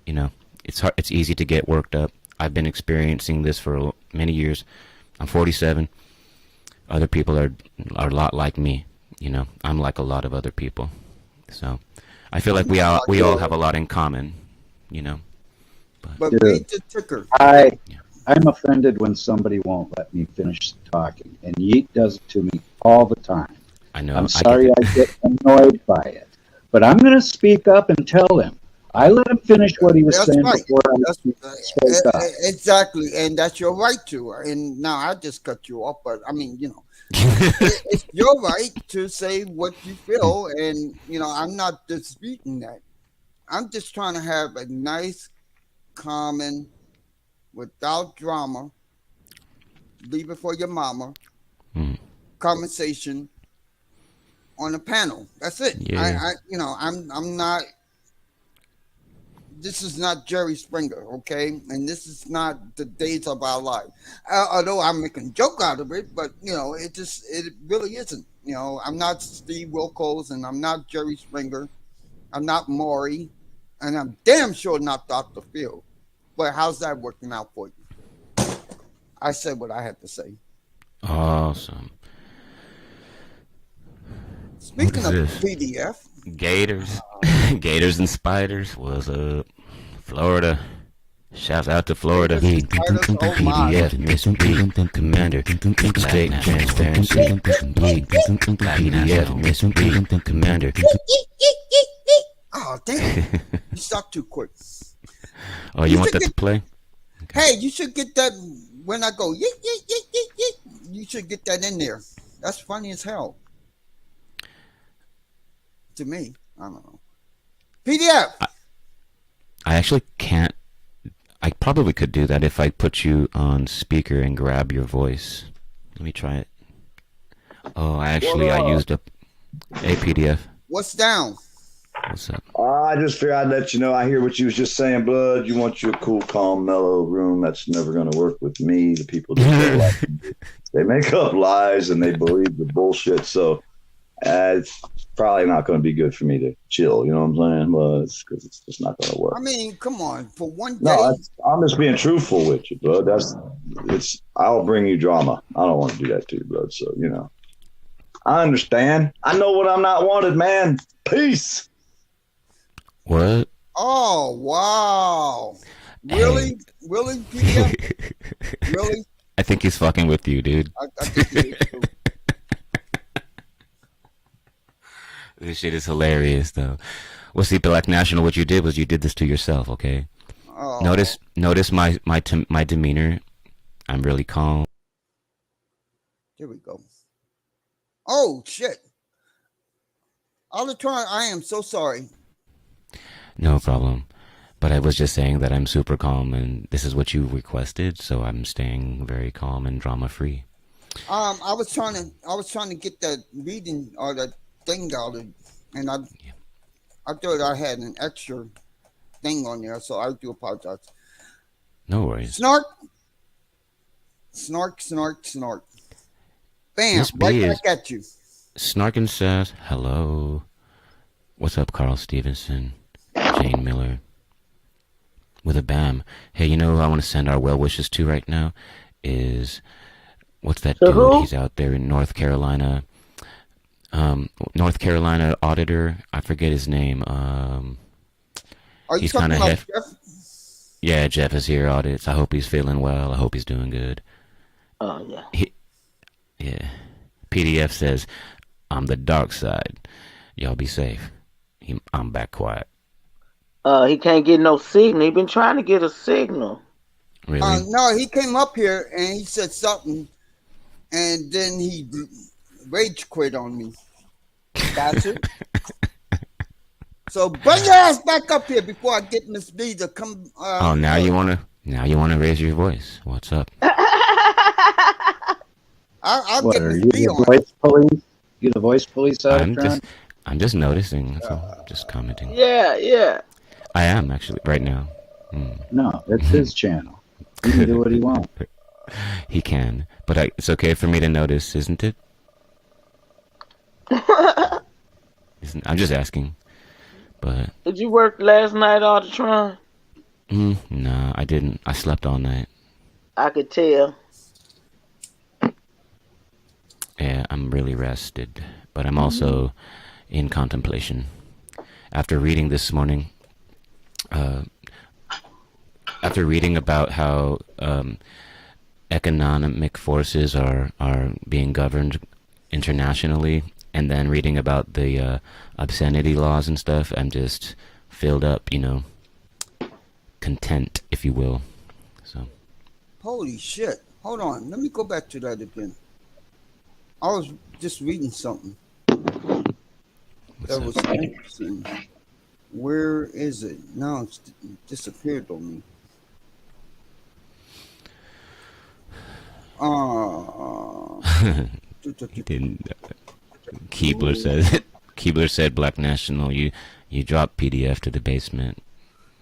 You know, it's hard. It's easy to get worked up. I've been experiencing this for many years. I'm 47. Other people are a lot like me. You know, I'm like a lot of other people. So I feel like we all have a lot in common. You know.
But
Dude,
read the ticker.
I'm offended when somebody won't let me finish talking, and Yeet does it to me all the time.
I know.
I'm sorry I get annoyed by it, but I'm going to speak up and tell him. I let him finish what he was
That's
saying
right.
before I spoke up.
Exactly, and that's your right to. And now I just cut you off, but I mean, you know, it's your right to say what you feel, and you know, I'm not disputing that. I'm just trying to have a nice, common, without drama, leave it for your mama, conversation on a panel. That's it.
Yeah.
I'm not. This is not Jerry Springer, okay? And this is not the days of our life. Although I'm making a joke out of it, but you know, it really isn't. You know, I'm not Steve Wilkos, and I'm not Jerry Springer. I'm not Maury, and I'm damn sure not Dr. Phil. But how's that working out for you? I said what I had to say.
Awesome.
Speaking of
this?
PDF,
Gators. Gators and spiders. What's up? Florida. Shouts out to Florida.
Gators and spiders, oh my.
PDF, Mr. Commander, State Transparency, PDF, Mr. Commander.
oh damn, you stopped too quick.
Oh, you want that to play?
Hey, you should get that when I go, yeet, yeet, yeet, yeet, yeet. You should get that in there. That's funny as hell. To me, I don't know. PDF.
I actually can't. I probably could do that if I put you on speaker and grab your voice. Let me try it. Oh, I used a PDF.
What's down?
What's up?
I just figured I'd let you know. I hear what you was just saying, Blood. You want your cool, calm, mellow room. That's never going to work with me. The people that they make up lies and they believe the bullshit. So it's probably not going to be good for me to chill. You know what I'm saying? Well, it's because it's just not going to work.
I mean, come on. For one day.
No, I'm just being truthful with you, bro. I'll bring you drama. I don't want to do that to you, bro. So, you know, I understand. I know what I'm not wanted, man. Peace.
What?
Oh, wow. Really?
Hey.
Really, PDF? Really?
I think he's fucking with you, dude.
I think he is too.
This shit is hilarious, though. Well, see, Black National, what you did was you did this to yourself, okay?
Oh.
Notice my demeanor. I'm really calm.
Here we go. Oh, shit. Alatron, I am so sorry.
No problem. But I was just saying that I'm super calm, and this is what you requested, so I'm staying very calm and drama free.
I was trying to get that reading or that thing out, and I thought I had an extra thing on there, so I do apologize.
No worries.
Snark, snark, snark, snark. Bam!
Miss B
Right
is-
back at you.
Snarkin says, hello. What's up, Carl Stevenson? Jane Miller. With a bam. Hey, you know who I want to send our well wishes to right now? Is, what's that dude?
who?
He's out there in North Carolina. North Carolina auditor. I forget his name.
Are you
He's
talking
kinda
about Jeff?
Yeah, Jeff is here, audits. I hope he's feeling well. I hope he's doing good.
Oh, yeah.
Yeah. PDF says, I'm the dark side. Y'all be safe. I'm back quiet.
He can't get no signal. He been trying to get a signal.
Really?
No, he came up here and he said something, and then he rage quit on me. Gotcha. So bring your ass back up here before I get Miss B to come.
Oh, now you wanna raise your voice. What's up?
I'll
What
get
are
Miss
you,
B
the
on.
voice police? You the voice police out of
I'm just noticing. That's all. Just commenting.
Yeah.
I am actually right now.
No, it's his channel. He can do what he wants.
He can, but it's okay for me to notice, isn't it? I'm just asking. But
Did you work last night, Artatron?
no, I didn't. I slept all night.
I could tell.
Yeah, I'm really rested, but I'm also in contemplation. After reading this morning, after reading about how economic forces are being governed internationally, and then reading about the obscenity laws and stuff, I'm just filled up, content, if you will. So.
Holy shit. Hold on. Let me go back to that again. I was just reading something that was interesting. Where is it? Now it's disappeared on me.
He didn't. Keebler said Black National, you dropped PDF to the basement.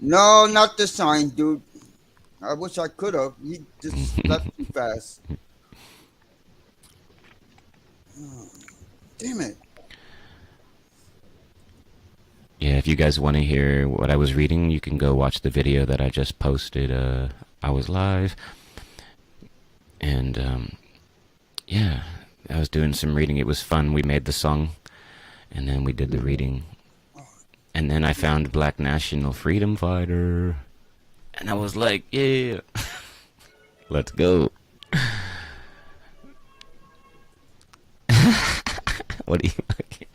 No, not the sign, dude. I wish I could have. He just left too fast. Oh, damn it.
Yeah, if you guys want to hear what I was reading, you can go watch the video that I just posted. I was live. And, yeah, I was doing some reading. It was fun. We made the song, and then we did the reading. And then I found Black National Freedom Fighter. And I was like, yeah, let's go. What are you fucking...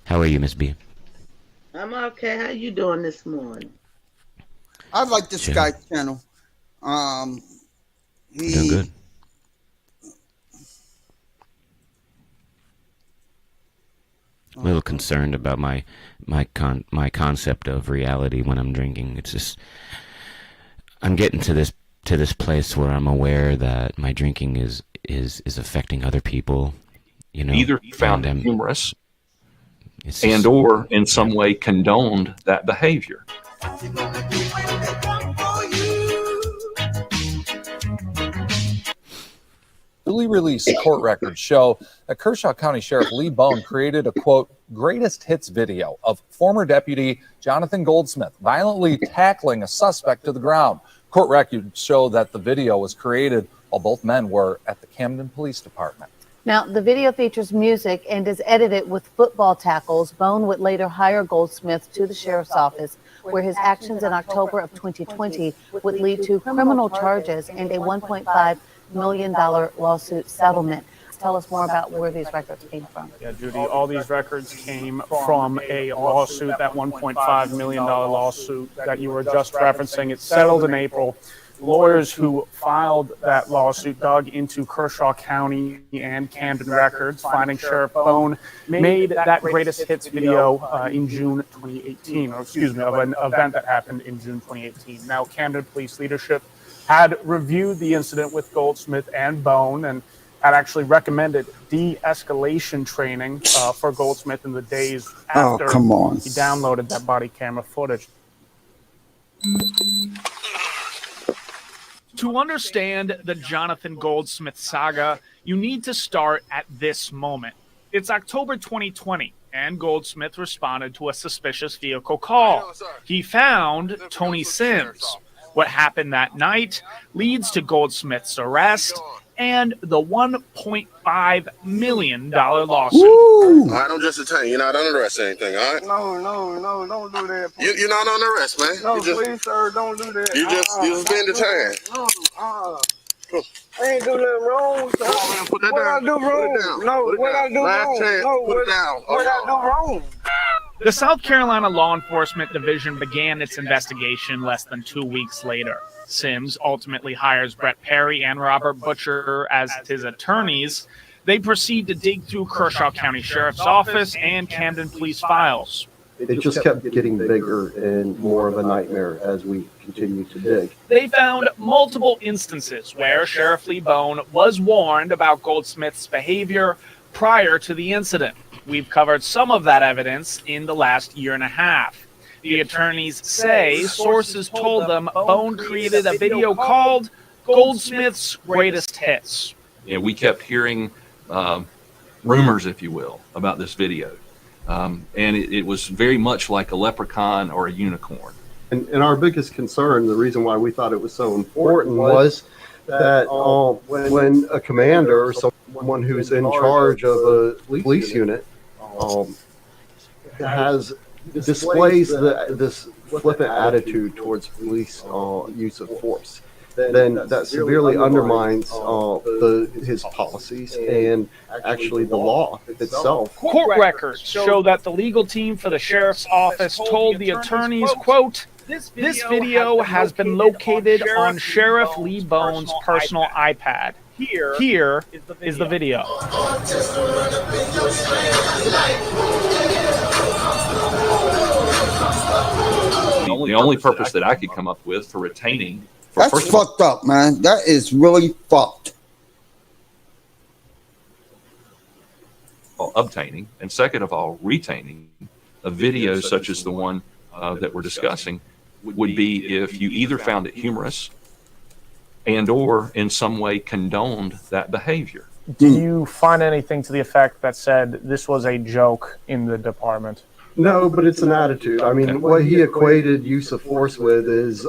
How are you, Miss B?
I'm okay. How you doing this morning?
I like this guy channel.
Doing good. A little concerned about my concept of reality when I'm drinking. It's just I'm getting to this place where I'm aware that my drinking is affecting other people.
Either you found it humorous,
it's
and or in some way condoned that behavior.
Newly released court records show that Kershaw County Sheriff Lee Bone created a, quote, greatest hits video of former Deputy Jonathan Goldsmith violently tackling a suspect to the ground. Court records show that the video was created while both men were at the Camden Police Department.
Now, the video features music and is edited with football tackles. Bone would later hire Goldsmith to the sheriff's office, where his actions in October of 2020 would lead to criminal charges and a $1.5 million lawsuit settlement. Tell us more about where these records came from.
Yeah, Judy, all these records came from a lawsuit, that $1.5 million lawsuit that you were just referencing. It settled in April. Lawyers who filed that lawsuit dug into Kershaw County and Camden records, finding Sheriff Bone made that greatest hits video in June 2018, of an event that happened in June 2018. Now, Camden police leadership had reviewed the incident with Goldsmith and Bone and had actually recommended de-escalation training for Goldsmith in the days after he downloaded that body camera footage. To understand the Jonathan Goldsmith saga, you need to start at this moment. It's October 2020, and Goldsmith responded to a suspicious vehicle call. He found Tony Sims. What happened that night leads to Goldsmith's arrest and the $1.5 million lawsuit.
All right, don't just detain. You're not under arrest or anything, all right?
No, don't do that.
You're not under arrest, man.
No, please, sir, don't do that.
You just been detained.
I ain't do nothing wrong, sir.
Put that
what
down.
I do wrong? What I do
Last
wrong?
chance.
No,
Put it down.
What I do wrong?
The South Carolina Law Enforcement Division began its investigation less than 2 weeks later. Sims ultimately hires Brett Perry and Robert Butcher as his attorneys. They proceed to dig through Kershaw County Sheriff's Office and Camden Police files.
It just kept getting bigger and more of a nightmare as we continued to dig.
They found multiple instances where Sheriff Lee Bone was warned about Goldsmith's behavior prior to the incident. We've covered some of that evidence in the last year and a half. The attorneys say sources told them Bone created a video called Goldsmith's Greatest Hits.
And we kept hearing rumors, if you will, about this video. And it was very much like a leprechaun or a unicorn.
And our biggest concern, the reason why we thought it was so important, was that when a commander or someone who's in charge of a police unit displays this flippant attitude towards police use of force, then that severely undermines his policies and actually the law itself.
Court records show that the legal team for the sheriff's office told the attorneys, quote, "This video has been located on Sheriff Lee Bone's personal iPad. Here is the video."
The only purpose that I could come up with for retaining...
That's fucked up, man. That is really fucked.
Obtaining, and second of all, retaining a video such as the one that we're discussing would be if you either found it humorous and or in some way condoned that behavior.
Do you find anything to the effect that said this was a joke in the department?
No, but it's an attitude. I mean, what he equated use of force with is,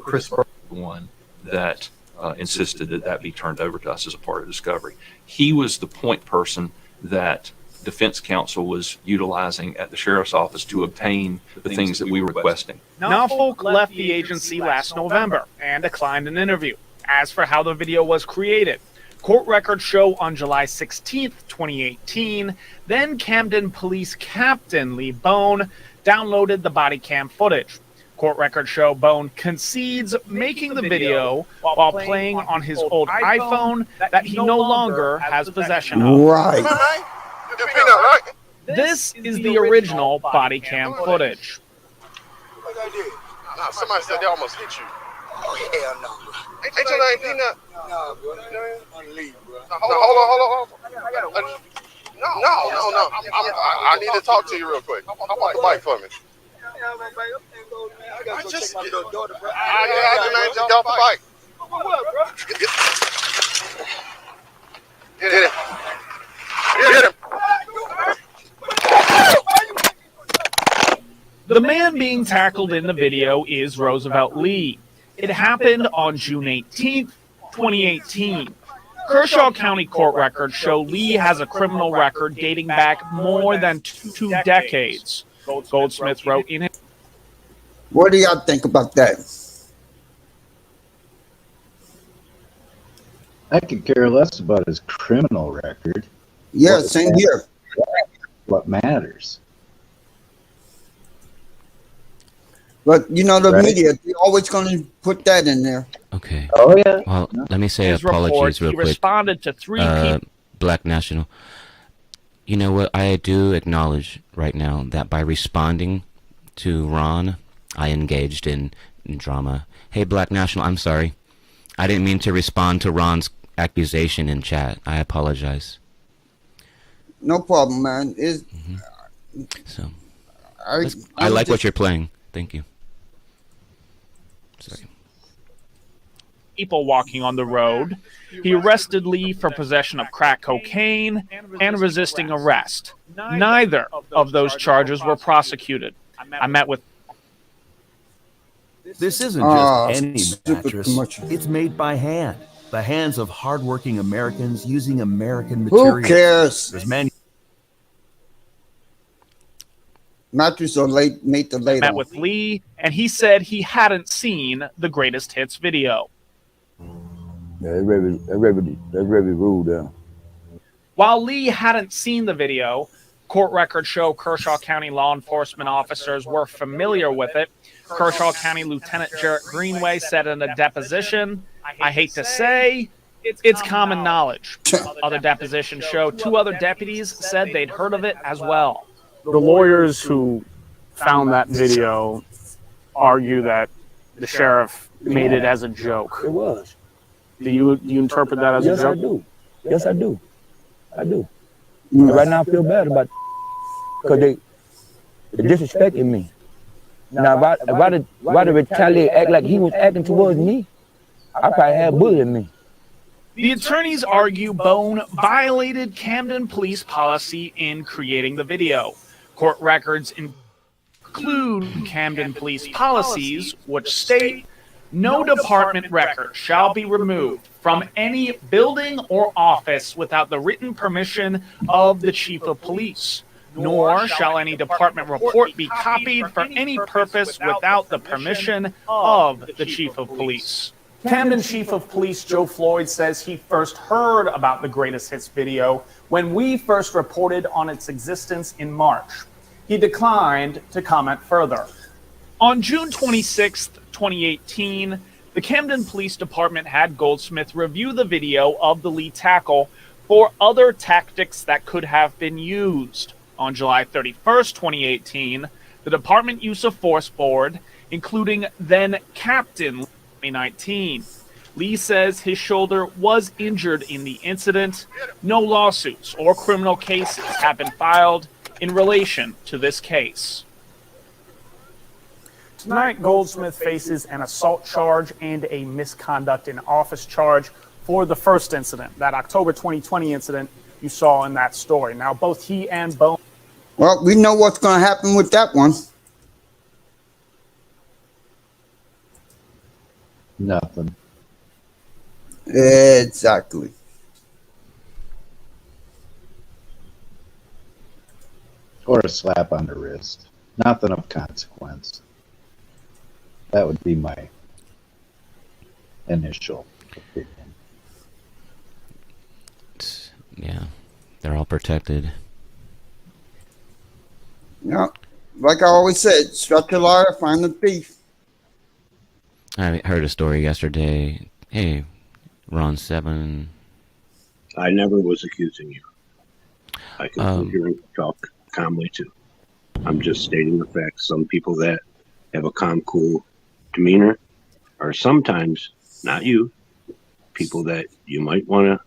Chris Burke.
One that insisted that be turned over to us as a part of discovery. He was the point person that defense counsel was utilizing at the sheriff's office to obtain the things that we were requesting.
Norfolk left the agency last November and declined an interview. As for how the video was created, court records show on July 16th, 2018, then Camden Police Captain Lee Bone downloaded the body cam footage. Court records show Bone concedes making the video while playing on his old iPhone that he no longer has possession of.
Right.
This is the original body cam footage.
Nah, somebody said they almost hit you.
Oh, hell no, bro.
Ain't your name Peanut?
Nah, bro. I'm gonna leave, bro.
Hold on. No. I need to talk to you real quick. Hop on the bike for me.
I gotta go check my little daughter, bro.
I just get off the bike.
What, bro?
Get him.
The man being tackled in the video is Roosevelt Lee. It happened on June 18th, 2018. Kershaw County court records show Lee has a criminal record dating back more than two decades. Goldsmith wrote in it.
What do y'all think about that?
I could care less about his criminal record.
Yeah, same here.
What matters?
But the media, they're always going to put that in there.
Okay.
Oh yeah.
Well, let me say
His
apologies
report,
real
he
quick.
responded to three people.
Black National. You know what? I do acknowledge right now that by responding to Ron, I engaged in drama. Hey, Black National, I'm sorry. I didn't mean to respond to Ron's accusation in chat. I apologize.
No problem, man.
So, I like what you're playing. Thank you. Sorry.
People walking on the road. He arrested Lee for possession of crack cocaine and resisting arrest. Neither of those charges were prosecuted. I met with...
This isn't just any mattress. It's made by hand. The hands of hardworking Americans using American materials.
Who cares?
There's
Mattress are made to lay
met
on.
with Lee, and he said he hadn't seen the greatest hits video.
Yeah, that's very rude there.
While Lee hadn't seen the video, court records show Kershaw County law enforcement officers were familiar with it. Kershaw County Lieutenant Jarrett Greenway said in a deposition, "I hate to say, it's common knowledge." Other depositions show 2 other deputies said they'd heard of it as well. The lawyers who found that video argue that the sheriff made it as a joke.
It was.
Do you interpret that as a joke?
Yes, I do. Yes, I do. I do. And right now I feel bad about it because they disrespected me. Now, if I retaliate, act like he was acting towards me, I probably had a bullet in me.
The attorneys argue Bone violated Camden police policy in creating the video. Court records include Camden police policies, which state no department record shall be removed from any building or office without the written permission of the chief of police, nor shall any department report be copied for any purpose without the permission of the chief of police. Camden Chief of Police Joe Floyd says he first heard about the Greatest Hits video when we first reported on its existence in March. He declined to comment further. On June 26, 2018, the Camden Police Department had Goldsmith review the video of the lead tackle for other tactics that could have been used. On July 31st, 2018, the Department Use of Force Board, including then Captain 2019. Lee says his shoulder was injured in the incident. No lawsuits or criminal cases have been filed in relation to this case. Tonight, Goldsmith faces an assault charge and a misconduct in office charge for the first incident, that October 2020 incident you saw in that story. Now, both he and Bone...
Well, we know what's going to happen with that one.
Nothing.
Exactly.
Or a slap on the wrist. Nothing of consequence. That would be my initial opinion.
Yeah, they're all protected.
Yeah, like I always said, stretch a liar, find the thief.
I heard a story yesterday. Hey, Ron 7.
I never was accusing you. I can sit here and talk calmly too. I'm just stating the facts. Some people that have a calm, cool demeanor are sometimes, not you, people that you might want to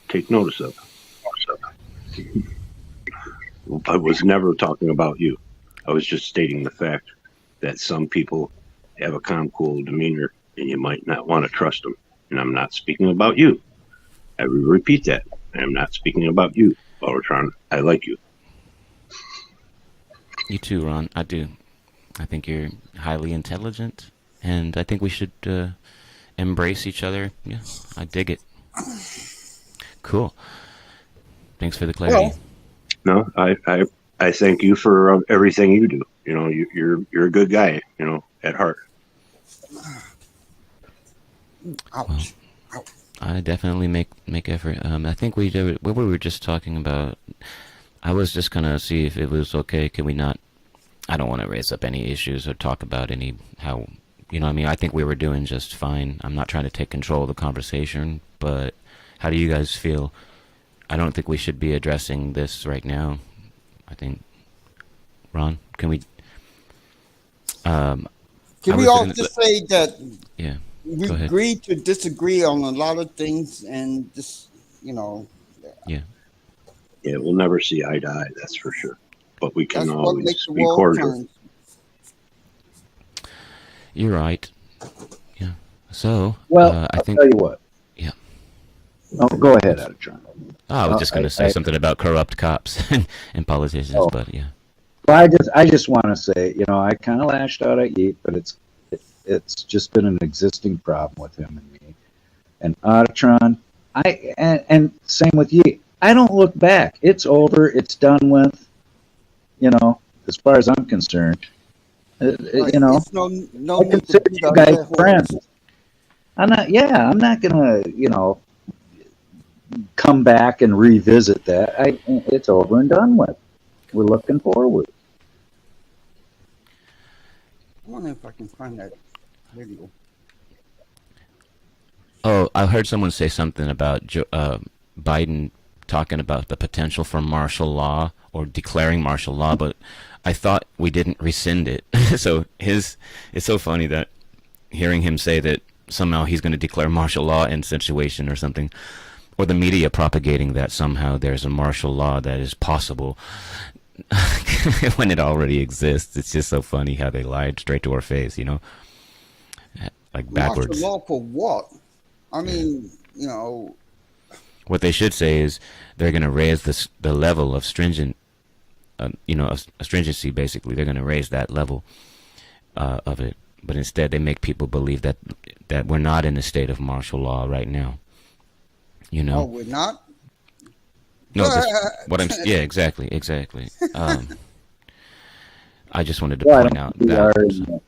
take notice of. I was never talking about you. I was just stating the fact that some people have a calm, cool demeanor and you might not want to trust them. And I'm not speaking about you. I will repeat that. I am not speaking about you, Ultron. I like you.
You too, Ron. I do. I think you're highly intelligent, and I think we should embrace each other. Yeah, I dig it. Cool. Thanks for the clarity.
Well, no, I thank you for everything you do. You know, you're a good guy. You know, at heart.
Ouch.
Well, I definitely make effort. I think we did what we were just talking about. I was just gonna see if it was okay. Can we not? I don't want to raise up any issues or talk about how, you know what I mean? I think we were doing just fine. I'm not trying to take control of the conversation, but how do you guys feel? I don't think we should be addressing this right now. I think, Ron, can we...
Can we all just say that
yeah,
we agree to disagree on a lot of things and just, you know...
Yeah.
Yeah, we'll never see eye to eye, that's for sure. But we can
That's
always
what makes the
be
world
cordial.
turn.
You're right. Yeah. So,
well,
I think...
I'll tell you what.
Yeah.
Oh, go ahead, Aditron.
Oh, I was just going to say something about corrupt cops and politicians, but yeah.
Well, I just want to say, you know, I kind of lashed out at Yeet, but it's just been an existing problem with him and me. And Auditron, and same with Yeet. I don't look back. It's over. It's done with. You know, as far as I'm concerned, you know, I consider you guys friends. I'm not gonna, you know, come back and revisit that. It's over and done with. We're looking forward.
I wonder if I can find that video.
Oh, I heard someone say something about Biden talking about the potential for martial law or declaring martial law, but I thought we didn't rescind it. So it's so funny that hearing him say that somehow he's going to declare martial law in situation or something, or the media propagating that somehow there's a martial law that is possible when it already exists. It's just so funny how they lied straight to our face, you know, like backwards.
Martial law for what? I mean, you know,
What they should say is they're going to raise the level of stringency. Basically, they're going to raise that level of it. But instead, they make people believe that we're not in a state of martial law right now. You know?
Oh, we're not.
No, yeah, exactly. I just wanted to point out that.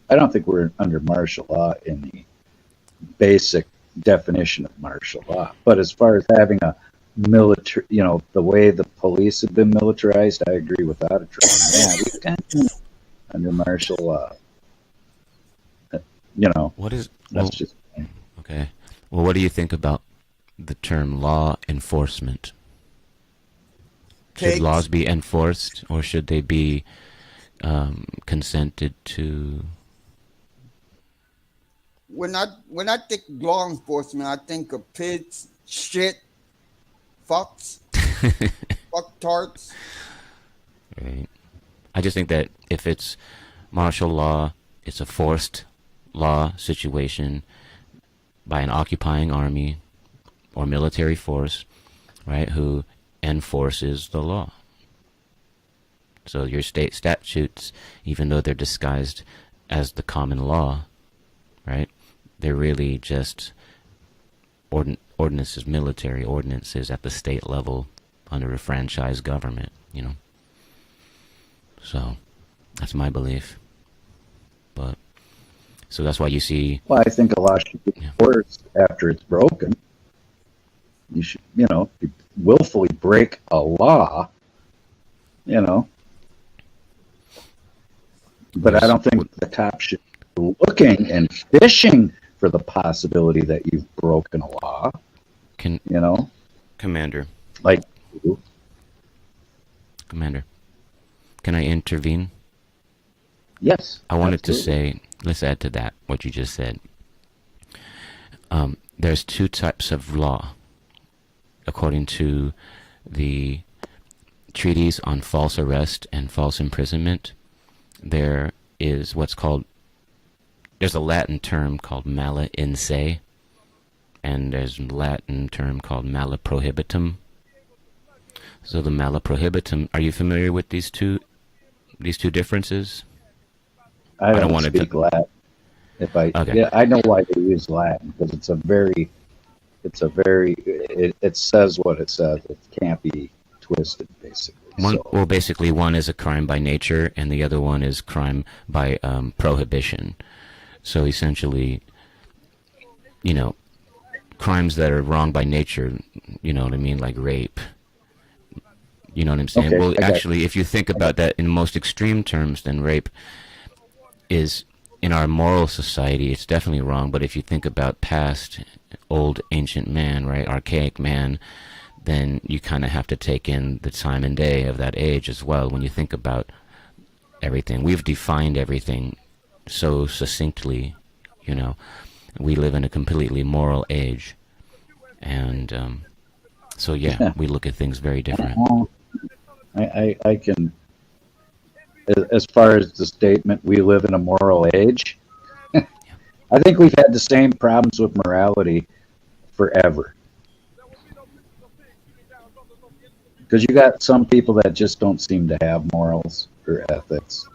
I don't think we're under martial law in the basic definition of martial law. But as far as having a military, the way the police have been militarized, I agree without a trouble. Yeah, we kind of under martial law.
What is
that's just
okay? Well, what do you think about the term law enforcement? Should laws be enforced, or should they be consented to?
When I think law enforcement, I think of pigs, shit, fucks, fucktards.
Right. I just think that if it's martial law, it's a forced law situation by an occupying army or military force, right, who enforces the law. So your state statutes, even though they're disguised as the common law, right, they're really just ordinances, military ordinances at the state level under a franchise government, So that's my belief. But so that's why you see.
Well, I think a law should be enforced after it's broken. You should, you willfully break a law, But I don't think the cops should be looking and fishing for the possibility that you've broken a law.
Commander.
Like.
Commander, can I intervene?
Yes.
I wanted to say, let's add to that what you just said. There's two types of law, according to the treaties on false arrest and false imprisonment. There is there's a Latin term called mala in se, and there's a Latin term called mala prohibitum. So the mala prohibitum, are you familiar with these two differences?
I don't want to speak Latin. I know why they use Latin, because it says what it says. It can't be twisted, basically.
Well, basically, one is a crime by nature, and the other one is crime by prohibition. So essentially, crimes that are wrong by nature, you know what I mean, like rape. You know what I'm saying?
Okay,
well, actually, if you think about that in most extreme terms, then rape is, in our moral society, it's definitely wrong. But if you think about past, old, ancient man, right, archaic man, then you kind of have to take in the time and day of that age as well when you think about everything. We've defined everything so succinctly, We live in a completely moral age. And so, we look at things very different.
I can, as far as the statement, we live in a moral age, I think we've had the same problems with morality forever. Because you got some people that just don't seem to have morals or ethics.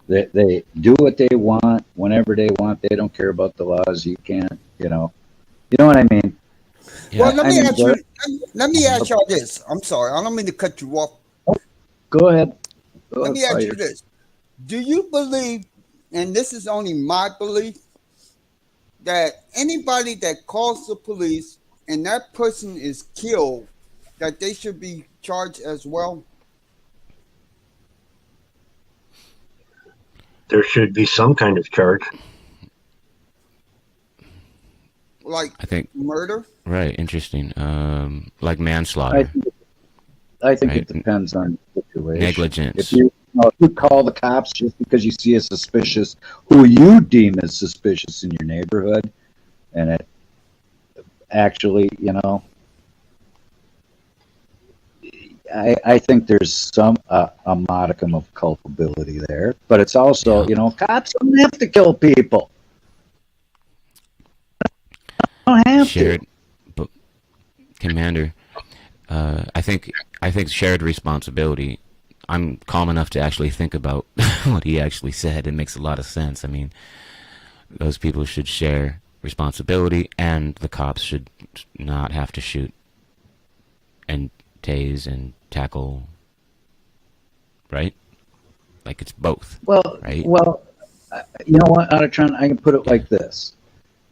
They do what they want whenever they want. They don't care about the laws. You can't, You know what I mean?
Yeah. Well, let me ask y'all this. I'm sorry, I don't mean to cut you off.
Go ahead.
Let me ask you this. Do you believe, and this is only my belief, that anybody that calls the police and that person is killed, that they should be charged as well?
There should be some kind of charge.
Like,
I think
murder?
Right, interesting. Like manslaughter.
I think it depends on the situation.
Negligence.
If you call the cops just because you see a suspicious, who you deem as suspicious in your neighborhood, and it actually, I think there's some a modicum of culpability there, but it's also, cops don't have to kill people. have
shared, but Commander, I think shared responsibility. I'm calm enough to actually think about what he actually said. It makes a lot of sense. I mean, those people should share responsibility, and the cops should not have to shoot and tase and tackle. Right? Like it's both.
Well,
right?
You know what, Ottertron? I can put it like this: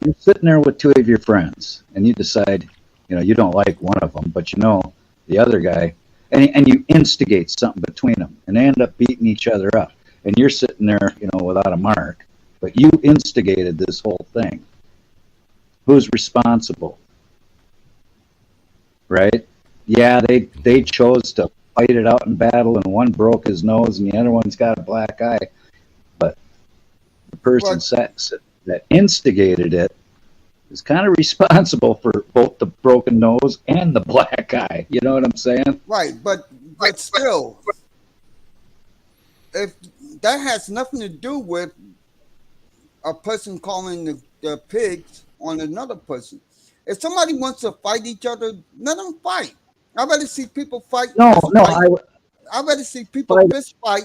you're sitting there with two of your friends, and you decide, you don't like one of them, but you know the other guy, and you instigate something between them, and they end up beating each other up, and you're sitting there, without a mark, but you instigated this whole thing. Who's responsible? Right? Yeah, they chose to fight it out in battle, and one broke his nose, and the other one's got a black eye, but the person that instigated it is kind of responsible for both the broken nose and the black eye. You know what I'm saying?
Right, but still, if that has nothing to do with a person calling the pigs on another person. If somebody wants to fight each other, let them fight. I'd rather see people fight. I'd rather see people fist fight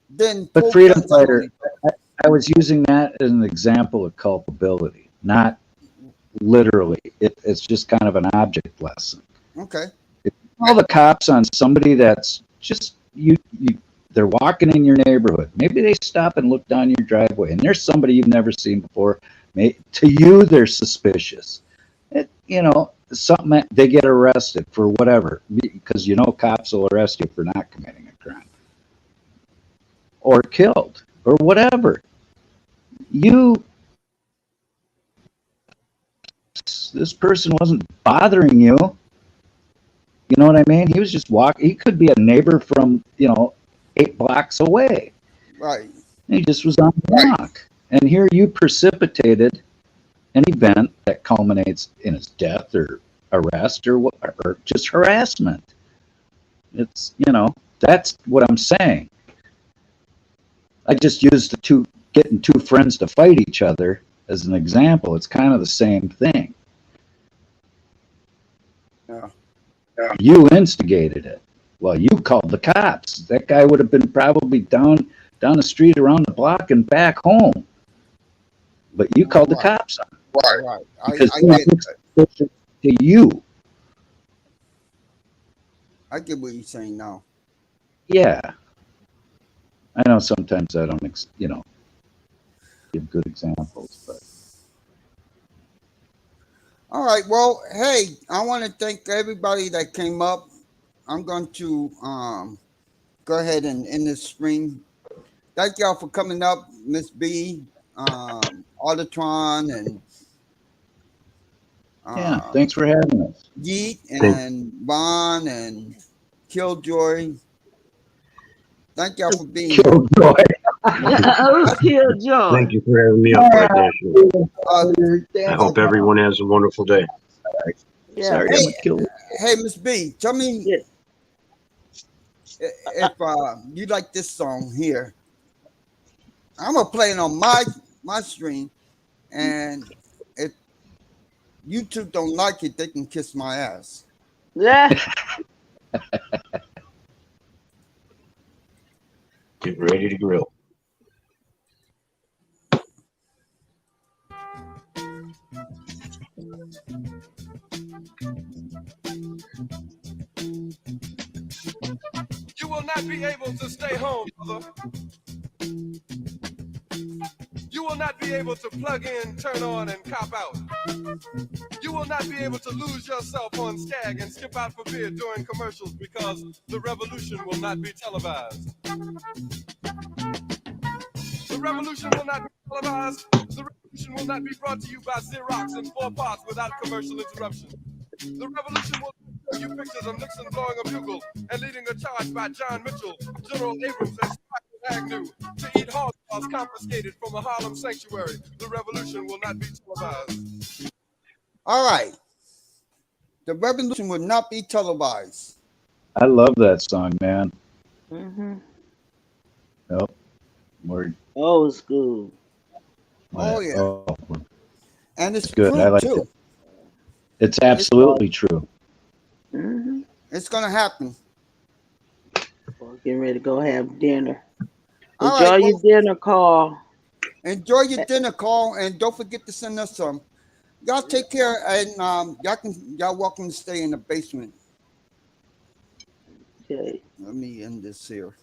than.
But freedom fighter, I was using that as an example of culpability, not literally. It's just kind of an object lesson.
Okay.
If you call the cops on somebody that's just they're walking in your neighborhood. Maybe they stop and look down your driveway, and there's somebody you've never seen before. To you, they're suspicious. Something they get arrested for whatever, because cops will arrest you for not committing a crime or killed or whatever. This person wasn't bothering you. You know what I mean? He was just walking. He could be a neighbor from 8 blocks away.
Right.
He just was on the block. And here you precipitated an event that culminates in his death or arrest or just harassment. It's, that's what I'm saying. I just used getting two friends to fight each other as an example. It's kind of the same thing.
Yeah.
You instigated it. Well, you called the cops. That guy would have been probably down the street around the block and back home. But you called the cops on it.
Right.
Because
I get
it to you.
I get what you're saying now.
Yeah. I know sometimes I don't, give good examples, but.
All right. Well, hey, I want to thank everybody that came up. I'm going to go ahead and end this stream. Thank y'all for coming up, Miss B, Autotron, and
yeah, thanks for having us.
Yeet and Bon and Killjoy. Thank y'all for being here.
Killjoy. Killjoy.
Thank you for having me on Black National. I hope everyone has a wonderful day.
Yeah.
Sorry,
hey, Miss B, tell me if you like this song here. I'm gonna play it on my stream, and if YouTube don't like it, they can kiss my ass.
Yeah.
Get ready to grill.
You will not be able to stay home, brother. You will not be able to plug in, turn on, and cop out. You will not be able to lose yourself on Skag and skip out for beer during commercials because the revolution will not be televised. The revolution will not be televised. The revolution will not be brought to you by Xerox in 4 parts without commercial interruption. The revolution will show you pictures of Nixon blowing a bugle and leading a charge by John Mitchell, General Abrams, and Agnew to eat hog claws confiscated from a Harlem sanctuary. The revolution will not be televised.
All right. The revolution will not be televised.
I love that song, man.
Mm-hmm.
Yep. Word.
Old school.
Oh, yeah.
Oh.
And it's
good.
true,
I like
too.
it. It's absolutely true.
Mm-hmm.
It's gonna happen.
Well, getting ready to go have dinner.
All
Enjoy
right,
your dinner, Carl.
Enjoy your dinner, Carl, and don't forget to send us some. Y'all take care, and y'all welcome to stay in the basement.
Okay.
Let me end this here.